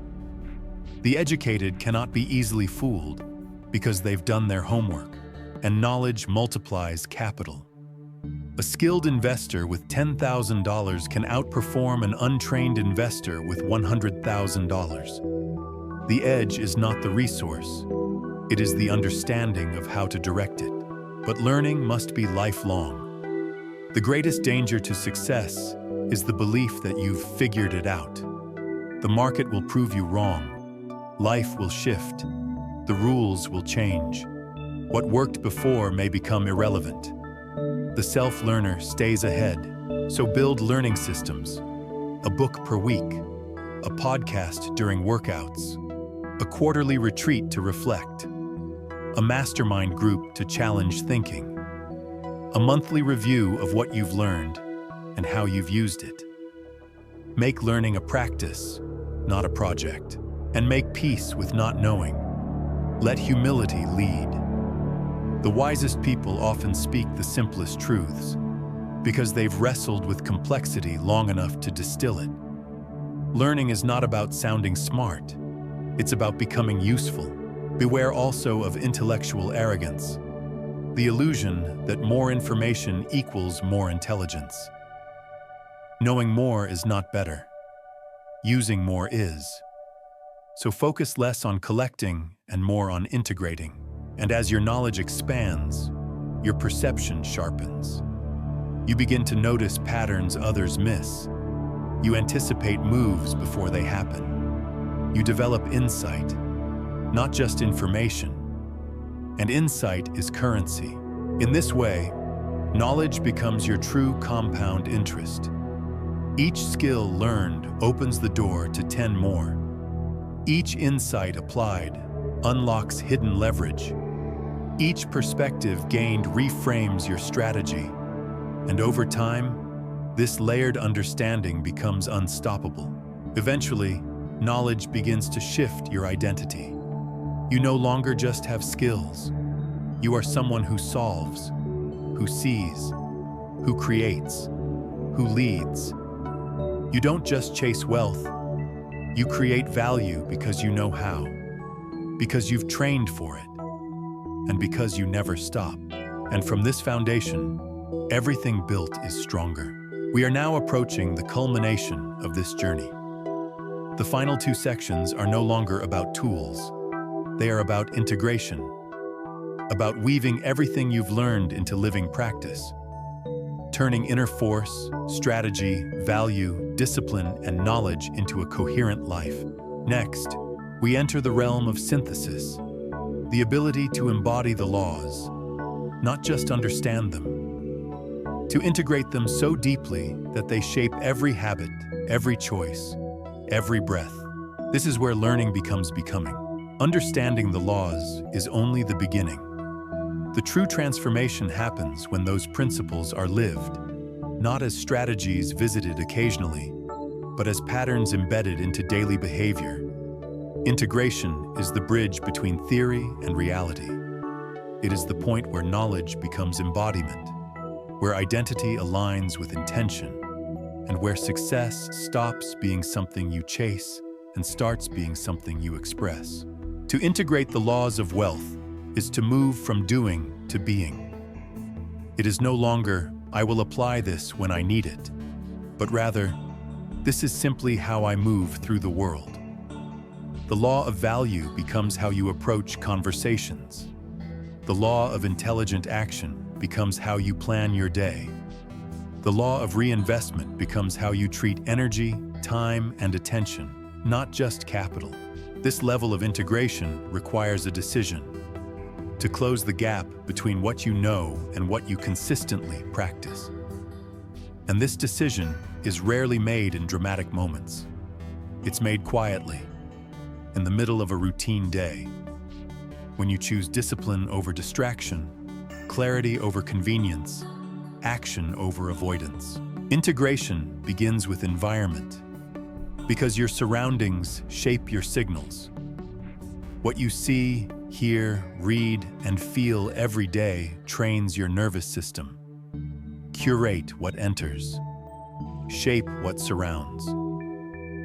The educated cannot be easily fooled because they've done their homework, and knowledge multiplies capital. A skilled investor with $10,000 can outperform an untrained investor with $100,000. The edge is not the resource, it is the understanding of how to direct it. But learning must be lifelong. The greatest danger to success is the belief that you've figured it out. The market will prove you wrong. Life will shift. The rules will change. What worked before may become irrelevant. The self-learner stays ahead, so build learning systems. A book per week, a podcast during workouts, a quarterly retreat to reflect, a mastermind group to challenge thinking, a monthly review of what you've learned and how you've used it. Make learning a practice, not a project, and make peace with not knowing. Let humility lead. The wisest people often speak the simplest truths because they've wrestled with complexity long enough to distill it. Learning is not about sounding smart. It's about becoming useful. Beware also of intellectual arrogance, the illusion that more information equals more intelligence. Knowing more is not better. Using more is. So focus less on collecting and more on integrating. And as your knowledge expands, your perception sharpens. You begin to notice patterns others miss. You anticipate moves before they happen. You develop insight, not just information. And insight is currency. In this way, knowledge becomes your true compound interest. Each skill learned opens the door to 10 more. Each insight applied unlocks hidden leverage. Each perspective gained reframes your strategy. And over time, this layered understanding becomes unstoppable. Eventually, knowledge begins to shift your identity. You no longer just have skills. You are someone who solves, who sees, who creates, who leads. You don't just chase wealth. You create value because you know how, because you've trained for it, and because you never stop. And from this foundation, everything built is stronger. We are now approaching the culmination of this journey. The final 2 sections are no longer about tools. They are about integration, about weaving everything you've learned into living practice, turning inner force, strategy, value, discipline, and knowledge into a coherent life. Next, we enter the realm of synthesis, the ability to embody the laws, not just understand them, to integrate them so deeply that they shape every habit, every choice, every breath. This is where learning becomes becoming. Understanding the laws is only the beginning. The true transformation happens when those principles are lived, not as strategies visited occasionally, but as patterns embedded into daily behavior. Integration is the bridge between theory and reality. It is the point where knowledge becomes embodiment, where identity aligns with intention, and where success stops being something you chase and starts being something you express. To integrate the laws of wealth is to move from doing to being. It is no longer, "I will apply this when I need it," but rather, "This is simply how I move through the world." The law of value becomes how you approach conversations. The law of intelligent action becomes how you plan your day. The law of reinvestment becomes how you treat energy, time, and attention, not just capital. This level of integration requires a decision to close the gap between what you know and what you consistently practice. And this decision is rarely made in dramatic moments. It's made quietly, in the middle of a routine day, when you choose discipline over distraction, clarity over convenience, action over avoidance. Integration begins with environment, because your surroundings shape your signals. What you see, hear, read, and feel every day trains your nervous system. Curate what enters. Shape what surrounds.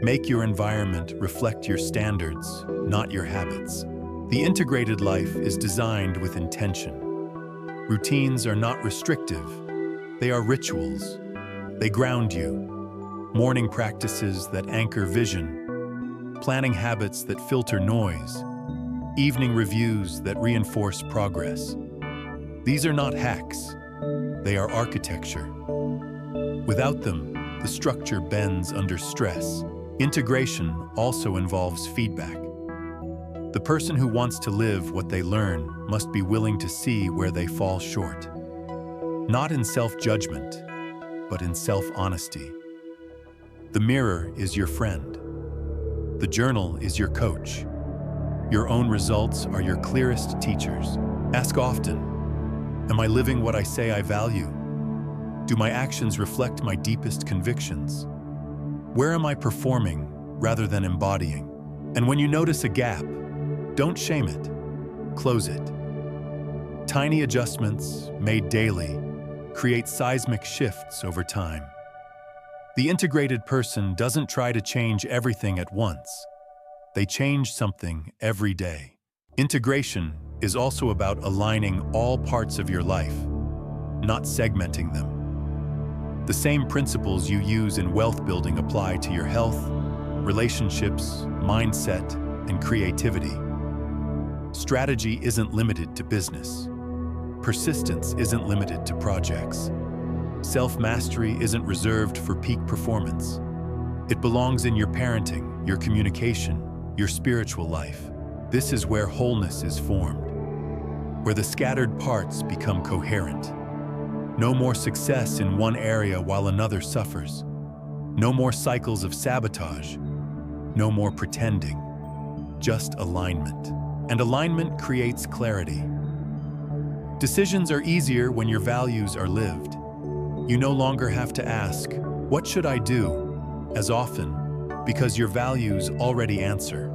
Make your environment reflect your standards, not your habits. The integrated life is designed with intention. Routines are not restrictive. They are rituals. They ground you. Morning practices that anchor vision. Planning habits that filter noise. Evening reviews that reinforce progress. These are not hacks. They are architecture. Without them, the structure bends under stress. Integration also involves feedback. The person who wants to live what they learn must be willing to see where they fall short. Not in self-judgment, but in self-honesty. The mirror is your friend. The journal is your coach. Your own results are your clearest teachers. Ask often, am I living what I say I value? Do my actions reflect my deepest convictions? Where am I performing rather than embodying? And when you notice a gap, don't shame it, close it. Tiny adjustments, made daily, create seismic shifts over time. The integrated person doesn't try to change everything at once. They change something every day. Integration is also about aligning all parts of your life, not segmenting them. The same principles you use in wealth building apply to your health, relationships, mindset, and creativity. Strategy isn't limited to business. Persistence isn't limited to projects. Self-mastery isn't reserved for peak performance. It belongs in your parenting, your communication, your spiritual life. This is where wholeness is formed, where the scattered parts become coherent. No more success in one area while another suffers. No more cycles of sabotage. No more pretending. Just alignment. And alignment creates clarity. Decisions are easier when your values are lived. You no longer have to ask, "What should I do?" as often, because your values already answer.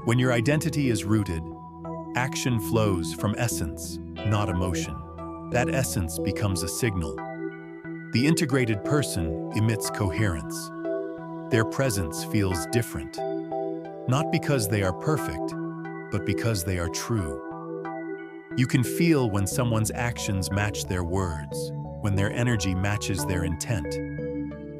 When your identity is rooted, action flows from essence, not emotion. That essence becomes a signal. The integrated person emits coherence. Their presence feels different, not because they are perfect, but because they are true. You can feel when someone's actions match their words, when their energy matches their intent.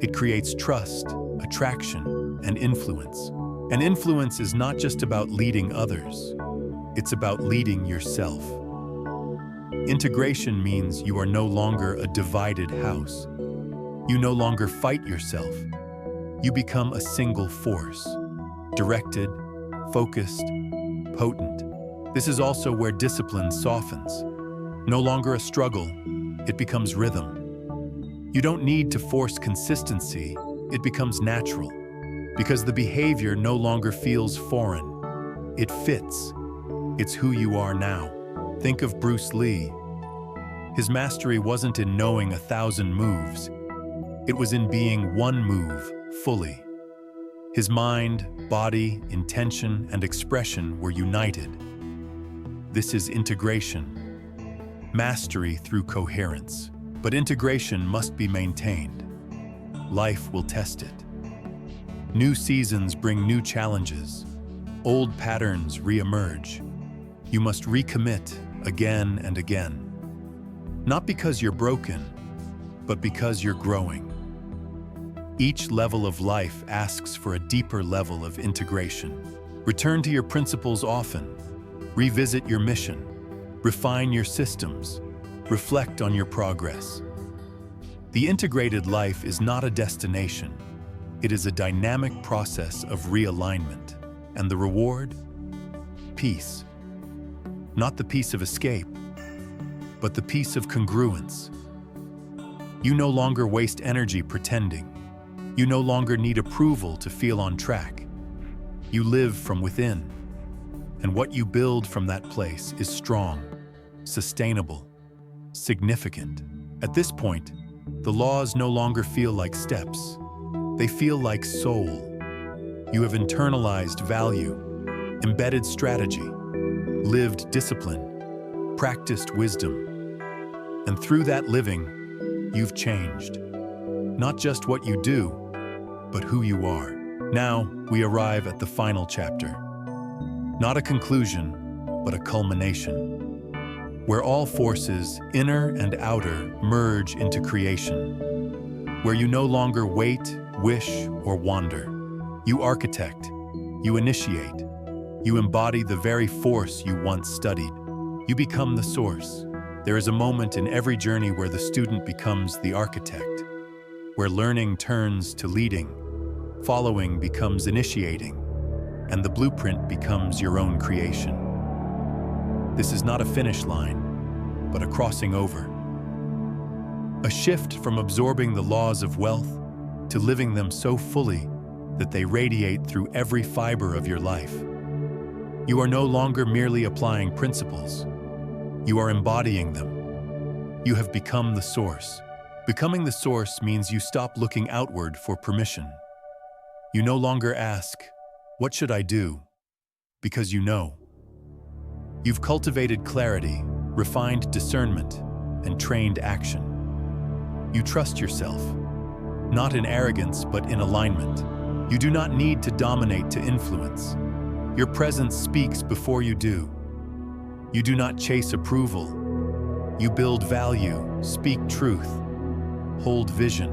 It creates trust, attraction, and influence. And influence is not just about leading others, it's about leading yourself. Integration means you are no longer a divided house. You no longer fight yourself. You become a single force, directed, focused, potent. This is also where discipline softens. No longer a struggle, it becomes rhythm. You don't need to force consistency, it becomes natural. Because the behavior no longer feels foreign. It fits. It's who you are now. Think of Bruce Lee. His mastery wasn't in knowing 1,000 moves. It was in being one move, fully. His mind, body, intention, and expression were united. This is integration. Mastery through coherence. But integration must be maintained. Life will test it. New seasons bring new challenges. Old patterns re-emerge. You must recommit again and again. Not because you're broken, but because you're growing. Each level of life asks for a deeper level of integration. Return to your principles often. Revisit your mission. Refine your systems. Reflect on your progress. The integrated life is not a destination. It is a dynamic process of realignment. And the reward? Peace. Not the peace of escape, but the peace of congruence. You no longer waste energy pretending. You no longer need approval to feel on track. You live from within. And what you build from that place is strong, sustainable, significant. At this point, the laws no longer feel like steps. They feel like soul. You have internalized value, embedded strategy, lived discipline, practiced wisdom. And through that living, you've changed. Not just what you do, but who you are. Now, we arrive at the final chapter. Not a conclusion, but a culmination, where all forces, inner and outer, merge into creation, where you no longer wait, wish, or wander. You architect, you initiate, you embody the very force you once studied. You become the source. There is a moment in every journey where the student becomes the architect, where learning turns to leading, following becomes initiating, and the blueprint becomes your own creation. This is not a finish line, but a crossing over. A shift from absorbing the laws of wealth to living them so fully that they radiate through every fiber of your life. You are no longer merely applying principles. You are embodying them. You have become the source. Becoming the source means you stop looking outward for permission. You no longer ask, "What should I do?" because you know. You've cultivated clarity, refined discernment, and trained action. You trust yourself, not in arrogance, but in alignment. You do not need to dominate to influence. Your presence speaks before you do. You do not chase approval. You build value, speak truth, hold vision,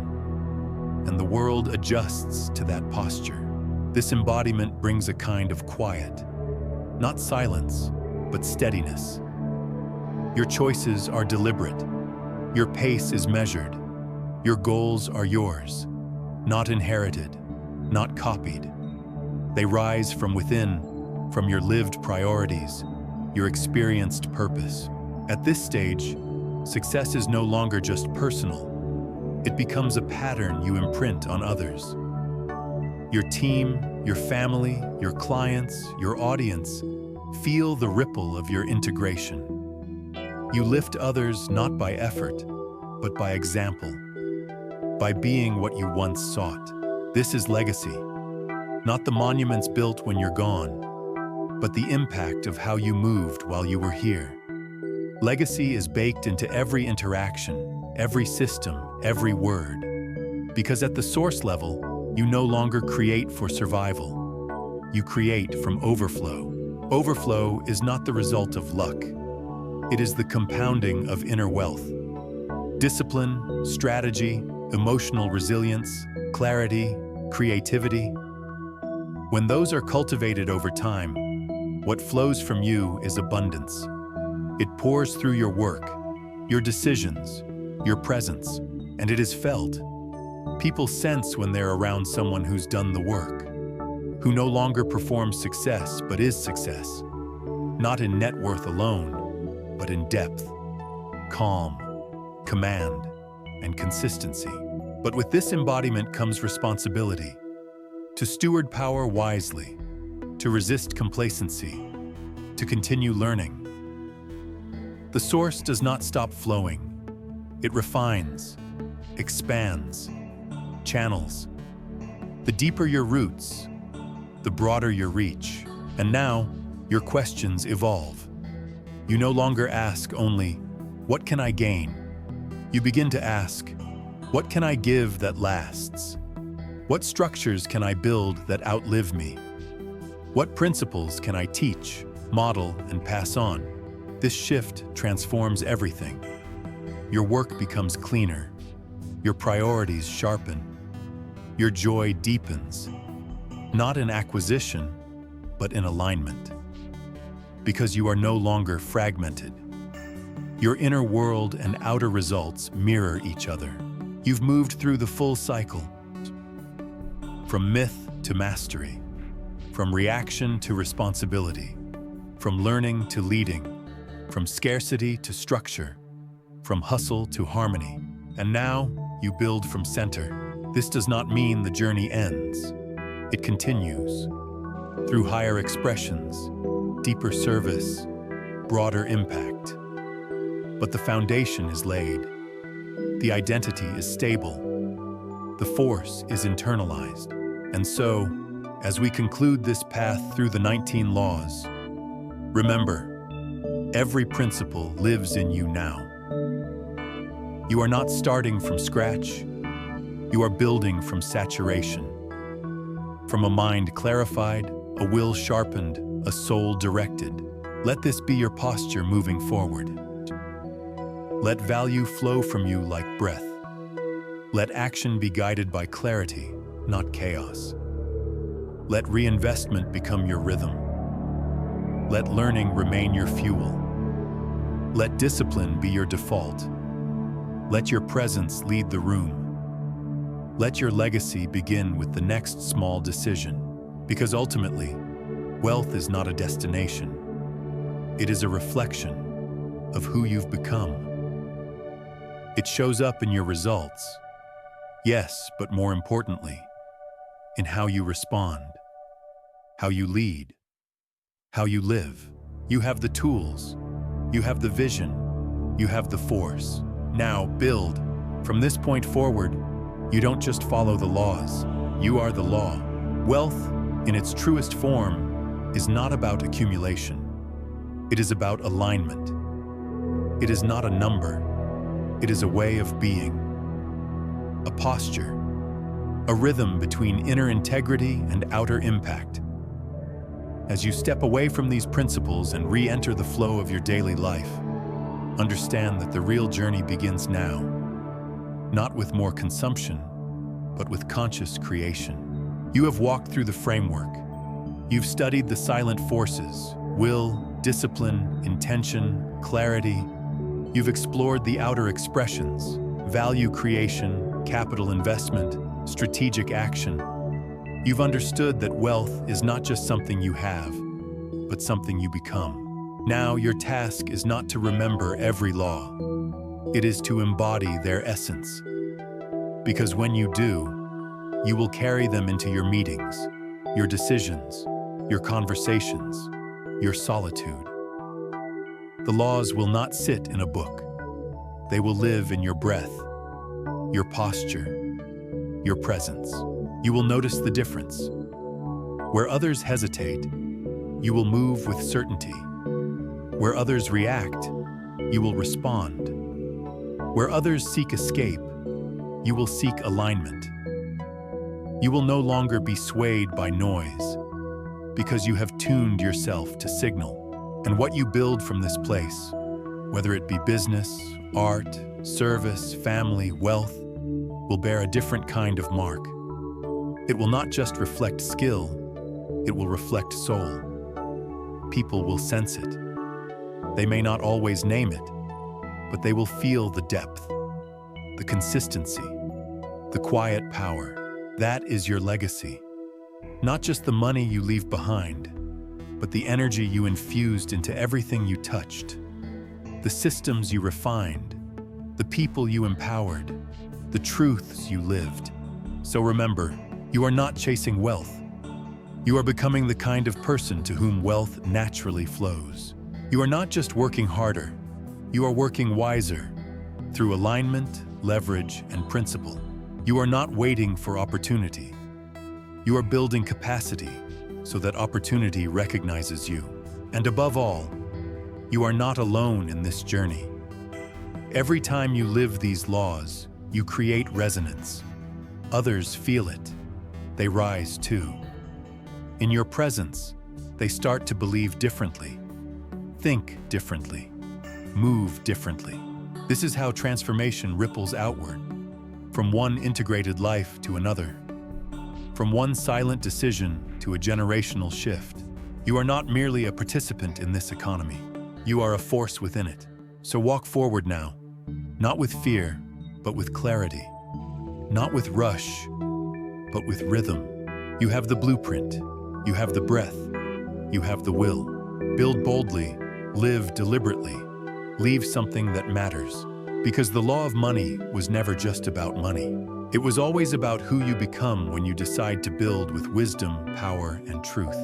and the world adjusts to that posture. This embodiment brings a kind of quiet, not silence, but steadiness. Your choices are deliberate. Your pace is measured. Your goals are yours, not inherited, not copied. They rise from within, from your lived priorities, your experienced purpose. At this stage, success is no longer just personal. It becomes a pattern you imprint on others. Your team, your family, your clients, your audience feel the ripple of your integration. You lift others not by effort, but by example, by being what you once sought. This is legacy, not the monuments built when you're gone, but the impact of how you moved while you were here. Legacy is baked into every interaction, every system, every word. Because at the source level, you no longer create for survival. You create from overflow. Overflow is not the result of luck. It is the compounding of inner wealth. Discipline, strategy, emotional resilience, clarity, creativity. When those are cultivated over time, what flows from you is abundance. It pours through your work, your decisions, your presence, and it is felt. People sense when they're around someone who's done the work, who no longer performs success but is success, not in net worth alone, but in depth, calm, command, and consistency. But with this embodiment comes responsibility, to steward power wisely, to resist complacency, to continue learning. The source does not stop flowing. It refines, expands, channels. The deeper your roots, the broader your reach. And now, your questions evolve. You no longer ask only, "What can I gain?" You begin to ask, "What can I give that lasts? What structures can I build that outlive me? What principles can I teach, model, and pass on?" This shift transforms everything. your work becomes cleaner, your priorities sharpen, your joy deepens, not in acquisition, but in alignment. Because you are no longer fragmented. Your inner world and outer results mirror each other. You've moved through the full cycle, from myth to mastery, from reaction to responsibility, from learning to leading, from scarcity to structure, from hustle to harmony. And now, you build from center. This does not mean the journey ends. It continues through higher expressions, deeper service, broader impact. But the foundation is laid. The identity is stable. The force is internalized. And so, as we conclude this path through the 19 laws, remember, every principle lives in you now. You are not starting from scratch. You are building from saturation. From a mind clarified, a will sharpened, a soul directed. Let this be your posture moving forward. Let value flow from you like breath. Let action be guided by clarity, not chaos. Let reinvestment become your rhythm. Let learning remain your fuel. Let discipline be your default. Let your presence lead the room. Let your legacy begin with the next small decision. Because ultimately, wealth is not a destination. It is a reflection of who you've become. It shows up in your results. Yes, but more importantly, in how you respond, how you lead, how you live. You have the tools, you have the vision, you have the force. Now build. From this point forward, you don't just follow the laws, you are the law. Wealth, in its truest form, is not about accumulation. It is about alignment. It is not a number. It is a way of being. A posture. A rhythm between inner integrity and outer impact. As you step away from these principles and re-enter the flow of your daily life, understand that the real journey begins now, not with more consumption, but with conscious creation. You have walked through the framework. You've studied the silent forces, will, discipline, intention, clarity. You've explored the outer expressions, value creation, capital investment, strategic action. You've understood that wealth is not just something you have, but something you become. Now, your task is not to remember every law. It is to embody their essence. Because when you do, you will carry them into your meetings, your decisions, your conversations, your solitude. The laws will not sit in a book. They will live in your breath, your posture, your presence. You will notice the difference. Where others hesitate, you will move with certainty. Where others react, you will respond. Where others seek escape, you will seek alignment. You will no longer be swayed by noise, because you have tuned yourself to signal. And what you build from this place, whether it be business, art, service, family, wealth, will bear a different kind of mark. It will not just reflect skill, it will reflect soul. People will sense it. They may not always name it, but they will feel the depth, the consistency, the quiet power. That is your legacy. Not just the money you leave behind, but the energy you infused into everything you touched, the systems you refined, the people you empowered, the truths you lived. So remember, you are not chasing wealth. You are becoming the kind of person to whom wealth naturally flows. You are not just working harder, you are working wiser, through alignment, leverage, and principle. You are not waiting for opportunity. You are building capacity so that opportunity recognizes you. And above all, you are not alone in this journey. Every time you live these laws, you create resonance. Others feel it. They rise too. In your presence, they start to believe differently, think differently, move differently. This is how transformation ripples outward, from one integrated life to another, from one silent decision to a generational shift. You are not merely a participant in this economy. You are a force within it. So walk forward now, not with fear, but with clarity. Not with rush, but with rhythm. You have the blueprint. You have the breath. You have the will. Build boldly. Live deliberately. Leave something that matters. Because the law of money was never just about money. It was always about who you become when you decide to build with wisdom, power, and truth.